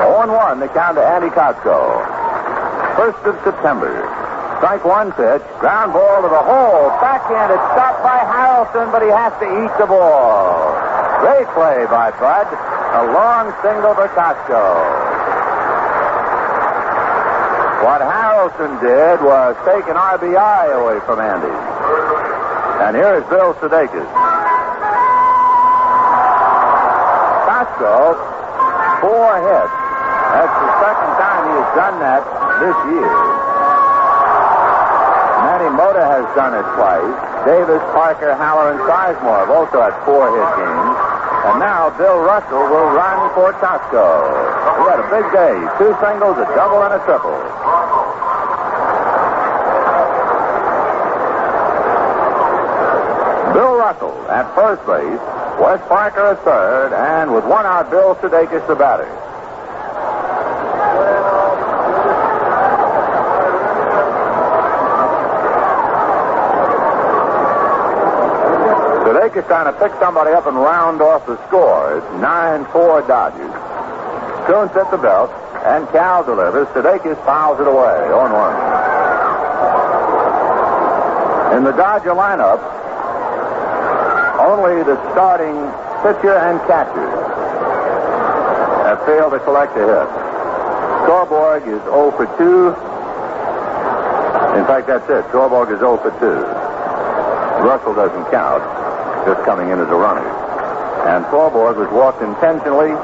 0-1, the count to Andy Costco. 1st of September. Strike one pitch. Ground ball to the hole. Backhand. It's stopped by Harrelson, but he has to eat the ball. Great play by Bud. A long single for Costco. What Harrelson did was take an RBI away from Andy. And here is Bill Sudeikis. Costco, 4 hits. That's the second time he has done that this year. Manny Mota has done it twice. Davis, Parker, Haller, and Sizemore have also had 4-hit games. And now Bill Russell will run for Costco. He had a big day. 2 singles, a double, and a triple. Bill Russell at first base, Wes Parker at third, and with 1 out, Bill Sudeikis the batter. Sudeikis trying to pick somebody up and round off the score. It's 9-4 Dodgers. Kuntz at the belt, and Cal delivers. Sudeikis fouls it away. 0-1. In the Dodger lineup, only the starting pitcher and catcher have failed to collect a hit. Torborg is 0 for 2. In fact, that's it. Torborg is 0 for 2. Russell doesn't count, just coming in as a runner. And Torborg was walked intentionally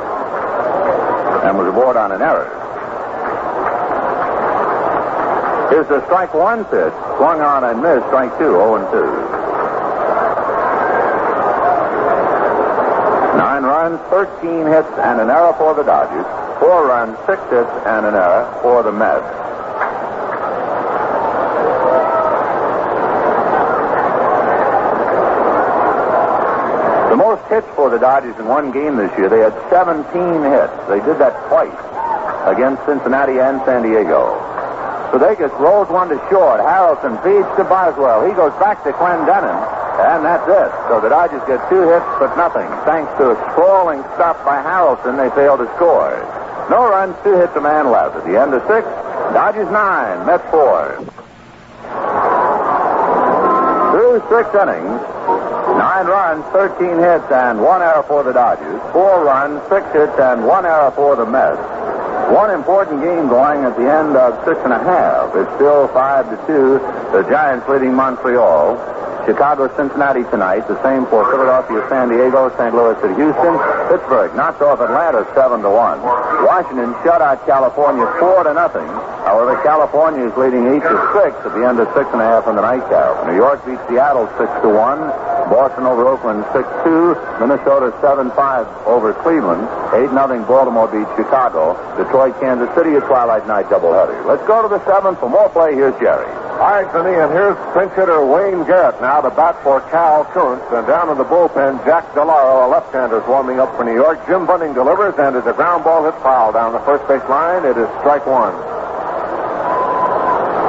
and was aboard on an error. Here's the strike one pitch. Swung on and missed. Strike 2, 0-2. 9 runs, 13 hits, and an error for the Dodgers. 4 runs, 6 hits, and an error for the Mets. The most hits for the Dodgers in one game this year, they had 17 hits. They did that twice against Cincinnati and San Diego. Sudeikis rolls one to short. Harrelson feeds to Boswell. He goes back to Clendenin. And that's it. So the Dodgers get 2 hits, but nothing. Thanks to a sprawling stop by Harrelson, they fail to score. No runs, 2 hits, a man left. At the end of 6, Dodgers 9, Mets 4. Through 6 innings, 9 runs, 13 hits, and 1 error for the Dodgers. 4 runs, 6 hits, and 1 error for the Mets. One important game going at the end of 6.5. It's still 5-2. The Giants leading Montreal. Chicago, Cincinnati tonight. The same for Philadelphia, San Diego, St. Louis at Houston. Pittsburgh knocks off Atlanta 7-1. Washington shut out California 4-0. However, California is leading 8-6 at the end of 6.5 in the nightcap. New York beats Seattle 6-1. Boston over Oakland 6-2. Minnesota 7-5 over Cleveland. 8-0 Baltimore beats Chicago. Detroit, Kansas City, a twilight night doubleheader. Let's go to the 7th for more play. Here's Jerry. All right, Vinny, and here's pinch hitter Wayne Garrett now to bat for Cal Kuntz. And down in the bullpen, Jack DeLaro, a left-hander, is warming up for New York. Jim Bunning delivers, and it's a ground ball hit foul down the first base line. It is strike 1.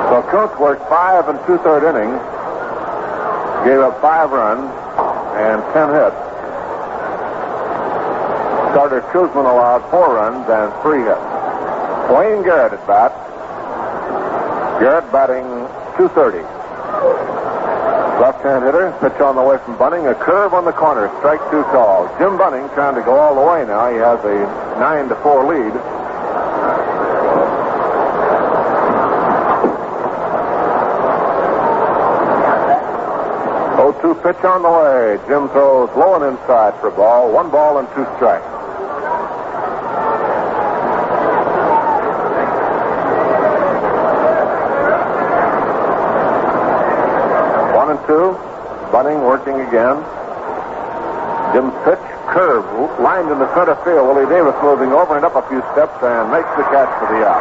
So Kuntz worked 5 2/3 innings, gave up 5 runs and 10 hits. Starter Kuzman allowed 4 runs and 3 hits. Wayne Garrett at bat. Garrett batting .230. Left-hand hitter, pitch on the way from Bunning, a curve on the corner, strike 2 called. Jim Bunning trying to go all the way now. He has a 9-4 lead. Oh, 2 pitch on the way. Jim throws low and inside for a ball. 1 ball and 2 strikes. Bunning working again. Jim's pitch, curve, lined in the center field. Willie Davis moving over and up a few steps and makes the catch for the out.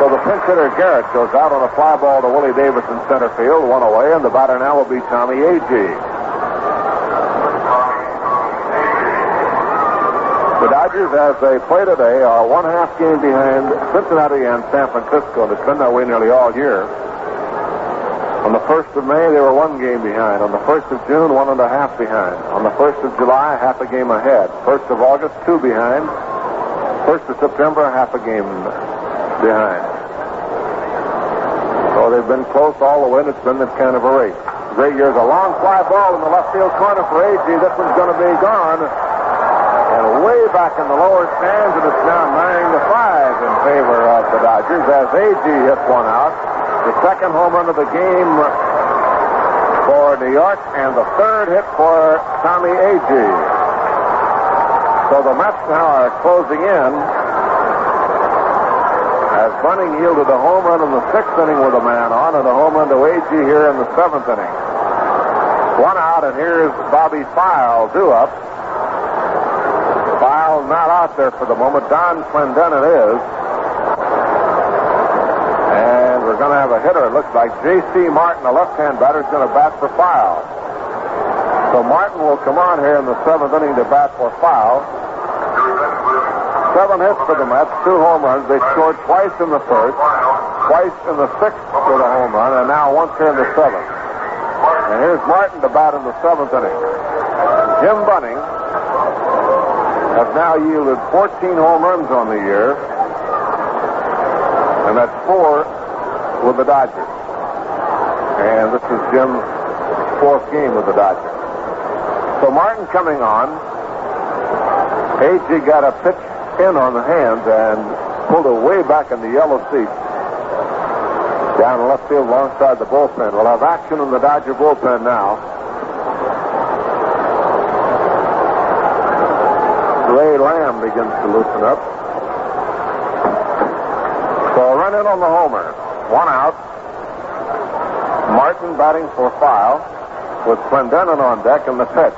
So the pinch hitter Garrett goes out on a fly ball to Willie Davis in center field, 1 away, and the batter now will be Tommy Agee. The Dodgers, as they play today, are 1/2 game behind Cincinnati and San Francisco. It's been that way nearly all year. On the 1st of May, they were 1 game behind. On the 1st of June, 1.5 behind. On the 1st of July, half a game ahead. 1st of August, 2 behind. 1st of September, half a game behind. So they've been close all the way, and it's been kind of a race. Great years. A long fly ball in the left field corner for Agee. This one's going to be gone. And way back in the lower stands, and it's now 9-5 in favor of the Dodgers as Agee hits one out. The second home run of the game for New York, and the 3rd hit for Tommy Agee. So the Mets now are closing in as Bunning yielded a home run in the 6th inning with a man on, and a home run to Agee here in the 7th inning. 1 out, and here's Bobby File due up. File not out there for the moment. Don Clendenin is. We're going to have a hitter, it looks like. J.C. Martin, a left-hand batter, is going to bat for File. So Martin will come on here in the 7th inning to bat for File. 7 hits for the Mets, 2 home runs. They scored twice in the 1st, twice in the 6th with a home run, and now once here in the 7th. And here's Martin to bat in the 7th inning. Jim Bunning has now yielded 14 home runs on the year, and that's 4 with the Dodgers. And this is Jim's 4th game with the Dodgers. So Martin coming on. Agee got a pitch in on the hands and pulled it way back in the yellow seat. Down the left field alongside the bullpen. We'll have action in the Dodger bullpen now. Ray Lamb begins to loosen up. So a run in on the homer. 1 out. Martin batting for File with Clendenin on deck in the pitch.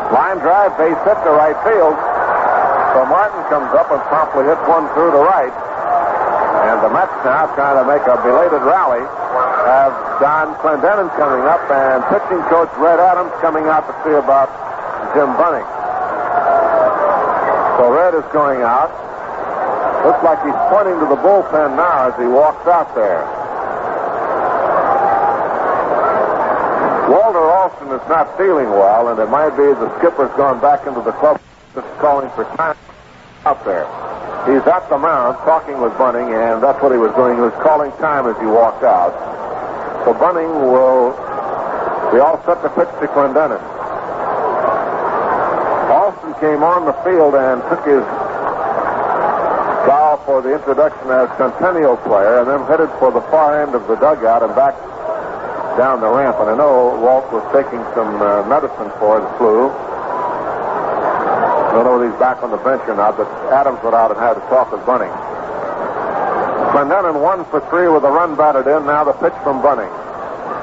Line drive, base hit to right field. So Martin comes up and promptly hits one through to right. And the Mets now trying to make a belated rally. Have Don Clendenin coming up and pitching coach Red Adams coming out to see about Jim Bunning. So Red is going out. Looks like he's pointing to the bullpen now as he walks out there. Walter Alston is not feeling well, and it might be the skipper's gone back into the club just calling for time out there. He's at the mound talking with Bunning, and that's what he was doing. He was calling time as he walked out. So Bunning will be all set to pitch to Clendenin. Alston came on the field and took his bow for the introduction as Centennial player, and then headed for the far end of the dugout and back down the ramp. And I know Walt was taking some medicine for the flu. I don't know whether he's back on the bench or not, but Adams went out and had a talk with Bunning. Clendenin 1 for 3 with a run batted in. Now the pitch from Bunning.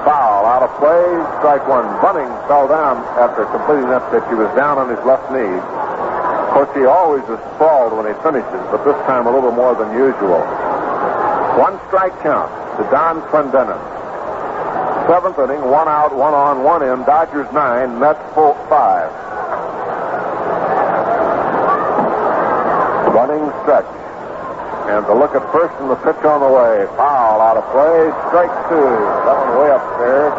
Foul, out of play, strike 1. Bunning fell down after completing that pitch. He was down on his left knee. Of course, he always is sprawled when he finishes, but this time a little more than usual. 1 strike count to Don Clendenin. 7th inning, 1 out, 1 on, 1 in. Dodgers 9, Mets 5. Bunning stretch. And the look at first and the pitch on the way. Foul out of play. Strike two. That one way upstairs.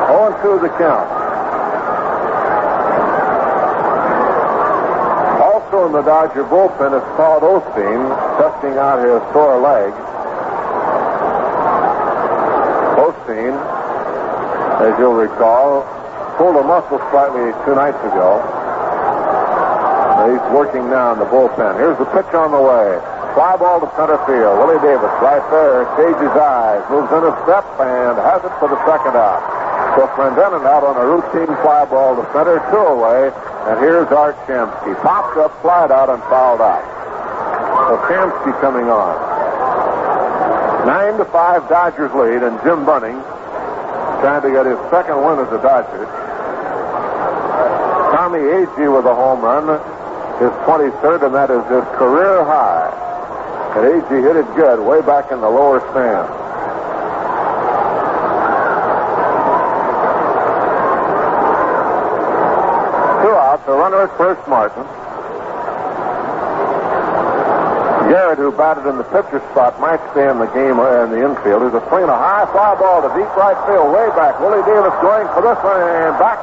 0-2 the count. Also in the Dodger bullpen is Todd Osteen, testing out his sore leg. Osteen, as you'll recall, pulled a muscle slightly 2 nights ago. He's working now in the bullpen. Here's the pitch on the way. Fly ball to center field. Willie Davis right there. Cages eyes. Moves in a step and has it for the second out. So Clendenon out on a routine fly ball to center, 2 away. And here's Art Shamsky. Popped up, flied out, and fouled out. So Shamsky coming on. 9-5 Dodgers lead, and Jim Bunning trying to get his second win as a Dodger. Tommy Agee with a home run, his 23rd, and that is his career high. And Agee hit it good way back in the lower stand. The runner at first, Martin. Garrett, who batted in the pitcher spot, might stay in the game in the infield. He's swinging a high fly ball to deep right field, way back. Willie Davis going for this one, and back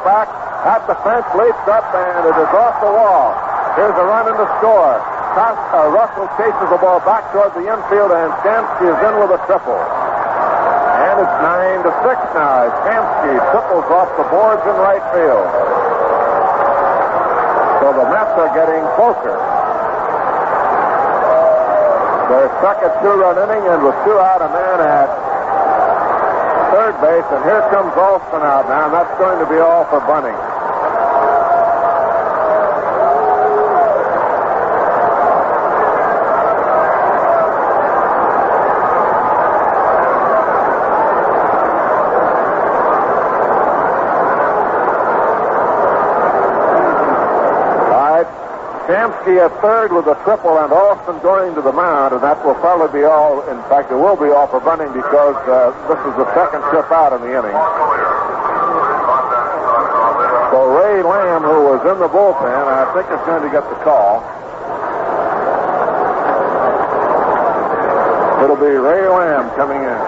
at the fence, leaps up, and it is off the wall. Here's a run in the score. Russell chases the ball back toward the infield, and Shamsky is in with a triple. And it's 9-6 now. Shamsky triples off the boards in right field. So the Mets are getting closer. They're stuck at 2-run inning, and with 2 out, a man at third base, and here comes Alston out now, and that's going to be all for Bunning. Shamsky at third with a triple, and Alston going to the mound, and that will probably be all. In fact, it will be all for Bunning because this is the second trip out in the inning. So Ray Lamb, who was in the bullpen, I think is going to get the call. It'll be Ray Lamb coming in.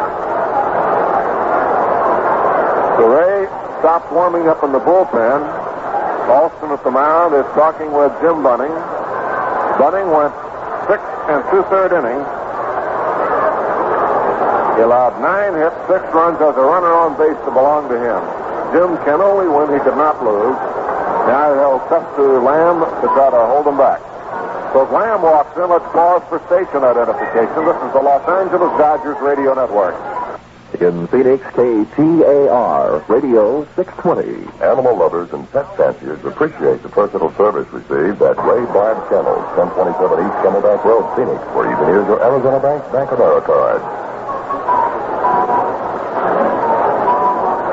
So Ray stopped warming up in the bullpen. Alston at the mound is talking with Jim Bunning. Bunning went 6 2/3 innings. He allowed 9 hits, 6 runs as a runner on base to belong to him. Jim can only win, he could not lose. Now he'll tough to Lamb to try to hold him back. So as Lamb walks in, let's pause for station identification. This is the Los Angeles Dodgers Radio Network. In Phoenix, KTAR, Radio 620. Animal lovers and pet fanciers appreciate the personal service received at Ray Barb Kennels, 1027 East Camelback Road, Phoenix, where you can use your Arizona Bank America card.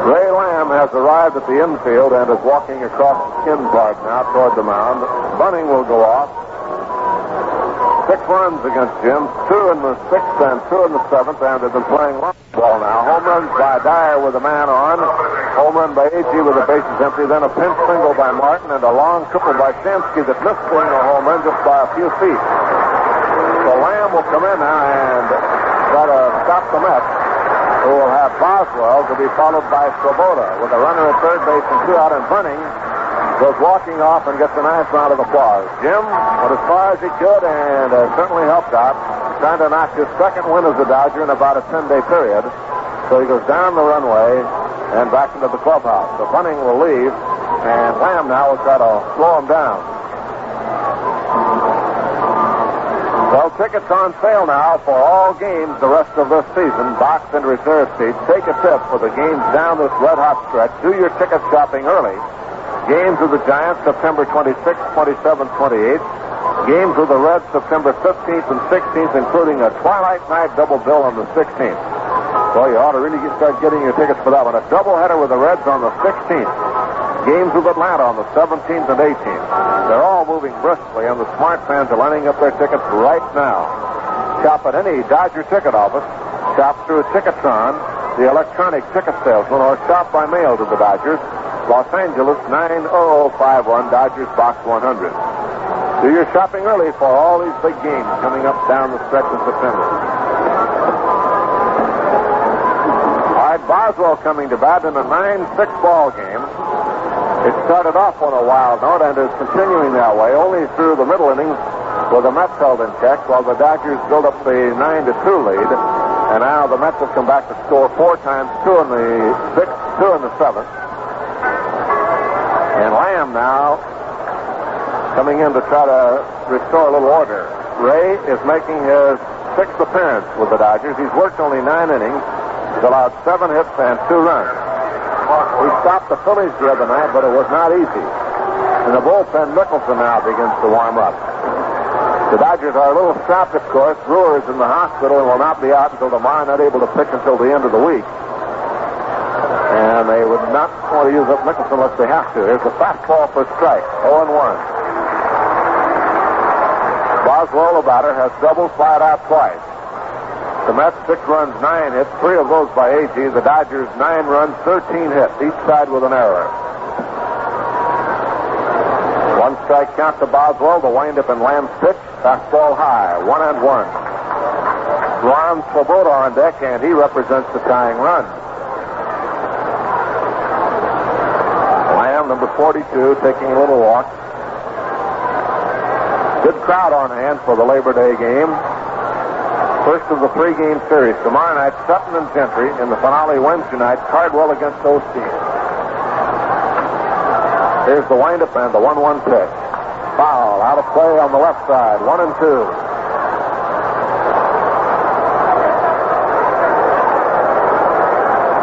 Ray Lamb has arrived at the infield and is walking across the skin part now toward the mound. Bunning will go off. 6 runs against Jim, 2 in the 6th and 2 in the 7th, and they've been playing long ball now. Home runs by Dyer with a man on, home run by Agee with the bases empty, then a pinch single by Martin, and a long triple by Shamsky that missed being a home run just by a few feet. So Lamb will come in now and try to stop the Mets, who will have Boswell to be followed by Swoboda with a runner at third base and 2 out, and Bunning goes walking off and gets a nice round of applause. Jim went as far as he could and certainly helped out, trying to knock his second win as a Dodger in about a 10-day period. So he goes down the runway and back into the clubhouse. So Bunning will leave, and Lamb now will try to slow him down. Well, tickets on sale now for all games the rest of this season, box and reserve seats. Take a tip for the games down this red-hot stretch. Do your ticket shopping early. Games of the Giants, September 26th, 27th, 28th. Games of the Reds, September 15th and 16th, including a Twilight Night double bill on the 16th. Well, you ought to really start getting your tickets for that one. A doubleheader with the Reds on the 16th. Games with Atlanta on the 17th and 18th. They're all moving briskly, and the smart fans are lining up their tickets right now. Shop at any Dodger ticket office. Shop through Ticketron, the electronic ticket salesman, or shop by mail to the Dodgers. Los Angeles, 90051, Dodgers Box 100. Do your shopping early for all these big games coming up down the stretch in September. All right, Boswell coming to bat in a 9-6 ball game. It started off on a wild note and is continuing that way only through the middle innings with the Mets held in check while the Dodgers build up the 9-2 lead. And now the Mets have come back to score 4 times, 2 in the 6th, 2 in the 7th. And Lamb now coming in to try to restore a little order. Ray is making his 6th appearance with the Dodgers. He's worked only 9 innings. He's allowed 7 hits and 2 runs. He stopped the Phillies the other night, but it was not easy. In the bullpen, Mickelson now begins to warm up. The Dodgers are a little strapped, of course. Brewer's in the hospital and will not be out until tomorrow, not able to pitch until the end of the week. And they would not want to use up Mickelson unless they have to. Here's the fastball for strike, 0-1. Boswell, the batter, has doubled, fired out twice. The Mets 6 runs, 9 hits, 3 of those by A.G. The Dodgers 9 runs, 13 hits, each side with an error. 1 strike count to Boswell. The windup in Lamb's pitch. Fastball high, 1-1. Ron Swoboda on deck, and he represents the tying run. Lamb, number 42, taking a little walk. Good crowd on hand for the Labor Day game. First of the 3-game series. Tomorrow night, Sutton and Gentry. In the finale Wednesday night, Cardwell against Osteen. Here's the windup and the 1-1 pitch. Foul, out of play on the left side, 1-2.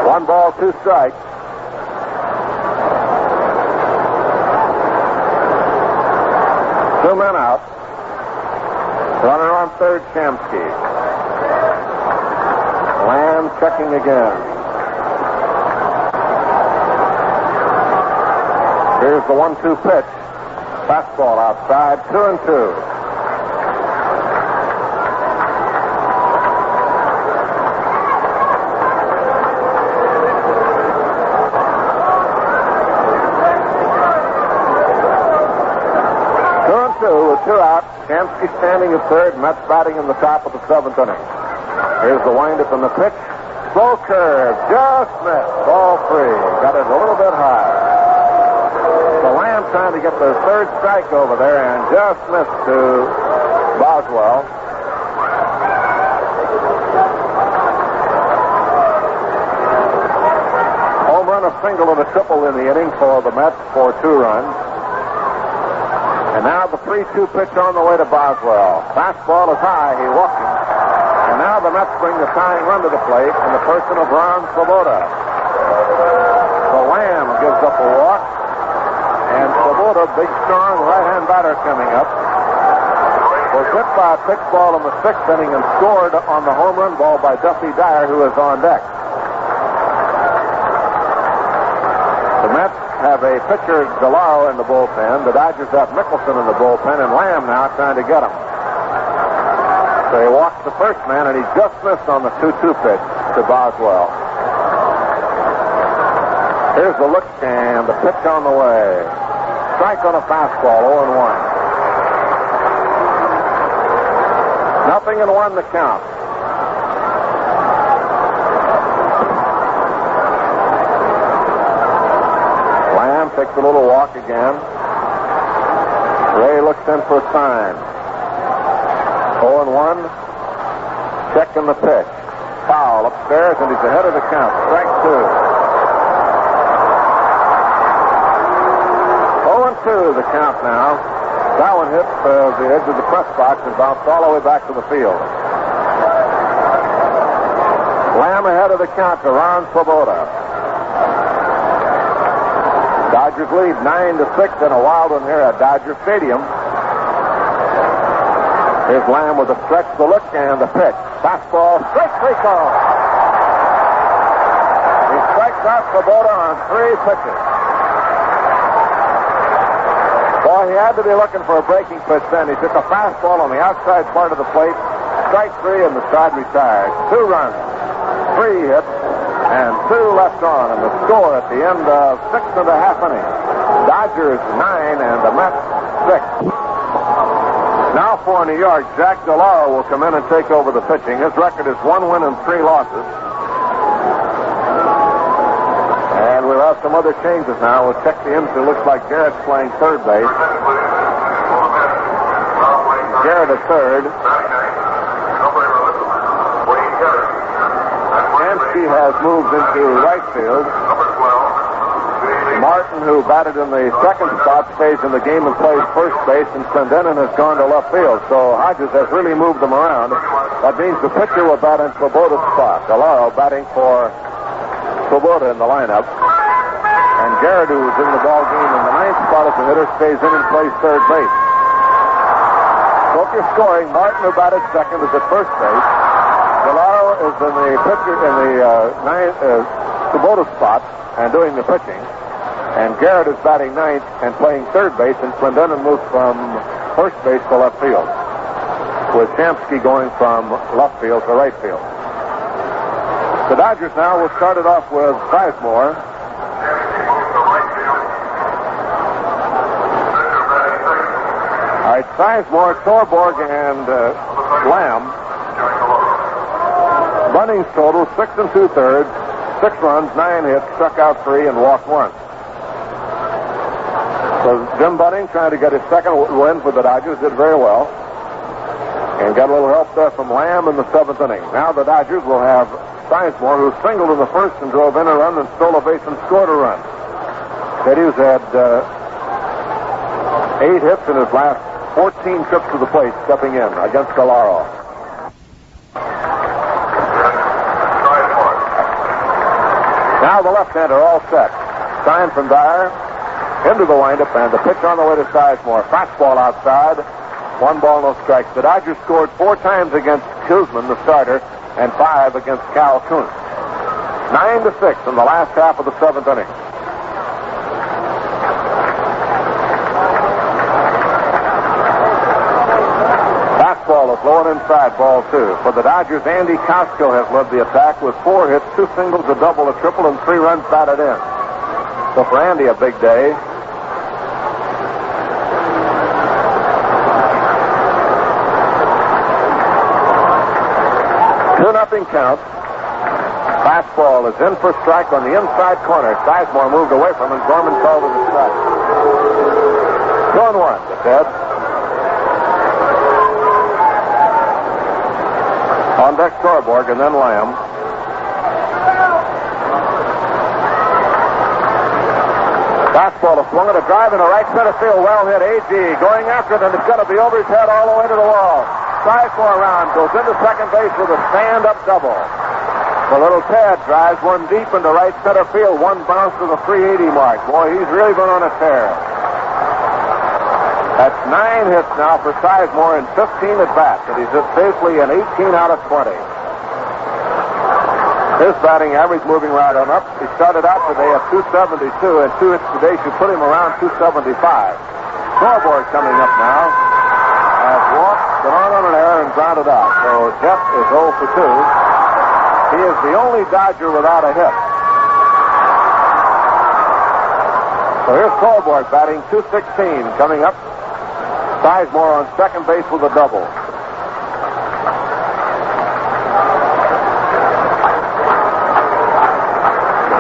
One ball, 2 strikes. Two men out. Runner on third, Shamsky. Lamb checking again. Here's the 1-2 pitch. Fastball outside, 2-2. With 2 out, Shamsky standing at third, Mets batting in the top of the 7th inning. Here's the windup and the pitch. Slow curve, just missed. Ball 3. Got it a little bit high. The Lamb trying to get the 3rd strike over there and just missed to Boswell. Home run, a single, and a triple in the inning for the Mets for 2 runs. And now the 3-2 pitch on the way to Boswell. Fastball is high. He walked him. And now the Mets bring the tying run to the plate in the person of Ron Swoboda. The Lamb gives up a walk. And Swoboda, big, strong right-hand batter coming up, was hit by a pitch ball in the 6th inning and scored on the home run ball by Duffy Dyer, who is on deck. The Mets have a pitcher, Delaro, in the bullpen. The Dodgers have Mickelson in the bullpen, and Lamb now trying to get him. So he walks the first man, and he just missed on the 2-2 pitch to Boswell. Here's the look, and the pitch on the way. Strike on a fastball, 0-1. 0-1 the count. Takes a little walk again. Ray looks in for a sign. 0-1. Check in the pitch. Foul upstairs, and he's ahead of the count. Strike 2. 0-2 the count now. That one hit the edge of the press box and bounced all the way back to the field. Lamb ahead of the count to Ron Swoboda. Dodgers lead 9-6 in a wild one here at Dodger Stadium. Here's Lamb with the stretch, the look, and the pitch. Fastball, straight 3 call. He strikes out Swoboda on 3 pitches. Boy, he had to be looking for a breaking pitch then. He took a fastball on the outside part of the plate. Strike 3, and the side retired. 2 runs, 3 hits, and 2 left on, and the score at the end of 6 1/2 innings. Dodgers 9 and the Mets 6. for New York, Jack Delaro will come in and take over the pitching. His record is 1 win and 3 losses. And we'll have some other changes now. We'll check the infield. Looks like Garrett's playing third base. Garrett at third. Hansky has moved into right field. Martin, who batted in the second spot, stays in the game and plays first base, and Clendenin has gone to left field. So Hodges has really moved them around. That means the pitcher will bat in Swoboda's spot. Delaro batting for Swoboda in the lineup. And Garrett, who is in the ball game in the ninth spot as the hitter, stays in and plays third base. So if you're scoring, Martin, who batted second, is at first base. Delaro is in the pitcher in the Swoboda spot and doing the pitching. And Garrett is batting ninth and playing third base, and Clendenin moves from first base to left field, with Shamsky going from left field to right field. The Dodgers now will start it off with Sizemore. All right, Sizemore, Torborg, and Lamb. Bunning's total, 6 2/3, 6 runs, 9 hits, struck out 3, and walked 1. So Jim Bunning, trying to get his second win for the Dodgers, did very well. And got a little help there from Lamb in the 7th inning. Now the Dodgers will have Sizemore, who singled in the first and drove in a run and stole a base and scored a run. Teddy's had 8 hits in his last 14 trips to the plate, stepping in against Delaro. Now the left-hander all set. Sign from Dyer. Into the windup, and the pitch on the way to Sizemore. Fastball outside. 1 ball, no strikes. The Dodgers scored 4 times against Kuzman, the starter, and 5 against Cal Kuntz. 9-6 in the last half of the 7th inning. Fastball is low and inside, ball 2. For the Dodgers, Andy Costco has led the attack with 4 hits, 2 singles, a double, a triple, and 3 runs batted in. So for Andy, a big day. 2-0 count. Fastball is in for strike on the inside corner. Sizemore moved away from him. Gorman called it a strike. 2-1 to Ted. On deck, Torborg, and then Lamb. Fastball is swung at a drive in the right center field. Well hit. A.G. going after it, and it's going to be over his head all the way to the wall. Sizemore around, goes into second base with a stand-up double. The little Ted drives one deep into right center field. One bounce to the 380 mark. Boy, he's really been on a tear. That's 9 hits now for Sizemore in 15 at-bats, and he's hit safely in 18 out of 20. His batting average moving right on up. He started out today at 272, and 2 hits today should put him around 275. Torborg coming up now. Has walked, been on an error, and grounded out. So Jeff is 0 for 2. He is the only Dodger without a hit. So here's Torborg batting 216 coming up. Sizemore on second base with a double.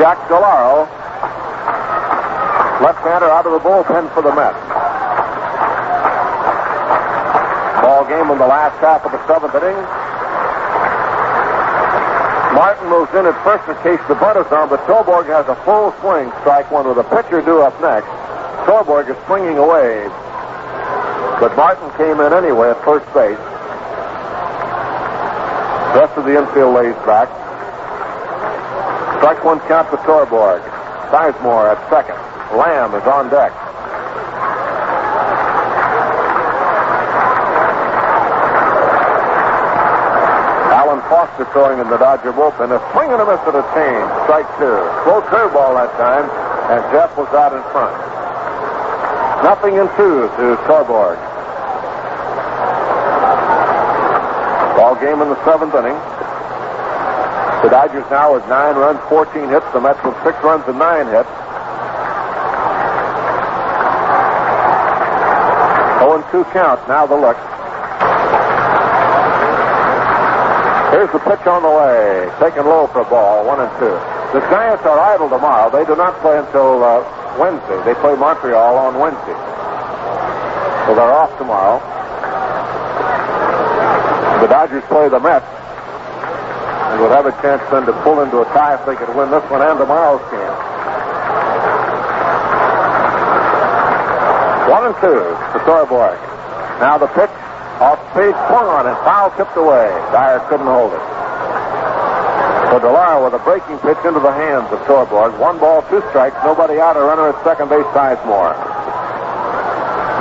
Jack Delaro, left-hander, out of the bullpen for the Mets. Ball game in the last half of the 7th inning. Martin moves in at first in case the bunt is on, but Torborg has a full swing, strike 1 with a pitcher due up next. Torborg is swinging away, but Martin came in anyway at first base. The rest of the infield lays back. Strike 1 count for Torborg. Sizemore at second. Lamb is on deck. Alan Foster throwing in the Dodger bullpen. A swing and a miss at a change. Strike 2. Slow curveball that time, and Jeff was out in front. 0-2 to Torborg. Ball game in the 7th inning. The Dodgers now with 9 runs, 14 hits. The Mets with 6 runs and 9 hits. 0-2 count. Now the look. Here's the pitch on the way. Taken low for a ball, 1-2. The Giants are idle tomorrow. They do not play until Wednesday. They play Montreal on Wednesday. So they're off tomorrow. The Dodgers play the Mets. And would have a chance then to pull into a tie if they could win this one and tomorrow's game. 1-2 to Thorborg. Now the pitch off speed, swung on it, foul tipped away. Dyer couldn't hold it. So DeLauro with a breaking pitch into the hands of Thorborg. 1 ball, 2 strikes, nobody out. A runner at second base, Sizemore.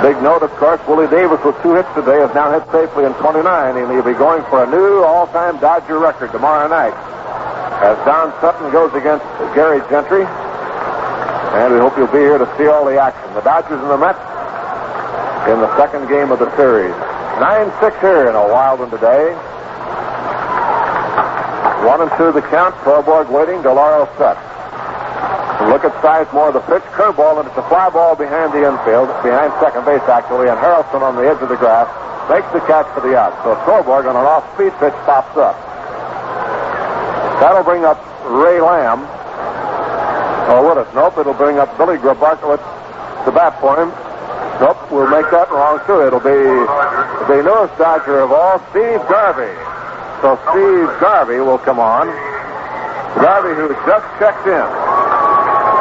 Big note, of course, Willie Davis with 2 hits today has now hit safely in 29, and he'll be going for a new all-time Dodger record tomorrow night as Don Sutton goes against Gary Gentry. And we hope you'll be here to see all the action. The Dodgers and the Mets in the second game of the series. 9-6 here in a wild one today. 1-2 the count. Thorborg waiting. DeLauro set. Look at Sizemore, the pitch, curveball, and it's a fly ball behind the infield, behind second base actually, and Harrelson on the edge of the grass makes the catch for the out. So Thorborg on an off-speed pitch pops up. That'll bring up Ray Lamb. Or would it? Nope, it'll bring up Billy Grabarkowitz to bat for him. Nope, we'll make that wrong too. It'll be the newest Dodger of all, Steve Garvey. So Steve Garvey will come on. Garvey, who just checked in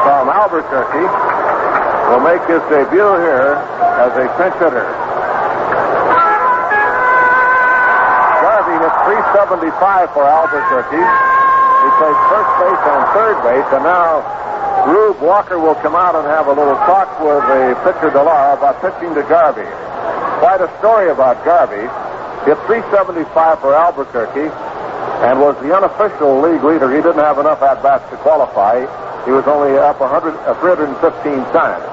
from Albuquerque, will make his debut here as a pinch hitter. Garvey hit .375 for Albuquerque. He played first base and third base, and now Rube Walker will come out and have a little talk with the pitcher DeLauro about pitching to Garvey. Quite a story about Garvey. Hit .375 for Albuquerque and was the unofficial league leader. He didn't have enough at-bats to qualify. He was only up 315 times.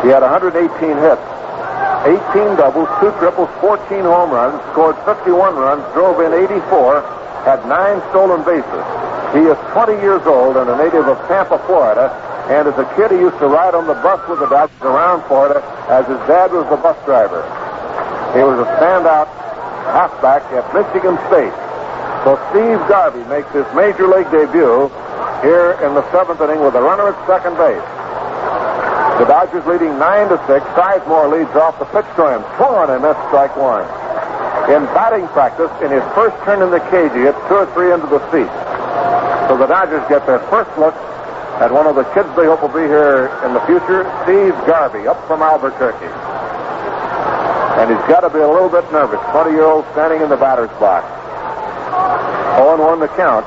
He had 118 hits, 18 doubles, 2 triples, 14 home runs, scored 51 runs, drove in 84, had 9 stolen bases. He is 20 years old and a native of Tampa, Florida. And as a kid, he used to ride on the bus with the Dodgers around Florida as his dad was the bus driver. He was a standout halfback at Michigan State. So Steve Garvey makes his major league debut here in the 7th inning with a runner at second base. The Dodgers leading 9-6. Sizemore leads off. The pitch to him. Swung on him. That's strike 1. In batting practice, in his first turn in the cage, he hit 2 or 3 into the seat. So the Dodgers get their first look at one of the kids they hope will be here in the future, Steve Garvey, up from Albuquerque. And he's got to be a little bit nervous. 20-year-old standing in the batter's box. 0-1 the count.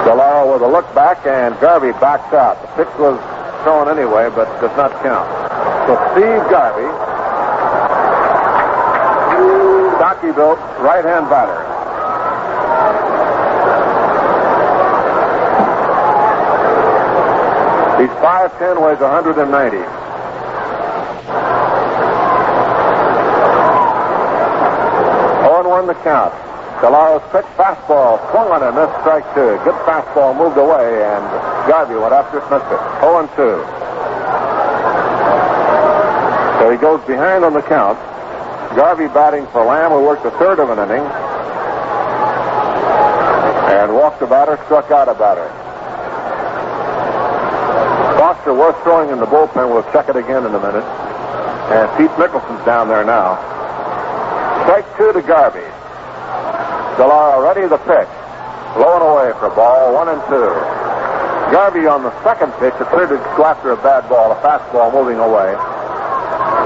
DeLauro with a look back, and Garvey backs out. The pitch was thrown anyway, but does not count. So Steve Garvey, stocky-built right-hand batter. He's 5'10", weighs 190. 0-1 the count. DeLauro's pitch, fastball, swung on him, missed strike 2. Good fastball, moved away, and Garvey went after it, missed it. 0-2. So he goes behind on the count. Garvey batting for Lamb, who worked a third of an inning. And walked the batter, struck out a batter. Foster was throwing in the bullpen. We'll check it again in a minute. And Pete Mickelson's down there now. Strike 2 to Garvey. DeLauro ready the pitch. Low and away for ball 1-2. Garvey on the second pitch appeared to go after a bad ball, a fastball moving away.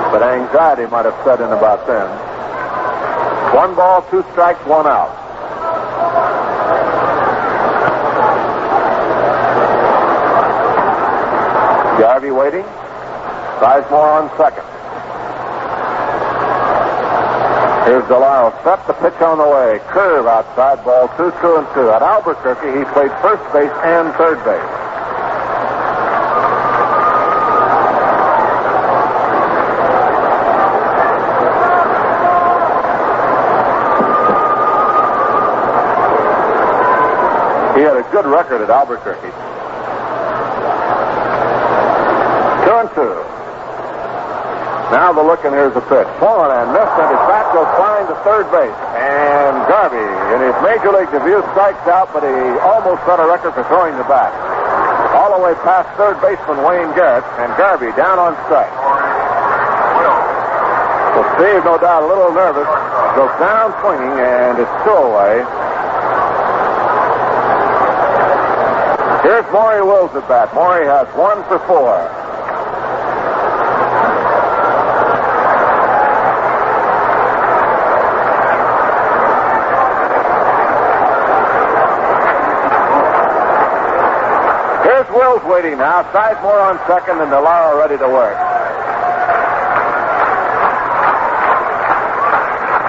But anxiety might have set in about then. 1 ball, 2 strikes, 1 out. Garvey waiting. Sizemore on second. Here's DeLauro set, the pitch on the way. Curve outside, ball 2, 2-2. At Albuquerque, he played first base and third base. He had a good record at Albuquerque. 2-2. Now the look, and here's the pitch. Swung and missed, and his bat goes flying to third base. And Garvey, in his major league debut, strikes out, but he almost set a record for throwing the bat. All the way past third baseman Wayne Garrett, and Garvey down on strike. Well, Steve, no doubt, a little nervous, goes down swinging, and it's still away. Here's Maury Wills at bat. Maury has 1 for 4. Wills waiting now. Sizemore on second, and DeLauro ready to work.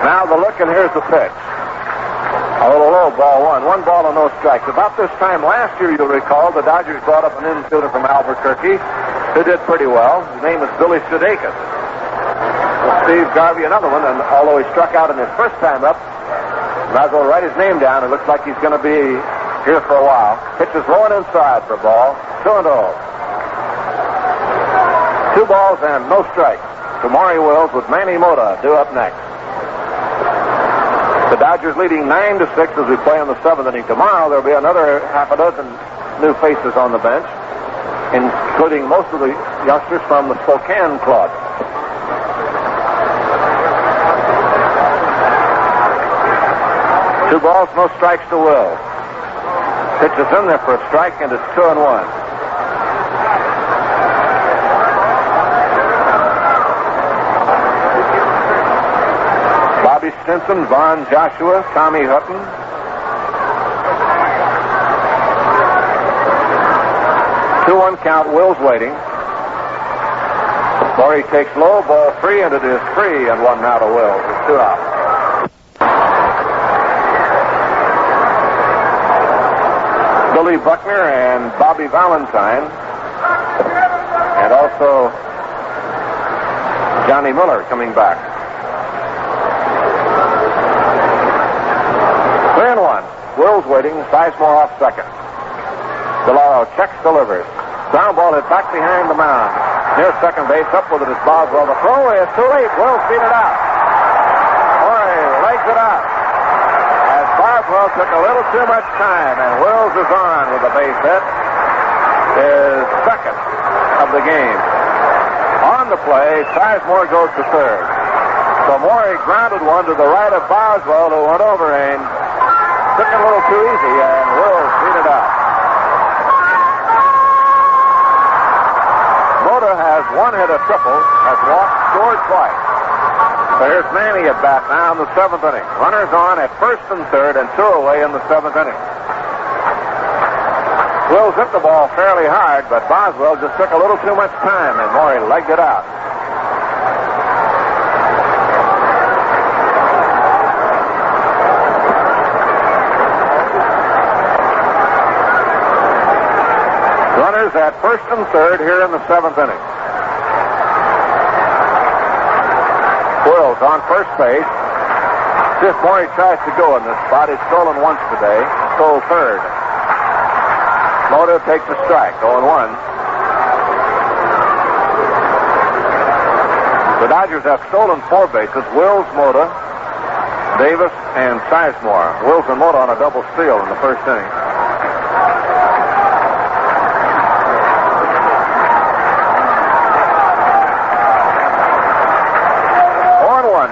Now the look, and here's the pitch. A little low, ball one. 1 ball and no strikes. About this time last year, you'll recall, the Dodgers brought up an infielder from Albuquerque who did pretty well. His name is Billy Sudeikis. Well, Steve Garvey, another one, and although he struck out in his first time up, might as well write his name down. It looks like he's going to be here for a while. Pitches low and inside for a ball. 2-0. 2 balls and no strikes to Maury Wills, with Manny Mota due up next. The Dodgers leading 9-6 as we play in the 7th inning. Tomorrow there'll be another half a dozen new faces on the bench, including most of the youngsters from the Spokane club. Two balls, no strikes to Wills. Pitch is in there for a strike, and it's 2-1. Bobby Stinson, Vaughn Joshua, Tommy Hutton. Two-one count, Wills waiting. Maury takes low, ball 3, and it is 3 and 1 now to Wills. It's 2 out. Billy Buckner and Bobby Valentine, and also Johnny Miller coming back. 3-1. Wills waiting. Sizemore off second. DeLauro checks, delivers. Ground ball hit back behind the mound. Near second base, up with it is Boswell. The throw is too late. Wills beat it out. Maury legs it out. Boswell took a little too much time, and Wills is on with a base hit. His second of the game. On the play, Sizemore goes to third. So Maury grounded one to the right of Boswell, who went over and took it a little too easy, and Wills beat it out. Mota has 1 hit, a triple, has walked, scored twice. So here's Manny at bat now in the 7th inning. Runners on at first and third, and 2 away in the 7th inning. Wills hit the ball fairly hard, but Boswell just took a little too much time, and Maury legged it out. Runners at first and third here in the 7th inning. Wills on first base. See if Maury tries to go in this spot. He's stolen once today. Stole third. Mota takes a strike. 0-1. The Dodgers have stolen 4 bases. Wills, Mota, Davis, and Sizemore. Wills and Mota on a double steal in the first inning.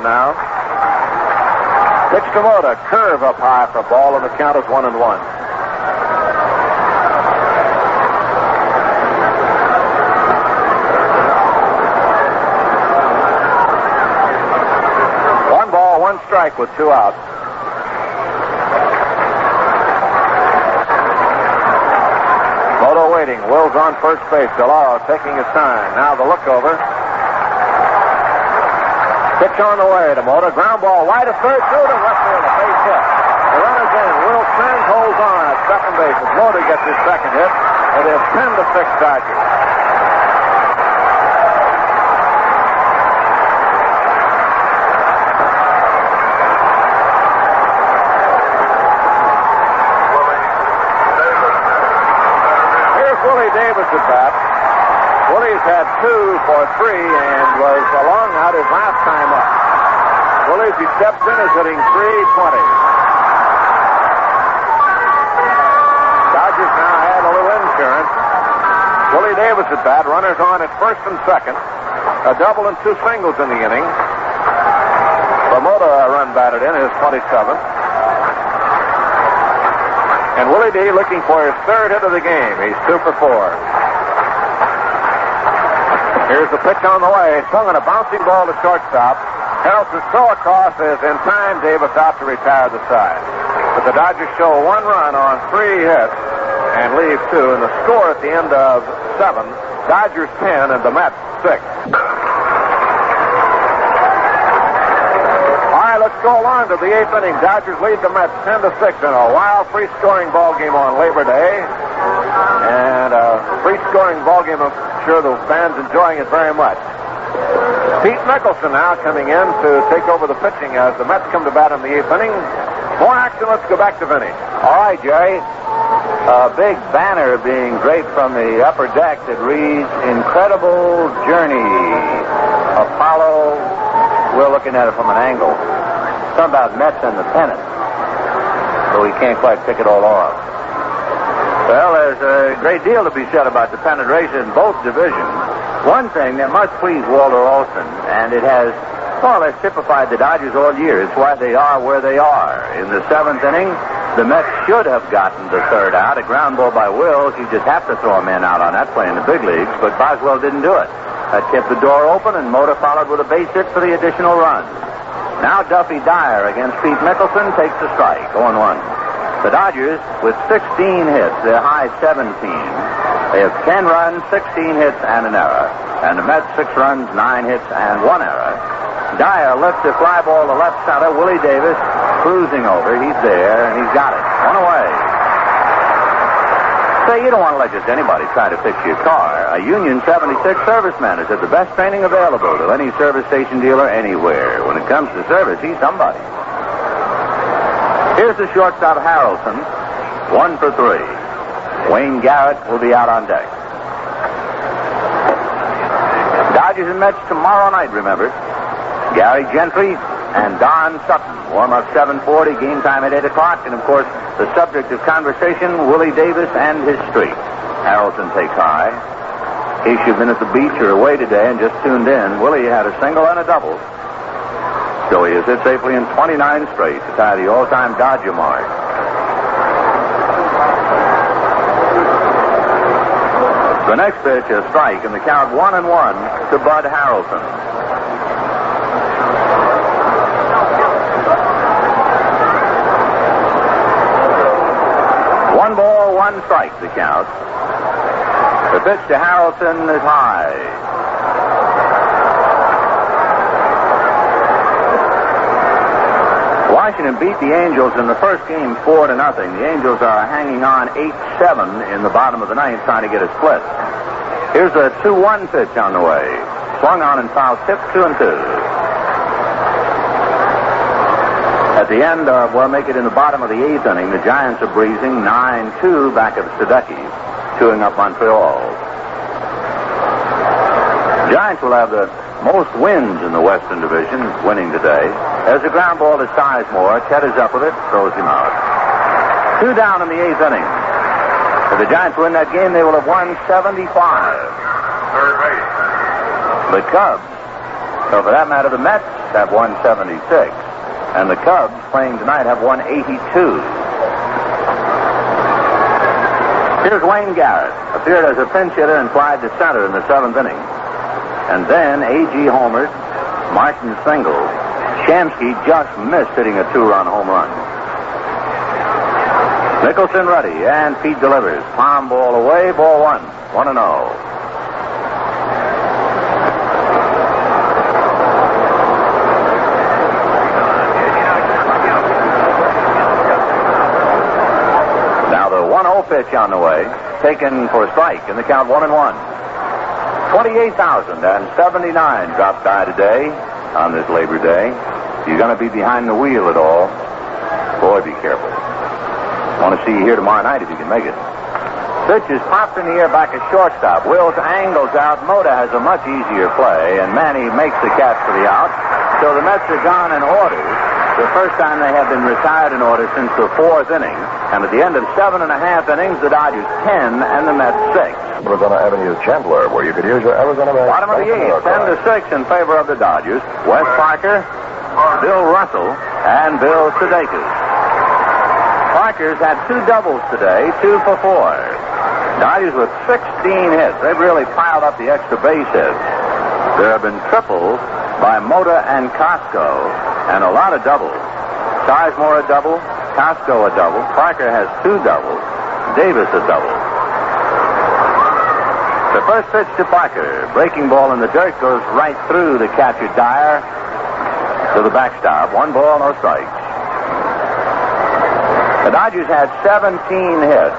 Now. Pitch to Mota. Curve up high for a ball, and the count is 1-1. 1 ball, 1 strike with 2 outs. Mota waiting. Wills on first base. DeLauro taking his time. Now the look over. Pitch on the way to Mota. Ground ball wide of third, through to left field. A base hit. The runner's in. Wills turns, holds on at second base. As Mota gets his second hit, it is 10-6 Dodgers. Here's Willie Davis at bat. Willie's had 2 for 3 and was along his last time up. Willie, as he steps in, is hitting .320. Dodgers now have a little insurance. Willie Davis at bat. Runners on at first and second. A double and two singles in the inning. Lamoda run batted in, his 27th. And Willie D looking for his third hit of the game. He's 2 for 4. Here's the pitch on the way. Swung on a bouncing ball to shortstop. Harrelson's throw across is in time. Davis out to retire the side. But the Dodgers show 1 run on 3 hits and leave 2. And the score at the end of 7, Dodgers 10 and the Mets 6. Let's go along to the 8th inning. Dodgers lead the Mets 10-6 in a wild free-scoring ball game on Labor Day. And a free-scoring ball game, I'm sure the fans enjoying it very much. Pete Mickelson now coming in to take over the pitching as the Mets come to bat in the 8th inning. More action. Let's go back to Vinny. All right, Jerry. A big banner being draped from the upper deck that reads, "Incredible Journey. Apollo." We're looking at it from an angle. Something about Mets and the pennant. So we can't quite pick it all off. Well, there's a great deal to be said about the pennant race in both divisions. One thing that must please Walter Olson, and it has more or less typified the Dodgers all year. It's why they are where they are. In the 7th inning, the Mets should have gotten the third out. A ground ball by Wills. You just have to throw a man out on that play in the big leagues, but Boswell didn't do it. That kept the door open, and Mota followed with a base hit for the additional run. Now Duffy Dyer against Pete Mickelson takes a strike, 0-1. The Dodgers, with 16 hits, they're high 17. They have 10 runs, 16 hits, and an error. And the Mets, 6 runs, 9 hits, and 1 error. Dyer lifts a fly ball to left center. Willie Davis cruising over. He's there, and he's got it. 1 away. Say, you don't want to let just anybody try to fix your car. A Union 76 serviceman has had the best training available to any service station dealer anywhere. When it comes to service, he's somebody. Here's the shortstop, Harrelson. 1 for 3. Wayne Garrett will be out on deck. Dodgers and Mets tomorrow night, remember. Gary Gentry and Don Sutton. Warm-up 7:40, game time at 8 o'clock. And, of course, the subject of conversation, Willie Davis and his streak. Harrelson takes high. In case you've been at the beach or away today and just tuned in, Willie had a single and a double. So he has hit safely in 29 straight to tie the all-time Dodger mark. The next pitch, a strike, and the count 1-1 to Bud Harrelson. One ball, 1 strike, the count. The pitch to Harrelson is high. Washington beat the Angels in the first game 4-0. The Angels are hanging on 8-7 in the bottom of the 9th, trying to get a split. Here's a 2-1 pitch on the way. Swung on and foul tip, 2-2. At the end of, make it in the bottom of the 8th inning, the Giants are breezing 9-2 back of Sadecki, chewing up Montreal. The Giants will have the most wins in the Western Division, winning today. There's a ground ball to Sizemore. Chet is up with it, throws him out. 2 down in the 8th inning. If the Giants win that game, they will have won 75. Third base. The Cubs, or for that matter, the Mets have won 76. And the Cubs, playing tonight, have won 82. Here's Wayne Garrett. Appeared as a pinch hitter and flied to center in the 7th inning. And then A.G. homered, Martin singled. Shamsky just missed hitting a 2-run home run. Mickelson ready, and Pete delivers. Palm ball away, ball 1. 1-0. Now the 1-0 pitch on the way, taken for a strike, and the count 1-1. 28,079 dropped by today on this Labor Day. If you're going to be behind the wheel at all, boy, be careful. I want to see you here tomorrow night if you can make it. Pitch is popped in the air back at shortstop. Wills angles out. Mota has a much easier play, and Manny makes the catch for the out. So the Mets are gone in orders. The first time they have been retired in order since the fourth inning. And at the end of 7.5 innings, the Dodgers 10 and the Mets 6. Arizona Avenue Chandler, where you could use your Arizona Bank. Bottom of the eighth, 10-6 in favor of the Dodgers. Wes Parker, Bill Russell, and Bill Sudeikis. Parker's had 2 doubles today, 2 for 4. Dodgers with 16 hits. They've really piled up the extra base hits. There have been triples by Mota and Costco, and a lot of doubles. Sizemore a double, Costco a double, Parker has 2 doubles, Davis a double. The first pitch to Parker, breaking ball in the dirt, goes right through the catcher Dyer to the backstop. 1 ball, no strikes. The Dodgers had 17 hits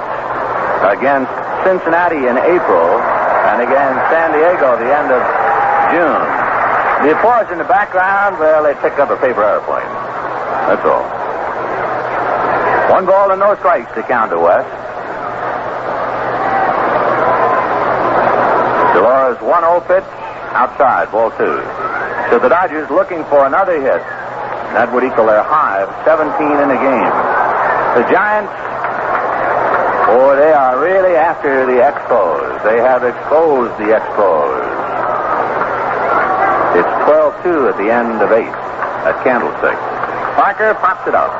against Cincinnati in April and against San Diego at the end of June. The applause in the background, well, they picked up a paper airplane. That's all. 1 ball and no strikes to count to West. Delores 1-0 pitch outside, ball 2. So the Dodgers looking for another hit. That would equal their high of 17 in the game. The Giants, they are really after the Expos. They have exposed the Expos. It's 12-2 at the end of 8 at Candlestick. Parker pops it up.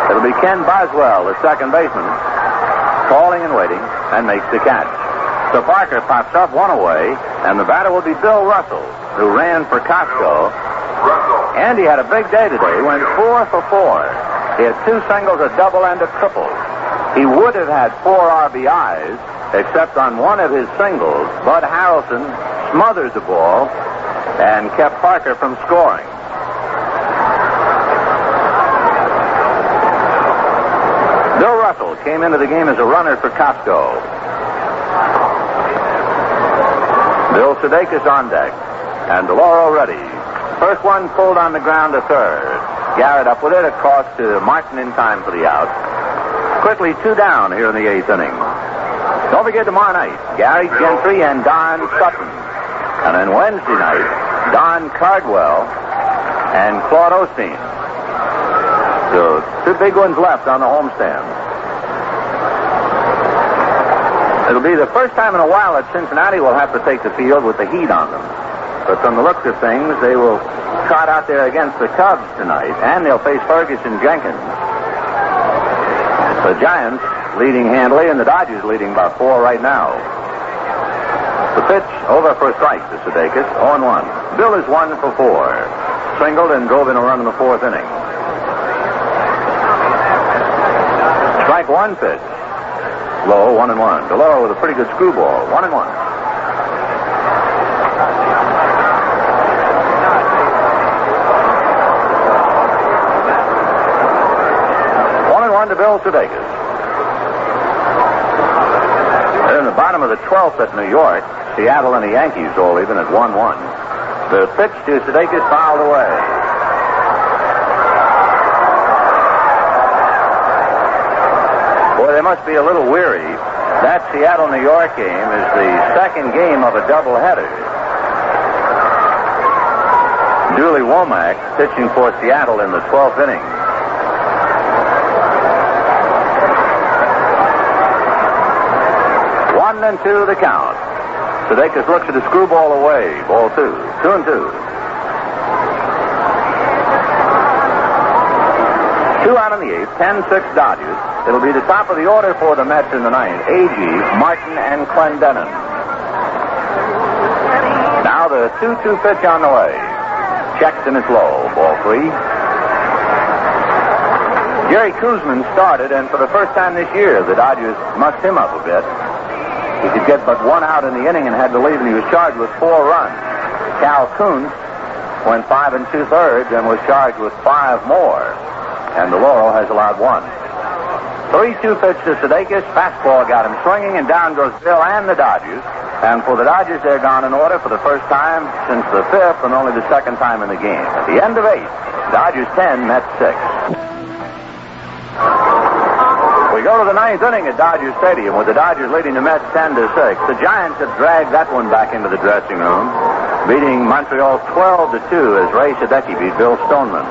It'll be Ken Boswell, the second baseman, calling and waiting, and makes the catch. So Parker pops up 1 away, and the batter will be Bill Russell, who ran for Costco. And he had a big day today. He went 4 for 4. He had 2 singles, a double, and a triple. He would have had 4 RBIs, except on one of his singles, Bud Harrelson smothered the ball and kept Parker from scoring. Bill Russell came into the game as a runner for Costco. Bill Sudeikis on deck, and DeLauro ready. First one pulled on the ground to third. Garrett up with it, across to Martin in time for the out. Quickly 2 down here in the 8th inning. Don't forget tomorrow night, Gary Gentry and Don Sutton. And then Wednesday night, Don Cardwell and Claude Osteen. So 2 big ones left on the homestand. It'll be the first time in a while that Cincinnati will have to take the field with the heat on them. But from the looks of things, they will trot out there against the Cubs tonight, and they'll face Ferguson Jenkins. The Giants leading handily, and the Dodgers leading by 4 right now. The pitch over for a strike to Sudeikis, 0-1. Bill is 1 for 4. Singled and drove in a run in the 4th inning. Strike 1 pitch. Low, 1-1. DeLauro with a pretty good screwball, 1-1. To Bill Sudeikis. And in the bottom of the 12th at New York, Seattle and the Yankees all even at 1-1. The pitch to Sudeikis fouled away. Boy, they must be a little weary. That Seattle-New York game is the second game of a doubleheader. Dooley Womack pitching for Seattle in the 12th inning. 1-2 the count. Sudeikis looks at the screwball away. Ball 2. 2-2. 2 out in the 8th. 10-6 Dodgers. It'll be the top of the order for the Mets in the 9th. Agee, Martin, and Clendenon. Now the 2-2 pitch on the way. Checks and it's low. Ball 3. Jerry Koosman started, and for the first time this year, the Dodgers mucked him up a bit. He could get but 1 out in the inning and had to leave, and he was charged with 4 runs. Cal Kuntz went 5 2/3 and was charged with 5 more. And DeLauro has allowed 1. 3-2 pitch to Sudeikis. Fastball got him swinging, and down goes Bill and the Dodgers. And for the Dodgers, they're gone in order for the first time since the 5th and only the second time in the game. At the end of 8, Dodgers 10, Mets 6. We We go to the ninth inning at Dodger Stadium with the Dodgers leading the Mets 10-6. The Giants have dragged that one back into the dressing room, beating Montreal 12-2 as Ray Sadecki beat Bill Stoneman.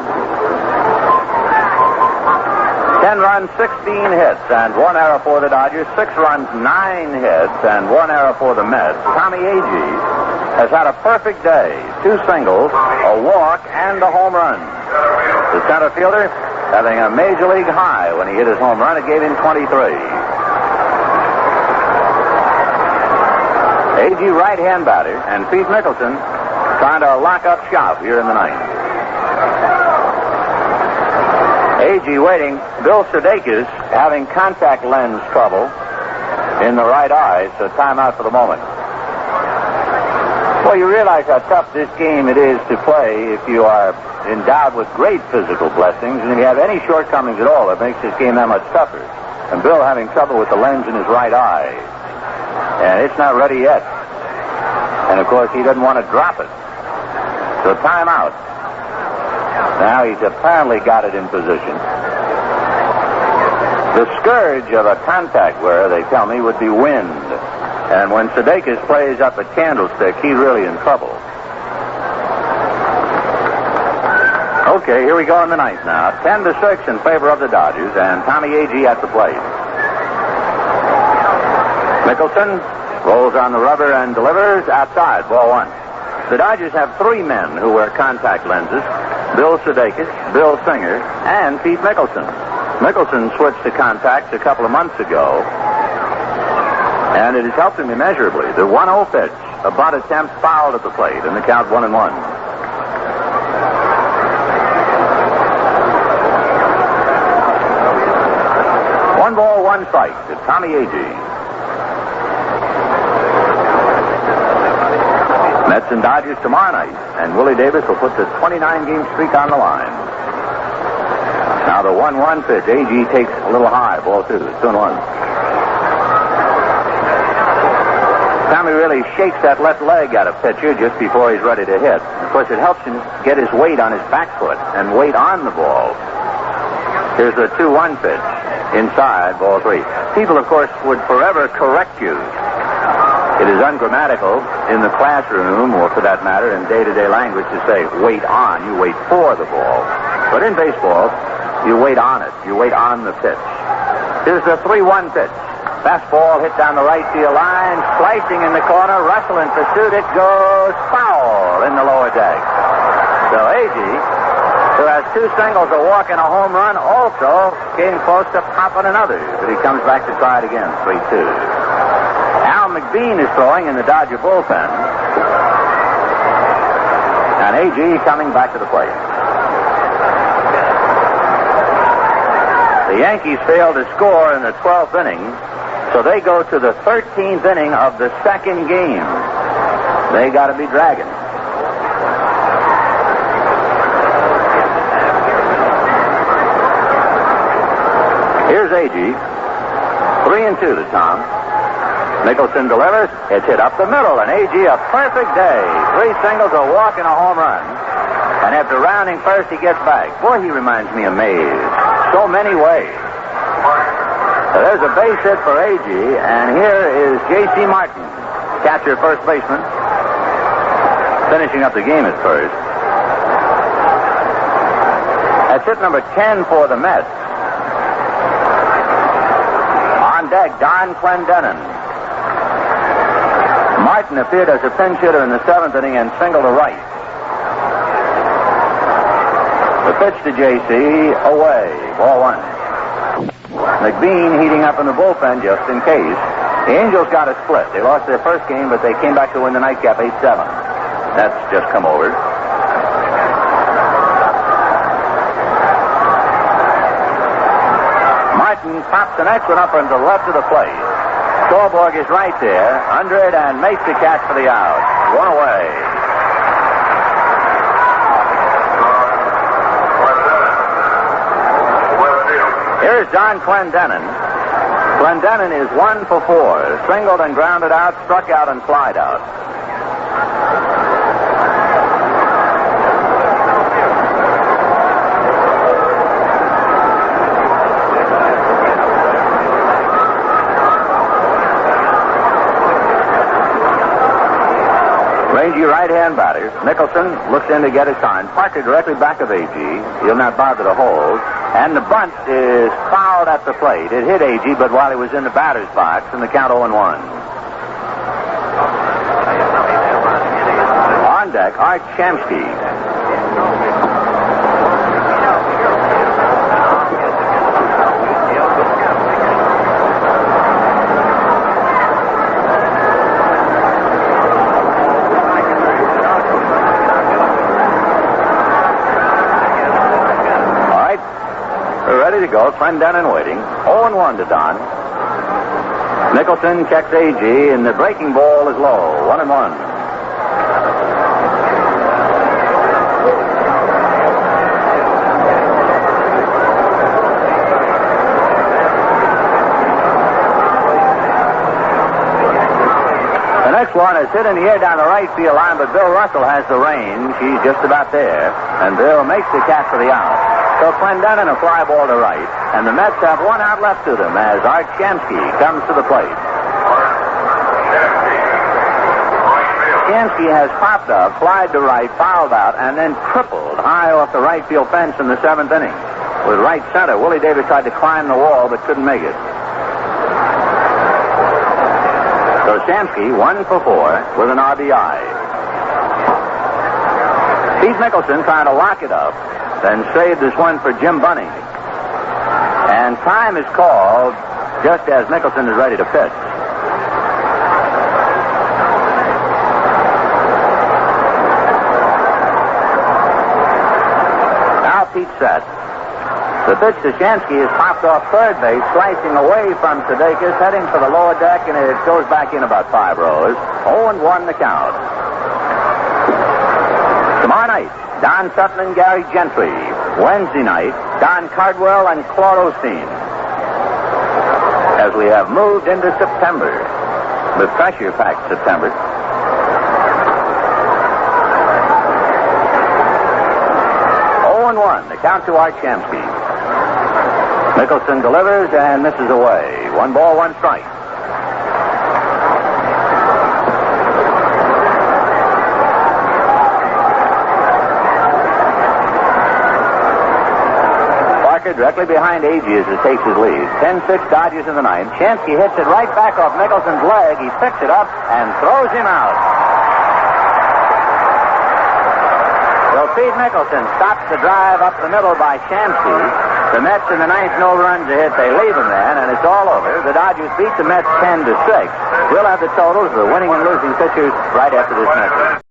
10 runs, 16 hits, and 1 error for the Dodgers. 6 runs, 9 hits, and 1 error for the Mets. Tommy Agee has had a perfect day. 2 singles, a walk, and a home run. The center fielder having a major league high when he hit his home run. It gave him 23. Agee right-hand batter, and Pete Mickelson trying to lock up shop here in the ninth. Agee waiting. Bill Sudeikis having contact lens trouble in the right eye, so timeout for the moment. Well, you realize how tough this game it is to play if you are endowed with great physical blessings, and if you have any shortcomings at all, it makes this game that much tougher. And Bill having trouble with the lens in his right eye, and it's not ready yet. And of course, he doesn't want to drop it. So timeout. Now he's apparently got it in position. The scourge of a contact wearer, they tell me, would be wind. And when Sudeikis plays up a candlestick, he's really in trouble. Okay, here we go in the ninth now. 10-6 in favor of the Dodgers, and Tommy Agee at the plate. Mickelson rolls on the rubber and delivers outside, ball 1. The Dodgers have 3 men who wear contact lenses: Bill Sudeikis, Bill Singer, and Pete Mickelson. Mickelson switched to contacts a couple of months ago, and it has helped him immeasurably. The 1-0 pitch, a bunt attempt fouled at the plate, and the count 1-1. 1 ball, 1 strike to Tommy Agee. Mets and Dodgers tomorrow night, and Willie Davis will put the 29-game streak on the line. Now the 1-1 pitch. Agee takes a little high, ball 2. It's 2-1. Tommy really shakes that left leg at a pitcher just before he's ready to hit. Of course, it helps him get his weight on his back foot and weight on the ball. Here's the 2-1 pitch. Inside, ball 3. People, of course, would forever correct you. It is ungrammatical in the classroom, or for that matter, in day-to-day language, to say wait on. You wait for the ball. But in baseball, you wait on it. You wait on the pitch. Here's the 3-1 pitch. Fastball hit down the right field line, slicing in the corner. Russell in pursuit. It goes foul in the lower deck. So Agee, who has 2 singles, a walk, and a home run, also came close to popping another. But he comes back to try it again, 3-2. Al McBean is throwing in the Dodger bullpen. And Agee coming back to the plate. The Yankees failed to score in the 12th inning, so they go to the 13th inning of the second game. They got to be dragging. Here's Agee. 3-2 to Tom. Mickelson delivers. It's hit up the middle, and Agee a perfect day. 3 singles, a walk, and a home run. And after rounding first, he gets back. Boy, he reminds me of Mays. So many ways. So there's a base hit for Agee, and here is J.C. Martin, catcher, first baseman, finishing up the game at first. That's hit number 10 for the Mets. On deck, Don Clendenin. Martin appeared as a pinch hitter in the 7th inning and singled to right. The pitch to J.C. away. Ball 1. McBean heating up in the bullpen just in case. The Angels got a split. They lost their first game, but they came back to win the nightcap 8-7. That's just come over. Martin pops the next one up and to the left of the plate. Torborg is right there, under it, and makes the catch for the out. 1 away. Here's John Clendenin. Clendenin is 1 for 4. Singled and grounded out, struck out, and flied out. right-hand batter. Nicholson looks in to get his sign. Parker directly back of A.G. He'll not bother to hold. And the bunt is fouled at the plate. It hit A.G., but while he was in the batter's box, and the count 0-1. On deck, Art Shamsky. Ready to go. Clendenin waiting. 0-1 to Don. Nicholson checks A.G., and the breaking ball is low. 1-1. The next one is hit in the air down the right field line, but Bill Russell has the range. He's just about there, and Bill makes the catch for the out. So Clendenin a fly ball to right, and the Mets have one out left to them as Art Shamsky comes to the plate. Shamsky has popped up, flied to right, fouled out, and then tripled high off the right field fence in the 7th inning. With right center, Willie Davis tried to climb the wall but couldn't make it. So Shamsky 1 for 4 with an RBI. Steve Nicholson trying to lock it up. Then saved this one for Jim Bunning. And time is called just as Nicholson is ready to pitch. Now Pete sets. The pitch to Shamsky is popped off third base, slicing away from Sudeikis, heading for the lower deck, and it goes back in about 5 rows. 0-1 the count. Tomorrow night, Don Sutton and Gary Gentry. Wednesday night, Don Cardwell and Claude Osteen. As we have moved into September, the pressure-packed September. 0-1, the count to Art Shamsky. Nicholson delivers and misses away. 1 ball, 1 strike. Directly behind A.G. as he takes his lead. 10-6 Dodgers in the 9th. Shamsky hits it right back off Nicholson's leg. He picks it up and throws him out. So Pete Nicholson stops the drive up the middle by Shamsky. The Mets in the 9th, no runs a hit. They leave him then, and it's all over. The Dodgers beat the Mets 10-6. We'll have the totals, the winning and losing pitchers, right after this message.